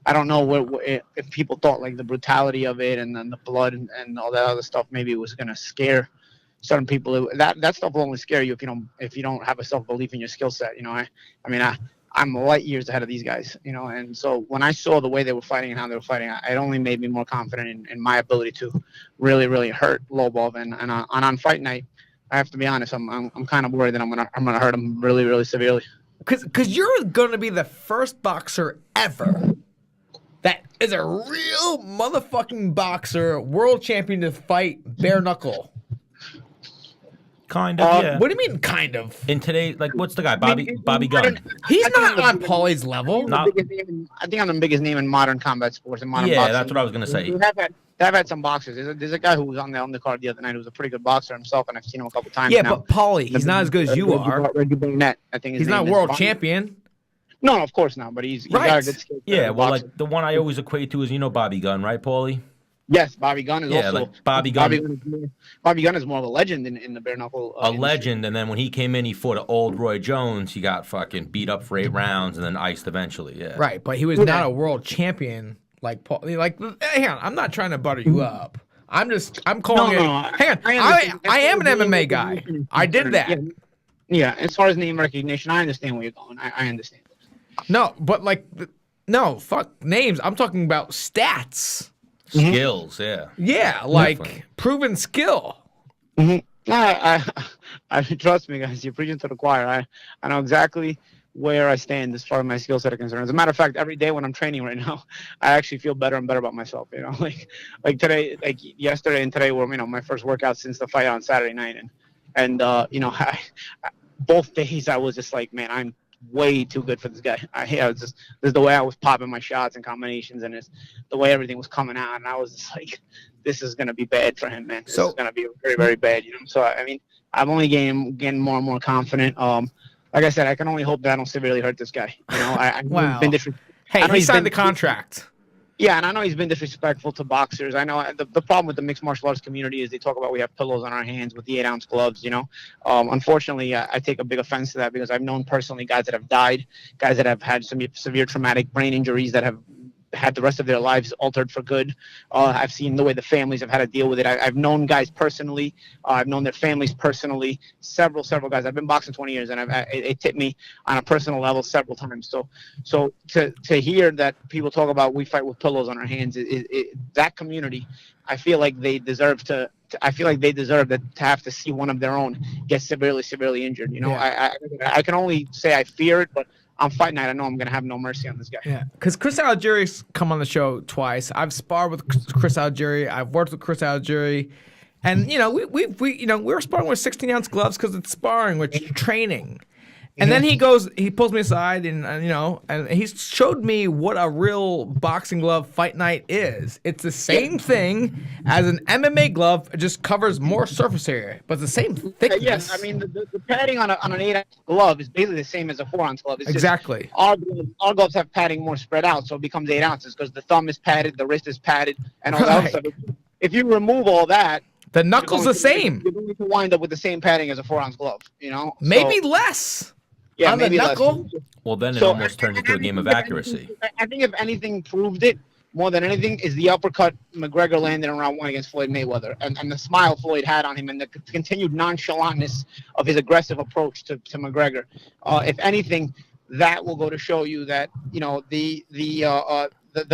I don't know if people thought the brutality of it and then the blood and all that other stuff maybe it was gonna scare certain people. That stuff will only scare you if you don't have a self-belief in your skill set. I'm light years ahead of these guys, and so when I saw the way they were fighting and how they were fighting, it only made me more confident in my ability to really, really hurt Lobov. And on fight night, I have to be honest, I'm kind of worried that I'm gonna hurt him really, really severely. Because you're gonna be the first boxer ever that is a real motherfucking boxer, world champion to fight bare knuckle. Kind of, yeah. What do you mean, kind of? In today, what's the guy? Bobby Gunn. He's not on Paulie's level. I think I'm the biggest name in modern combat sports and modern boxing. That's what I was gonna say. I've had some boxers. There's a guy who was on the undercard the other night who was a pretty good boxer himself, and I've seen him a couple times Yeah, now. but Paulie, he's not as good as you are. I think he's not world champion. No, of course not. But he's got a good skill. Yeah, well, the one I always equate to is Bobby Gunn, right, Paulie? Yes, Bobby Gunn is also. Bobby Gunn. Bobby Gunn is more of a legend in the bare knuckle. Legend, and then when he came in, he fought an old Roy Jones. He got fucking beat up for 8 rounds and then iced eventually. Yeah. Right, but he was not a world champion like Paul. Hang on, I'm not trying to butter you up. I'm calling it. Hang on, I am an MMA guy. I did that. Yeah, as far as name recognition, I understand where you're going. I understand. No, but no, fuck names. I'm talking about stats. Skills, yeah. Yeah, proven skill. Mm-hmm. I trust me, guys. You're preaching to the choir. I know exactly where I stand as far as my skill set are concerned. As a matter of fact, every day when I'm training right now, I actually feel better and better about myself. Like today, yesterday and today were my first workout since the fight on Saturday night, and both days I was just like, man, I'm way too good for this guy. This is the way I was popping my shots and combinations, and it's the way everything was coming out, and I was just like, this is gonna be bad for him, man. This is gonna be very, very bad, So I'm only getting more and more confident. Like I said, I can only hope that I don't severely hurt this guy. Wow. Hey, he signed the contract. Yeah, and I know he's been disrespectful to boxers. I know the problem with the mixed martial arts community is they talk about we have pillows on our hands with the 8-ounce gloves, Unfortunately, I take a big offense to that because I've known personally guys that have died, guys that have had some severe traumatic brain injuries that have had the rest of their lives altered for good. I've seen the way the families have had to deal with it. I've known guys personally. I've known their families personally. Several guys. I've been boxing 20 years, and it hit me on a personal level several times. So to hear that people talk about we fight with pillows on our hands, that community, I feel like they deserve to. I feel like they deserve to have to see one of their own get severely injured. I can only say I fear it, but on fight night, I know I'm going to have no mercy on this guy. Yeah, because Chris Algieri's come on the show twice. I've sparred with Chris Algieri. I've worked with Chris Algieri. And, we're sparring with 16-ounce gloves because it's sparring, which is training. And then he pulls me aside and he showed me what a real boxing glove fight night is. It's the same thing as an MMA glove. It just covers more surface area, but it's the same thickness. Yes, the padding on an 8-ounce glove is basically the same as a 4-ounce glove. It's exactly. Our gloves have padding more spread out, so it becomes 8 ounces because the thumb is padded, the wrist is padded, and all that other stuff. If you remove all that, the knuckle's the same. You're going to wind up with the same padding as a 4-ounce glove. Maybe less. Yeah, on maybe the knuckle. Less. Well, then it almost turns into a game of accuracy. I think if anything proved it more than anything is the uppercut McGregor landed in round 1 against Floyd Mayweather, and the smile Floyd had on him, and the continued nonchalantness of his aggressive approach to McGregor. If anything, that will go to show you that the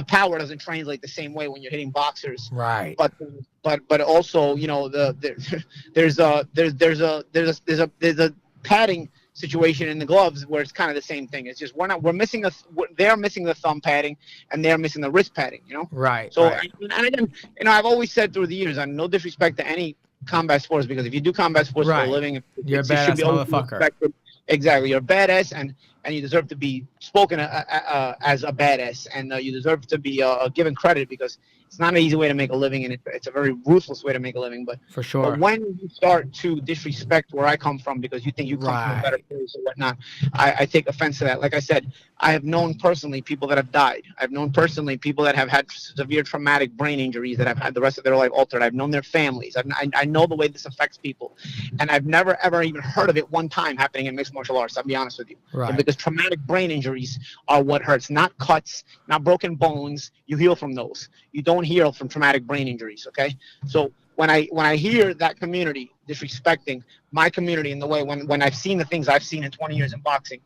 power doesn't translate the same way when you're hitting boxers. Right. But also there's a padding situation in the gloves where it's kind of the same thing. It's just they're missing the thumb padding and they're missing the wrist padding. Right. So right. And again, I've always said through the years, and no disrespect to any combat sports, because if you do combat sports for a living, you're a badass motherfucker. Exactly, you're a badass, and and you deserve to be spoken as a badass, and you deserve to be given credit, because it's not an easy way to make a living, and it's a very ruthless way to make a living. But For sure. But when you start to disrespect where I come from because you think you come from a better place or whatnot, I take offense to that. Like I said, I have known personally people that have died. I've known personally people that have had severe traumatic brain injuries that have had the rest of their life altered. I've known their families. I know the way this affects people, and I've never ever even heard of it one time happening in mixed martial arts. I'll be honest with you. Right. Because traumatic brain injuries are what hurts, not cuts, not broken bones. You heal from those. You don't heal from traumatic brain injuries. Okay, so when I hear that community disrespecting my community in the way when I've seen the things I've seen in 20 years in boxing,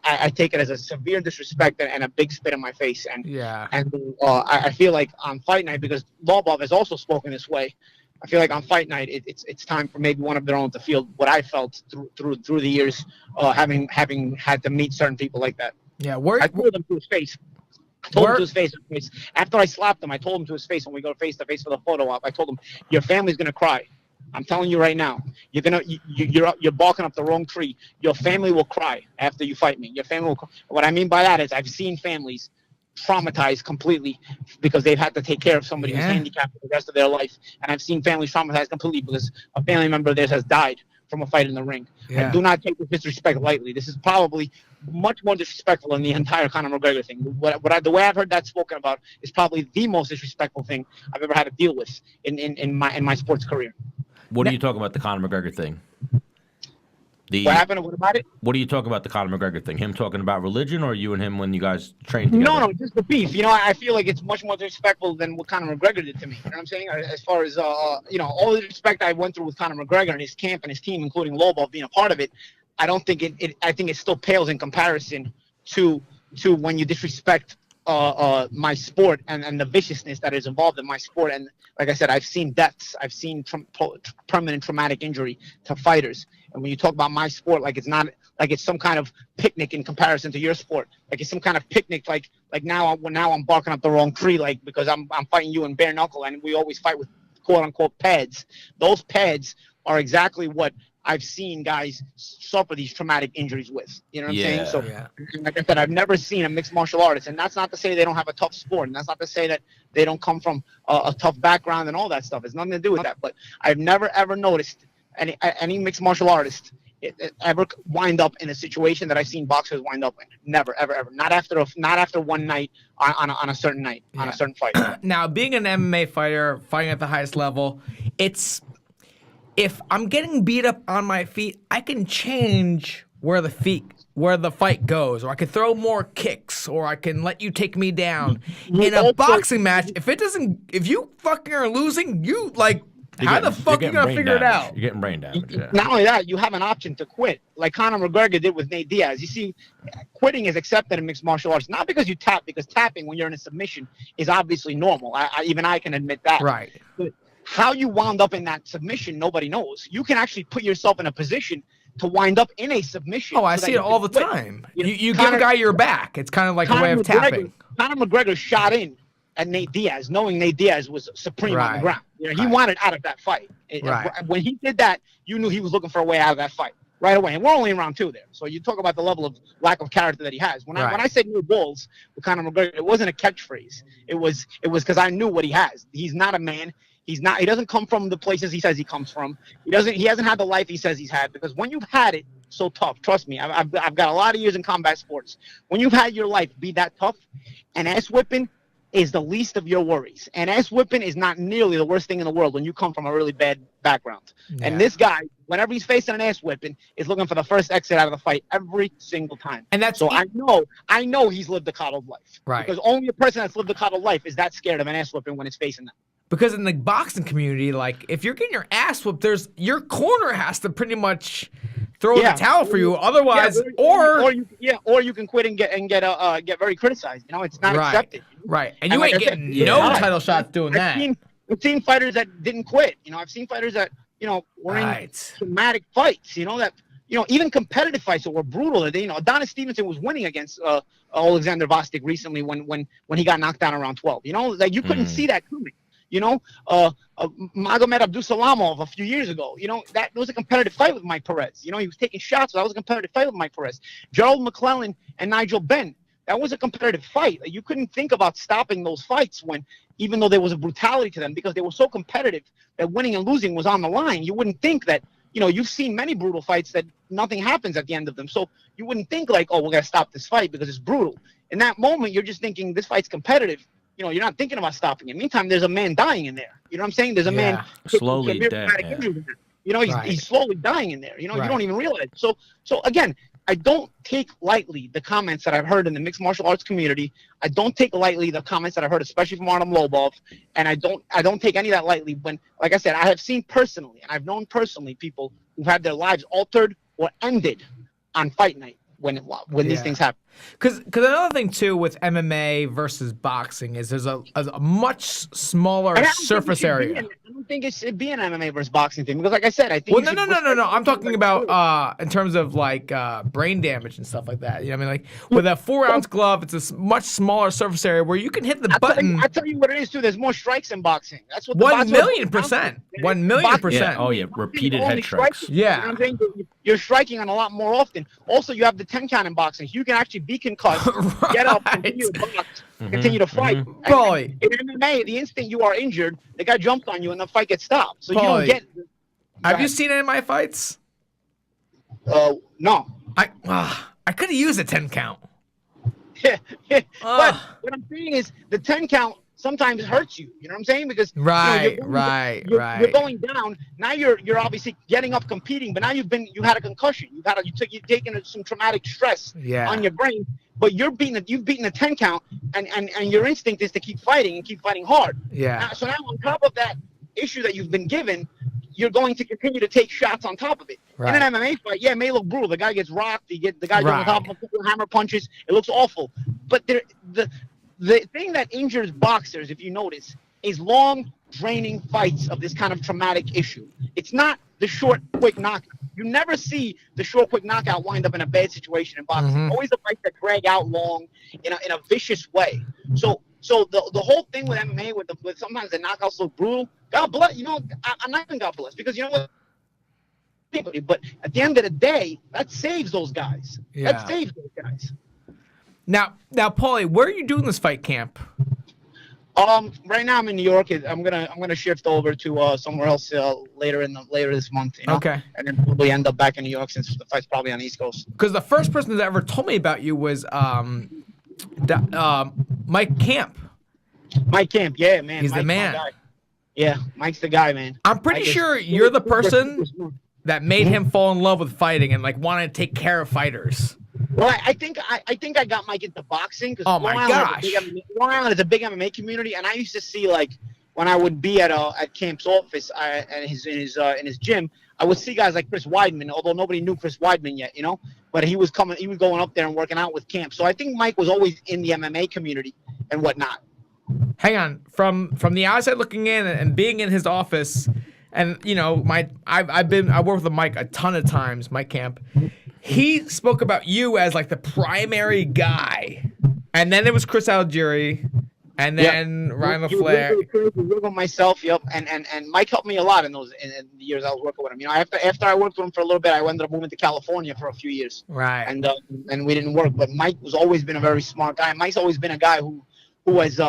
I take it as a severe disrespect and a big spit in my face. And I feel like on fight night, because Lobov has also spoken this way, I feel like on fight night it's time for maybe one of their own to feel what I felt through the years, having had to meet certain people like that. Yeah, I told him to his face. I told him to his face. After I slapped him, I told him to his face when we go face to face for the photo op. I told him, "Your family's gonna cry. I'm telling you right now. You're barking up the wrong tree. Your family will cry after you fight me. Your family will cry." What I mean by that is I've seen families traumatized completely because they've had to take care of somebody who's handicapped for the rest of their life, and I've seen families traumatized completely because a family member of theirs has died from a fight in the ring. Yeah. And do not take this disrespect lightly. This is probably much more disrespectful than the entire Conor McGregor thing. The way I've heard that spoken about is probably the most disrespectful thing I've ever had to deal with in my sports career. What do you talk about the Conor McGregor thing? What happened? What about it? What do you talk about the Conor McGregor thing? Him talking about religion, or you and him when you guys trained together? No, just the beef. I feel like it's much more disrespectful than what Conor McGregor did to me. You know what I'm saying? As far as all the respect I went through with Conor McGregor and his camp and his team, including Lobov being a part of it, I don't think I think it still pales in comparison to when you disrespect my sport and the viciousness that is involved in my sport. And like I said, I've seen deaths. I've seen permanent traumatic injury to fighters. And when you talk about my sport, like it's not like it's some kind of picnic in comparison to your sport. Like it's some kind of picnic. Like now I'm barking up the wrong tree. Like because I'm fighting you in bare knuckle, and we always fight with quote unquote pads. Those pads are exactly what I've seen guys suffer these traumatic injuries with. You know what I'm saying? So, like I said, I've never seen a mixed martial artist, and that's not to say they don't have a tough sport, and that's not to say that they don't come from a tough background and all that stuff. It's nothing to do with that. But I've never ever noticed any mixed martial artist ever wind up in a situation that I've seen boxers wind up in. Never, ever, ever. Not after one night on a certain night on a certain fight. Now, being an MMA fighter, fighting at the highest level, if I'm getting beat up on my feet, I can change where the fight goes, or I can throw more kicks, or I can let you take me down. In a boxing match, if you fucking are losing, how the fuck are you gonna figure it out? You're getting brain damage. Yeah. Not only that, you have an option to quit, like Conor McGregor did with Nate Diaz. You see, quitting is accepted in mixed martial arts, not because you tap, because tapping when you're in a submission is obviously normal. Even I can admit that. Right. But how you wound up in that submission, nobody knows. You can actually put yourself in a position to wind up in a submission. Oh, I see it all the time. You give a guy your back. It's kind of like a way of tapping. Conor McGregor shot in at Nate Diaz, knowing Nate Diaz was supreme on the ground. He wanted out of that fight. When he did that, you knew he was looking for a way out of that fight right away. And we're only in round 2 there. So you talk about the level of lack of character that he has. When I said new balls with Conor McGregor, it wasn't a catchphrase. It was because I knew what he has. He's not a man. He doesn't come from the places he says he comes from. He hasn't had the life he says he's had, because when you've had it so tough, trust me, I've got a lot of years in combat sports. When you've had your life be that tough, and ass whipping is the least of your worries. And ass whipping is not nearly the worst thing in the world when you come from a really bad background. Yeah. And this guy, whenever he's facing an ass whipping, is looking for the first exit out of the fight every single time. And that's so I know he's lived a coddled life. Right. Because only a person that's lived a coddled life is that scared of an ass whipping when it's facing them. Because in the boxing community, like, if you're getting your ass whooped, your corner has to pretty much throw in the towel for you. Otherwise, or you can quit and get very criticized. It's not accepted. Right. And you ain't getting no title shots doing that. I've seen fighters that didn't quit. I've seen fighters that were in traumatic fights. Even competitive fights that were brutal. Adonis Stevenson was winning against Alexander Vostok recently when he got knocked down around 12. You couldn't see that coming. Magomed Abdusalamov a few years ago. That was a competitive fight with Mike Perez. He was taking shots. That was a competitive fight with Mike Perez. Gerald McClellan and Nigel Benn. That was a competitive fight. You couldn't think about stopping those fights even though there was a brutality to them, because they were so competitive that winning and losing was on the line. You wouldn't think that, you've seen many brutal fights that nothing happens at the end of them. So you wouldn't think like, oh, we're going to stop this fight because it's brutal. In that moment, you're just thinking this fight's competitive. You're not thinking about stopping it. Meantime, there's a man dying in there. You know what I'm saying? There's a man slowly dead. He's slowly dying in there. You don't even realize. So again, I don't take lightly the comments that I've heard in the mixed martial arts community. I don't take lightly the comments that I've heard, especially from Artem Lobov, and I don't take any of that lightly. When, like I said, I have seen personally, and I've known personally people who've had their lives altered or ended on fight night when these things happen. Because another thing too with MMA versus boxing is there's a much smaller surface area. I don't think it should be an MMA versus boxing thing, because like I said, I think. Well, no. I'm talking about in terms of like brain damage and stuff like that. You know what I mean? Like with a 4-ounce glove, it's a much smaller surface area where you can hit the button. I tell you what it is too. There's more strikes in boxing. That's what 1,000,000%. 1,000,000%. Yeah. Oh yeah, repeated head strikes. Yeah. You know what I'm saying? You're striking on a lot more often. Also, you have the 10 count in boxing. You can actually be concussed, get up, continue to box, continue to fight. Paulie. In MMA, the instant you are injured, the guy jumped on you and the fight gets stopped. So you don't get. Have you seen any of my fights? No. I could have used a 10 count. But what I'm saying is the 10 count sometimes hurts you. You know what I'm saying? Because right. You're going down. Now you're obviously getting up competing, but now you had a concussion. You've taken some traumatic stress on your brain. But you've beaten a 10 count, and your instinct is to keep fighting and keep fighting hard. Yeah. So now on top of that issue that you've been given, you're going to continue to take shots on top of it. Right. In an MMA fight, it may look brutal. The guy gets rocked. The guy goes on top of him, hammer punches. It looks awful. But the thing that injures boxers, if you notice, is long, draining fights of this kind of traumatic issue. It's not the short, quick knockout. You never see the short, quick knockout wind up in a bad situation in boxing. Mm-hmm. Always the fights that drag out long in a vicious way. So the whole thing with MMA, with sometimes the knockouts look brutal. God bless. I'm not even God bless, because you know what? But at the end of the day, that saves those guys. Yeah. That saves those guys. Now, Paulie, where are you doing this fight camp? Right now I'm in New York. I'm gonna shift over to somewhere else later this month. Okay. And then probably end up back in New York, since the fight's probably on the East Coast. Because the first person that ever told me about you was Mike Camp. Mike Camp, yeah, man. He's Mike's the man. my guy. Yeah, Mike's the guy, man. I'm pretty sure you're the person that made him fall in love with fighting and like wanted to take care of fighters. Well, I think I got Mike into boxing, because Long Island is a big MMA community, and I used to see, like, when I would be at Camp's office and in his gym, I would see guys like Chris Weidman, although nobody knew Chris Weidman yet, but he was going up there and working out with Camp. So I think Mike was always in the MMA community and whatnot. Hang on, from the outside looking in and being in his office, and I worked with Mike a ton of times, Mike Camp. He spoke about you as like the primary guy, and then it was Chris Algieri, and then Ryan LaFleur. Myself, and Mike helped me a lot in the years I was working with him. After I worked with him for a little bit, I ended up moving to California for a few years. Right. And we didn't work, but Mike was always been a very smart guy. Mike's always been a guy who has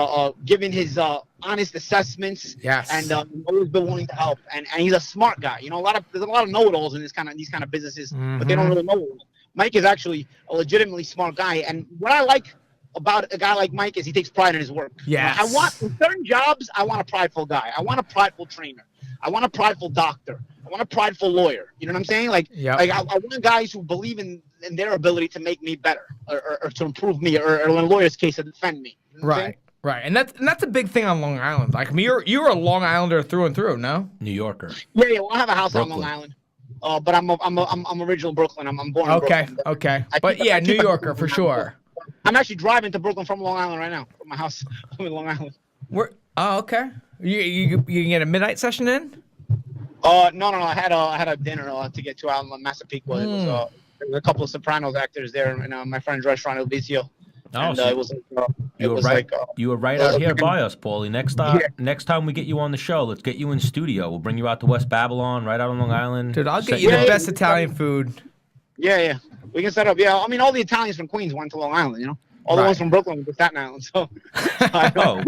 given his honest assessments. Yes. And always been willing to help. And he's a smart guy. There's a lot of know-it-alls in these kind of businesses, but they don't really know it. Mike is actually a legitimately smart guy. And what I like about a guy like Mike is he takes pride in his work. Yes. In certain jobs, I want a prideful guy. I want a prideful trainer. I want a prideful doctor. I want a prideful lawyer. You know what I'm saying? I want guys who believe in their ability to make me better or to improve me, or in a lawyer's case, to defend me. You know Right, and that's a big thing on Long Island. Like, I mean, you're a Long Islander through and through, no? New Yorker. Yeah. Well, I have a house on Long Island, but I'm original Brooklyn. I'm born in Brooklyn. Okay. But yeah, New Yorker for sure. I'm actually driving to Brooklyn from Long Island right now. From my house, I'm in Long Island. Okay. You can get a midnight session in? No. I had a dinner to get to out in Massapequa. There was a couple of Sopranos actors there, and my friend's restaurant, El Vicio. Oh, and so it was like you were right. You were right out here by us, Paulie. Next time we get you on the show, let's get you in studio. We'll bring you out to West Babylon, right out on Long Island. Dude, I'll get Set you the Yeah, best yeah. Italian food. Yeah, we can set up. Yeah, I mean, all the Italians from Queens went to Long Island. You know, all the Right. ones from Brooklyn went to Staten Island. So I Oh,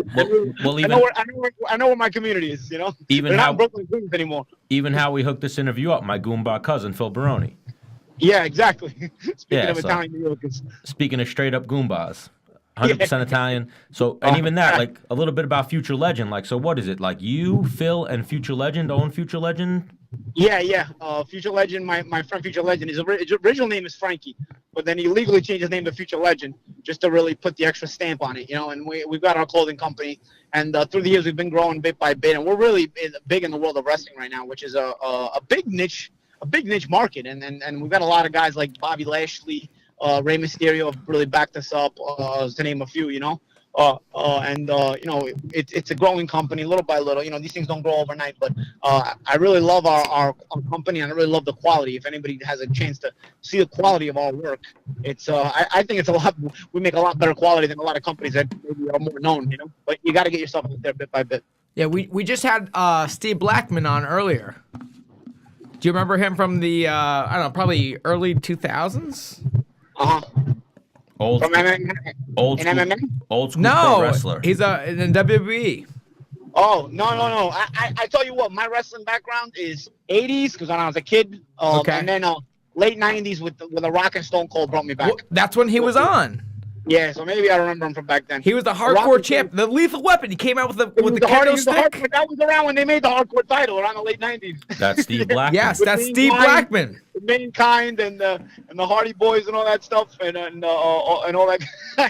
well, I even know where my community is. You know, Even they're how- not in Brooklyn Queens anymore. even how we hooked this interview up, my Goomba cousin Phil Baroni. Yeah, exactly. Speaking Yeah, of so- Italian New Yorkers. Speaking of straight up Goombas, 100% Italian. So, and even that, like a little bit about Future Legend. Like, so what is it? Like you, Phil, and Future Legend own Future Legend? Yeah. Future Legend, my friend Future Legend, his original name is Frankie, but then he legally changed his name to Future Legend just to really put the extra stamp on it, you know. And we've got our clothing company, and through the years we've been growing bit by bit, and we're really big in the world of wrestling right now, which is a big niche market, and we've got a lot of guys like Bobby Lashley, Rey Mysterio have really backed us up, to name a few, you know. And you know, it's a growing company little by little. You know, these things don't grow overnight, but I really love our company, and I really love the quality. If anybody has a chance to see the quality of our work, it's I think it's we make a lot better quality than a lot of companies that maybe are more known, you know. But you got to get yourself out there bit by bit. Yeah, we just had Steve Blackman on earlier. Do you remember him from the I don't know, probably early 2000s? Old From school, MMA? old In school, MMA? old school pro No, wrestler. he's in WWE. Oh, no. I tell you what, my wrestling background is 80s, because when I was a kid, Okay. and then late 90s with the Rock and Stone Cold brought me back. Well, that's when he was on. Yeah, so maybe I remember him from back then. He was the Rock hardcore and champ, the lethal weapon. He came out with the Hard- kendo he was the hard- stick. That was around when they made the hardcore title, around the late 90s. That's Steve Blackman. Yes, that's With Steve Dean Ryan. Blackman. The Mankind and the Hardy Boys and all that stuff, and all that.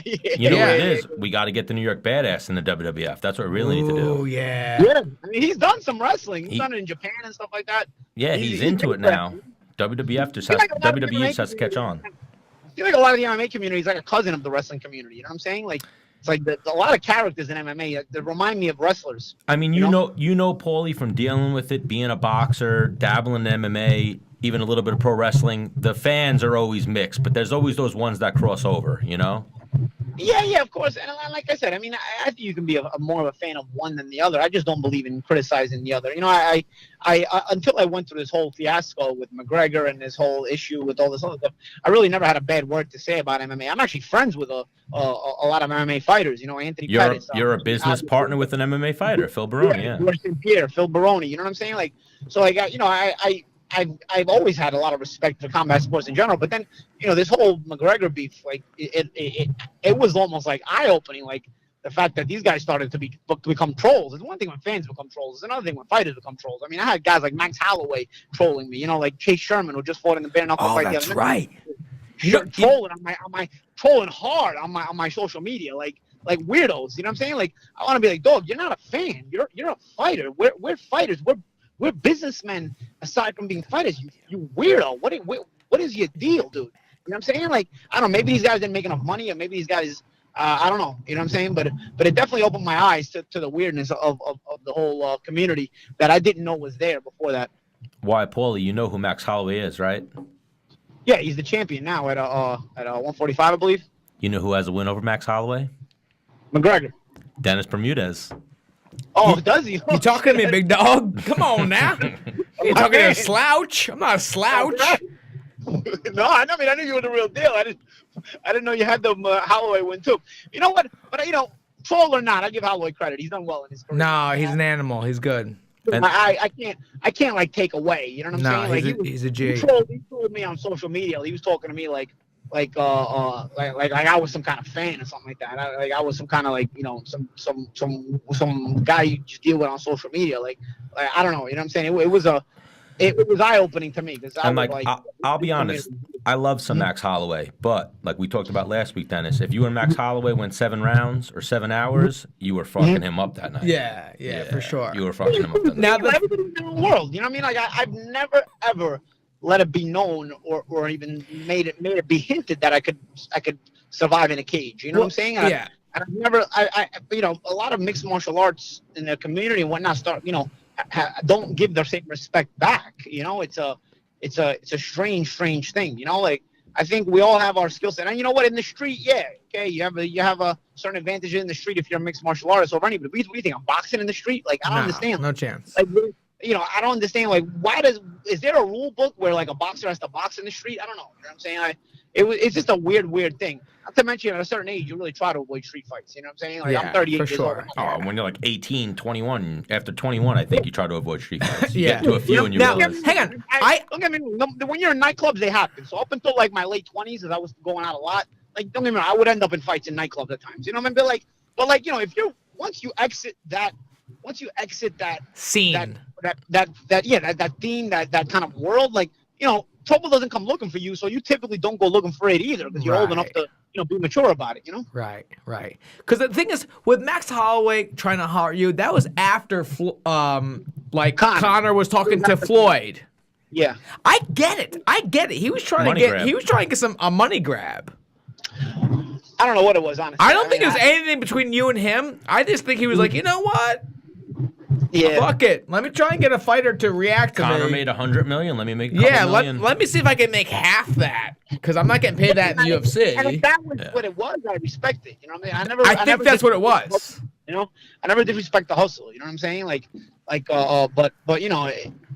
You know Yeah. what it is? We got to get the New York Badass in the WWF. That's what we really need to Oh do. yeah. Yeah, I mean, he's done some wrestling. He's He- done it in Japan and stuff like that. Yeah, he's into it now. WWF just has to catch on. I feel like a lot of the MMA community is like a cousin of the wrestling community. You know what I'm saying? Like, it's like a lot of characters in MMA that remind me of wrestlers. I mean, you know, Paulie, from dealing with it, being a boxer, dabbling in MMA, even a little bit of pro wrestling. The fans are always mixed, but there's always those ones that cross over. You know? Yeah, of course. And like I said, I mean, I think you can be more of a fan of one than the other. I just don't believe in criticizing the other. You know, I until I went through this whole fiasco with McGregor and this whole issue with all this other stuff, I really never had a bad word to say about MMA. I'm actually friends with a lot of MMA fighters. You know, Anthony Pettis. You're a business partner with an MMA fighter, Phil Baroni. Yeah. George St. Pierre, Phil Baroni. You know what I'm saying? Like, so I got, you know, I've always had a lot of respect for combat sports in general, but then, you know, this whole McGregor beef, like it was almost like eye-opening, like the fact that these guys started to become trolls. It's one thing when fans become trolls. It's another thing when fighters become trolls. I mean, I had guys like Max Holloway trolling me, you know, like Chase Sherman, who just fought in the bare knuckle fight. That's the other right. night. Trolling trolling hard on my social media, like weirdos. You know what I'm saying? Like, I want to be like, dog, you're not a fan. You're a fighter. We're fighters. We're businessmen aside from being fighters. You weirdo. What is your deal, dude? You know what I'm saying? Like, I don't know. Maybe these guys didn't make enough money, or maybe these guys, I don't know. You know what I'm saying? But it definitely opened my eyes to the weirdness of the whole community that I didn't know was there before that. Why, Paulie? You know who Max Holloway is, right? Yeah, he's the champion now at 145, I believe. You know who has a win over Max Holloway? McGregor. Dennis Bermudez. Oh, does he? You talking to me, big dog? Come on now. You talking to a slouch? I'm not a slouch. No, I mean, I knew you were the real deal. I didn't know you had the Holloway win too. You know what? But you know, troll or not, I give Holloway credit. He's done well in his career. No, he's an animal. He's good. And- I can't like take away. You know what I'm saying? Like, he's a G. He trolled me on social media. He was talking to me like I was some kind of fan or something like that. I was some kind of like, you know, some guy you just deal with on social media. Like I don't know. You know what I'm saying? It was eye opening to me because And like, I'll be honest, I love some Max Holloway, but like we talked about last week, Dennis, if you and Max Holloway went 7 rounds or 7 hours, you were fucking him up that night. Yeah, for sure. You were fucking him up that night. Now everything in the world. You know what I mean? Like I've never ever let it be known or even made it be hinted that I could survive in a cage. You know what I'm saying? And yeah. I've never, you know, a lot of mixed martial arts in the community and whatnot don't give their same respect back. You know, it's a strange thing. You know, like I think we all have our skill set. And you know what? In the street, yeah, okay, you have a certain advantage in the street if you're a mixed martial artist over anybody. But what do you think? I'm boxing in the street? Like, I don't understand. No chance. Like, I don't understand. Like, is there a rule book where like a boxer has to box in the street? I don't know. You know what I'm saying? It's just a weird thing. Not to mention, at a certain age, you really try to avoid street fights. You know what I'm saying? Like, I'm 38 years old. Oh, when you're like 18, 21, after 21, I think you try to avoid street fights. You get to a few and you now, realize. hang on. Don't get me wrong. When you're in nightclubs, they happen. So up until like my late 20s, as I was going out a lot, like, don't get me wrong, I would end up in fights in nightclubs at times. You know what I mean? But if you're once you exit that scene, that theme, that kind of world, like, trouble doesn't come looking for you, so you typically don't go looking for it either because you're old enough to be mature about it. Right. Because the thing is, with Max Holloway trying to holler at you, that was after Conor was talking to Floyd. Yeah, I get it. He was trying to get a money grab. I don't know what it was, honestly. I don't think it was anything between you and him. I just think he was like, you know what? Yeah. Fuck it. Let me try and get a fighter to react to Conor me. made $100 million. Let me make a couple million. Let me see if I can make half that because I'm not getting paid that in the UFC. And if that was what it was, I respect it. You know what I mean? I think that's what it was. I never disrespect the hustle. You know what I'm saying? But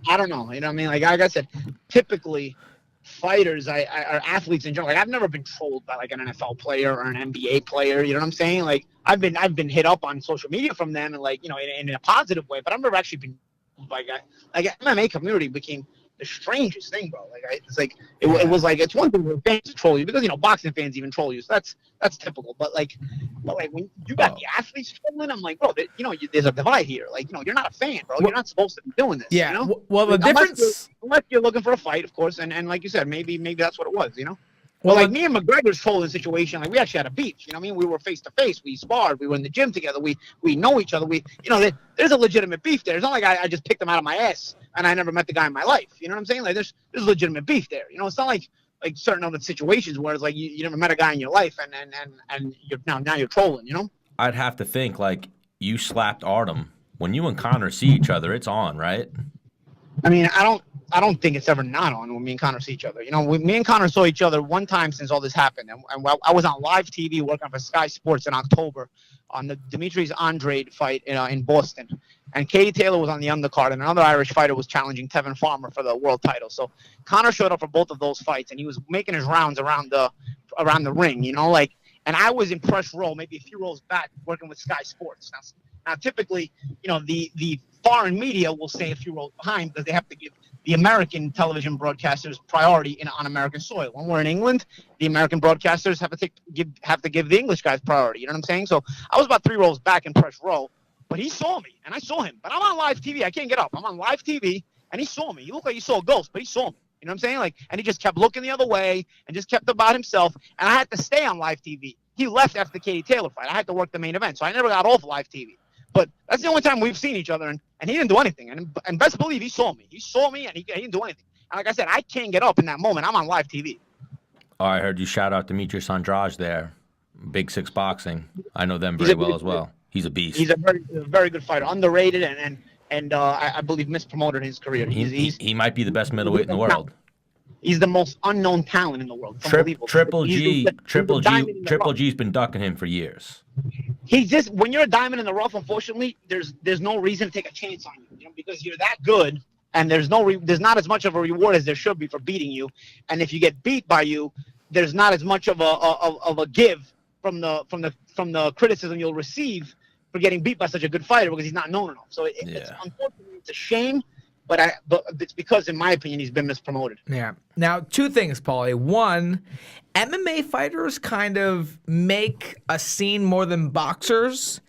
I don't know. You know what I mean? Like I said, typically fighters are athletes in general. Like, I've never been trolled by like an NFL player or an NBA player. You know what I'm saying? Like I've been hit up on social media from them, and in a positive way. But I've never actually been like MMA community became the strangest thing, bro. It was like it's one thing when fans troll you because boxing fans even troll you. So that's typical. But when you got the athletes trolling, I'm like, bro, there's a divide here. Like, you're not a fan, bro. You're not supposed to be doing this. Yeah. Well, the difference, unless you're looking for a fight, of course, and like you said, maybe that's what it was. Well, me and McGregor's trolling situation, like we actually had a beef. You know what I mean? We were face to face. We sparred. We were in the gym together. We know each other. There's a legitimate beef there. It's not like I just picked him out of my ass and I never met the guy in my life. You know what I'm saying? Like there's legitimate beef there. It's not like certain other situations where it's like you never met a guy in your life and you're now you're trolling. I'd have to think like you slapped Artem. When you and Conor see each other, it's on, right? I mean, I don't think it's ever not on when me and Conor see each other. Me and Conor saw each other one time since all this happened. And I was on live TV working for Sky Sports in October on the Demetrius Andrade fight in Boston. And Katie Taylor was on the undercard, and another Irish fighter was challenging Tevin Farmer for the world title. So Conor showed up for both of those fights, and he was making his rounds around the ring, and I was in press row, maybe a few rows back, working with Sky Sports. Now typically, the foreign media will stay a few rows behind because they have to give the American television broadcasters priority on American soil. When we're in England, the American broadcasters have to give the English guys priority. You know what I'm saying? So I was about 3 rows back in press row, but he saw me and I saw him. But I'm on live TV. I can't get up. I'm on live TV and he saw me. He looked like he saw a ghost, but he saw me. You know what I'm saying? And he just kept looking the other way and just kept about himself. And I had to stay on live TV. He left after the Katie Taylor fight. I had to work the main event, so I never got off live TV. But that's the only time we've seen each other, and he didn't do anything. And best believe he saw me. He saw me, and he didn't do anything. And like I said, I can't get up in that moment. I'm on live TV. Oh, I heard you shout out Demetrius Andrade there. Big Six Boxing. I know them very well as well. He's a beast. He's a very good fighter. Underrated, and I believe mispromoted in his career. He might be the best middleweight in the world. He's the most unknown talent in the world. Triple G's been ducking him for years. He's just, when you're a diamond in the rough, unfortunately, there's no reason to take a chance on you, because you're that good, and there's not as much of a reward as there should be for beating you. And if you get beat by you, there's not as much of a give from the criticism you'll receive for getting beat by such a good fighter because he's not known enough. So it's unfortunately, it's a shame. But it's because, in my opinion, he's been mispromoted. Yeah. Now, 2 things, Paulie. One, MMA fighters kind of make a scene more than boxers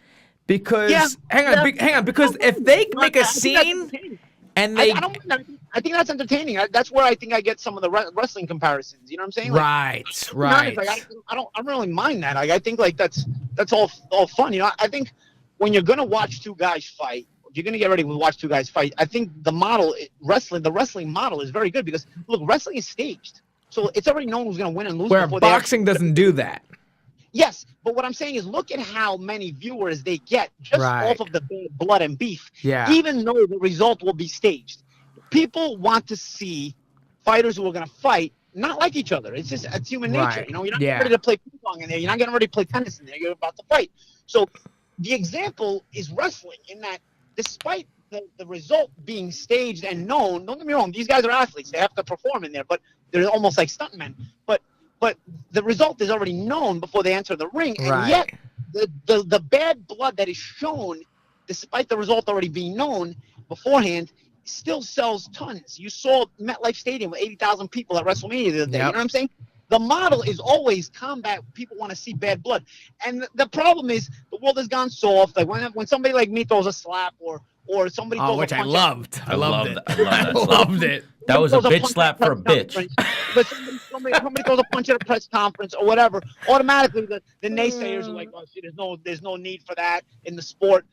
because hang on, because if they make a scene and they, I think that's entertaining. That's where I think I get some of the wrestling comparisons. You know what I'm saying? Right. Honest, I don't really mind that. I think that's all fun. I think when you're gonna watch 2 guys fight, you're going to get ready to watch 2 guys fight. I think the wrestling model is very good because, look, wrestling is staged. So it's already known who's going to win and lose. Where boxing doesn't do that. Yes, but what I'm saying is look at how many viewers they get just off of the blood and beef, even though the result will be staged. People want to see fighters who are going to fight not like each other. It's human nature. Right. You know, you're not Yeah. ready to play ping pong in there. You're not getting ready to play tennis in there. You're about to fight. So the example is wrestling in that despite the result being staged and known, don't get me wrong, these guys are athletes. They have to perform in there, but they're almost like stuntmen. But the result is already known before they enter the ring. And Right. yet the bad blood that is shown, despite the result already being known beforehand, still sells tons. You saw MetLife Stadium with 80,000 people at WrestleMania the other day. Yep. You know what I'm saying? The model is always combat. People want to see bad blood. And the problem is the world has gone soft. Like when somebody like me throws a slap or somebody throws which a I punch. loved. I loved it. I love that. I loved it. That was a Throws bitch punch slap at for a press bitch. conference. But somebody throws a punch at a press conference or whatever. Automatically, the naysayers are like, "Oh, see, there's no need for that in the sport."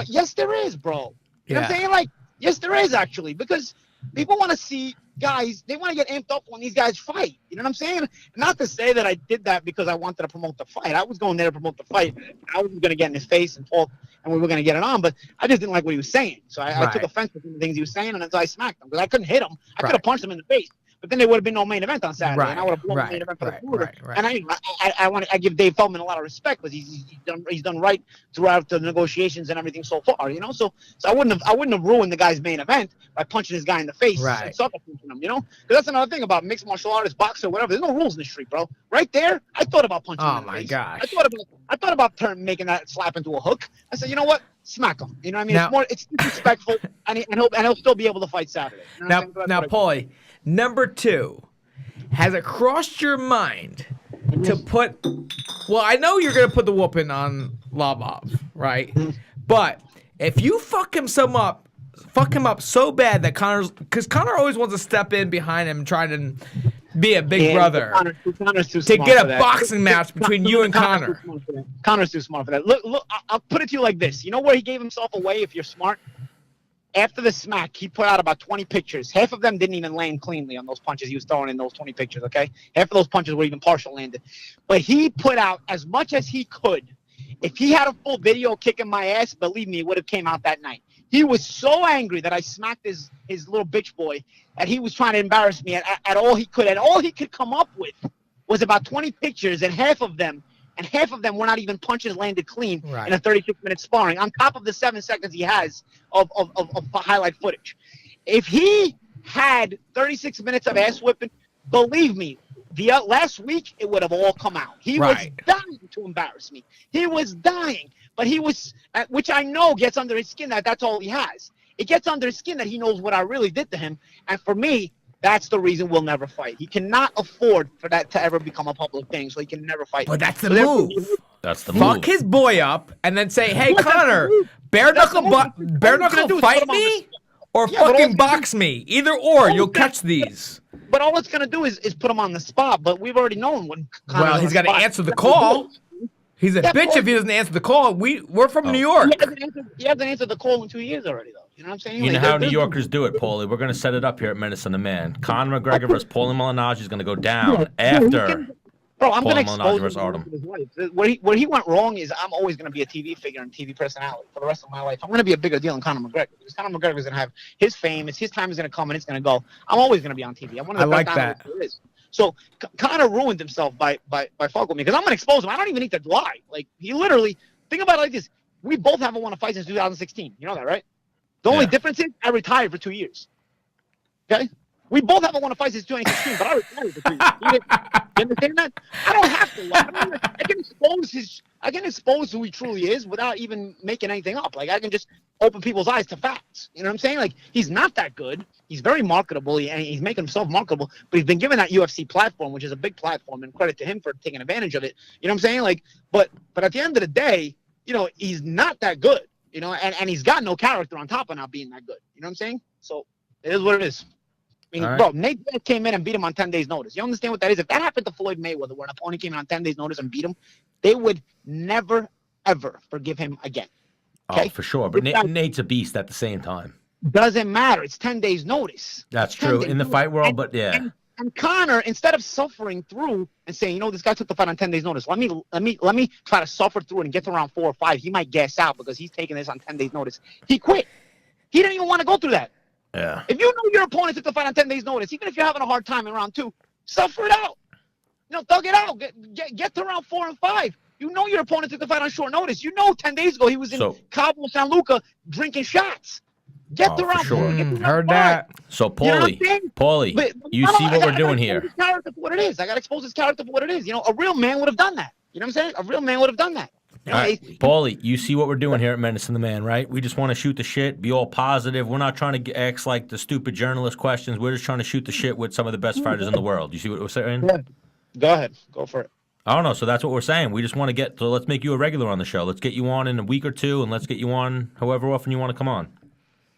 Yes, there is, bro. You know what I'm saying? Like, yes, there is actually, because people want to see guys. They want to get amped up when these guys fight. You know what I'm saying? Not to say that I did that because I wanted to promote the fight. I was going there to promote the fight. I was going to get in his face and talk, and we were going to get it on. But I just didn't like what he was saying, so I took offense to the things he was saying, and so I smacked him because I couldn't hit him. I could have punched him in the face, but then there would have been no main event on Saturday, and I would have blown the main event for the Buddha. And I give Dave Feldman a lot of respect because he's done right throughout the negotiations and everything so far, you know. So I wouldn't have ruined the guy's main event by punching this guy in the face and sucker punching him, you know. Because that's another thing about mixed martial artists, boxer, whatever. There's no rules in the street, bro. Right there, I thought about punching him in the face. Gosh. I thought about making that slap into a hook. I said, you know what? Smack him. You know what I mean? It's disrespectful, and he'll still be able to fight Saturday. You know now, Paulie, number 2, has it crossed your mind to put? Well, I know you're gonna put the whooping on Lobov, right? But if you fuck him up so bad that because Conor always wants to step in behind him and try to be a big brother Conor's too to smart get for a that. boxing match between you and Conor. Conor's too smart for that. Look, I'll put it to you like this. You know where he gave himself away if you're smart? After the smack, he put out about 20 pictures. Half of them didn't even land cleanly on those punches he was throwing in those 20 pictures, okay? Half of those punches were even partial landed. But he put out as much as he could. If he had a full video kicking my ass, believe me, it would have came out that night. He was so angry that I smacked his little bitch boy that he was trying to embarrass me at all he could. And all he could come up with was about 20 pictures, and half of them were not even punches landed clean in a 36-minute sparring, on top of the 7 seconds he has of highlight footage. If he had 36 minutes of ass whipping, believe me, the last week it would have all come out. He was dying to embarrass me. He was dying, but he was, which I know gets under his skin that's all he has. It gets under his skin that he knows what I really did to him, and for me, that's the reason we'll never fight. He cannot afford for that to ever become a public thing, so he can never fight. But that's the move. That's the move. Fuck his boy up and then say, "Hey, Conor, bare knuckle fight me or fucking box me. Either or, you'll catch these." But all it's gonna do is put him on the spot. But we've already known when. Well, he's got to answer the call. He's a bitch if he doesn't answer the call. We're from New York. He hasn't answered the call in 2 years already, though. You know what I'm saying? You know how New Yorkers do it, Paulie. We're going to set it up here at Menace and the Man. Conor McGregor versus Paulie Malignaggi is going to go down after Bro, I'm going to Paulie Malignaggi expose versus Artem. his life. Where he went wrong is I'm always going to be a TV figure and TV personality for the rest of my life. I'm going to be a bigger deal than Conor McGregor. Because Conor McGregor is going to have his fame. His time is going to come and it's going to go. I'm always going to be on TV. I'm one of the best analysts there is. So Conor ruined himself by fucking with me because I'm going to expose him. I don't even need to lie. Like, he literally, think about it like this. We both haven't won a fight since 2016. You know that, right? The only difference is I retired for 2 years. Okay? We both haven't won a fight since 2016, but I retired for 2 years. You understand that? I don't have to lie. I can expose who he truly is without even making anything up. Like, I can just open people's eyes to facts. You know what I'm saying? Like, he's not that good. He's very marketable, and he's making himself marketable, but he's been given that UFC platform, which is a big platform, and credit to him for taking advantage of it. You know what I'm saying? Like, but at the end of the day, you know, he's not that good. You know, and he's got no character on top of not being that good. You know what I'm saying? So it is what it is. I mean, bro, Nate Diaz came in and beat him on 10 days' notice. You understand what that is? If that happened to Floyd Mayweather, where an opponent came in on 10 days' notice and beat him, they would never, ever forgive him again. Okay? Oh, for sure. But Nate's a beast at the same time. Doesn't matter. It's 10 days' notice. That's true in the fight world, but yeah. And Conor, instead of suffering through and saying, you know, this guy took the fight on 10 days' notice. Let me try to suffer through it and get to round 4 or 5. He might gas out because he's taking this on 10 days' notice. He quit. He didn't even want to go through that. Yeah. If you know your opponent took the fight on 10 days' notice, even if you're having a hard time in round 2, Suffer it out. Thug it out. Get to round 4 and 5. You know your opponent took the fight on short notice. 10 days ago he was in Cabo San Luca drinking shots. Get to round 4. Get to round Heard 5. that. So, Paulie, you see what we're doing here. His character for what it is. I got to expose his character for what it is. A real man would have done that. You know what I'm saying? A real man would have done that. All right, Paulie, you see what we're doing here at Menace and the Man, right? We just want to shoot the shit, be all positive. We're not trying to ask like the stupid journalist questions. We're just trying to shoot the shit with some of the best fighters in the world. You see what we're saying? Yeah. Go ahead. Go for it. I don't know. So that's what we're saying. We just want to so let's make you a regular on the show. Let's get you on in a week or two, and let's get you on however often you want to come on.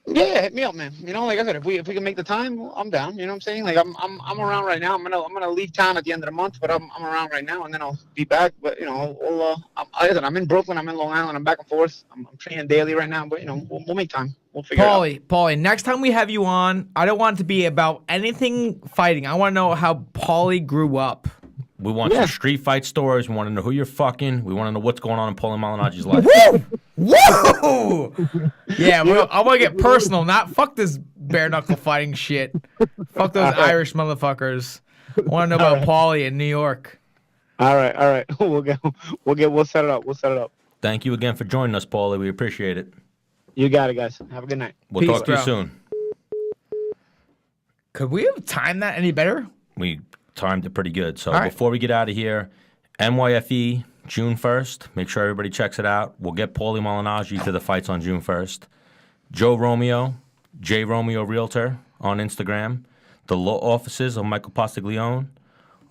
Yeah, hit me up, man. Like I said, if we can make the time, I'm down. You know what I'm saying? Like I'm around right now. I'm gonna leave town at the end of the month, but I'm around right now, and then I'll be back. But I'm in Brooklyn. I'm in Long Island. I'm back and forth. I'm training daily right now, but we'll make time. We'll figure it out. Paulie, next time we have you on, I don't want it to be about anything fighting. I want to know how Paulie grew up. We want some street fight stories. We want to know who you're fucking. We want to know what's going on in Paulie Malignaggi's life. Whoa! Yeah, I want to get personal. Not fuck this bare knuckle fighting shit. Fuck those Irish motherfuckers. I want to know about Paulie in New York. All right. We'll set it up. Thank you again for joining us, Paulie. We appreciate it. You got it, guys. Have a good night. We'll Peace, talk to you soon. Could we have timed that any better? We timed it pretty good. So before we get out of here, NYFE, June 1st. Make sure everybody checks it out. We'll get Paulie Malignaggi to the fights on June 1st. Joe Romeo, J. Romeo Realtor on Instagram. The law offices of Michael Postiglione.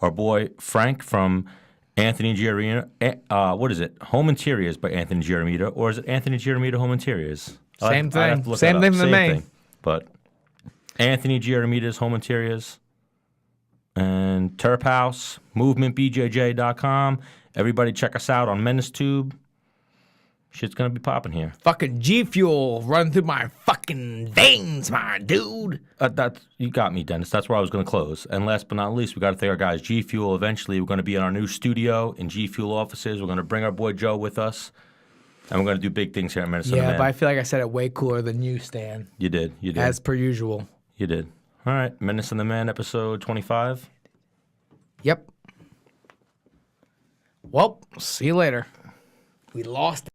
Our boy Frank from Anthony Giarimita. What is it? Home Interiors by Anthony Giarimita. Or is it Anthony Giarimita Home Interiors? Same thing. Same thing for me. But Anthony Giarimita's Home Interiors. And Terp House, movementbjj.com. Everybody check us out on MenaceTube. Shit's going to be popping here. Fucking G Fuel running through my fucking veins, my dude. You got me, Dennis. That's where I was going to close. And last but not least, we got to thank our guys, G Fuel. Eventually, we're going to be in our new studio in G Fuel offices. We're going to bring our boy Joe with us. And we're going to do big things here at Menace and the Man. Yeah, but I feel like I said it way cooler than you, Stan. You did. As per usual. You did. All right, Menace and the Man, episode 25. Yep. Well, see you later. We lost it.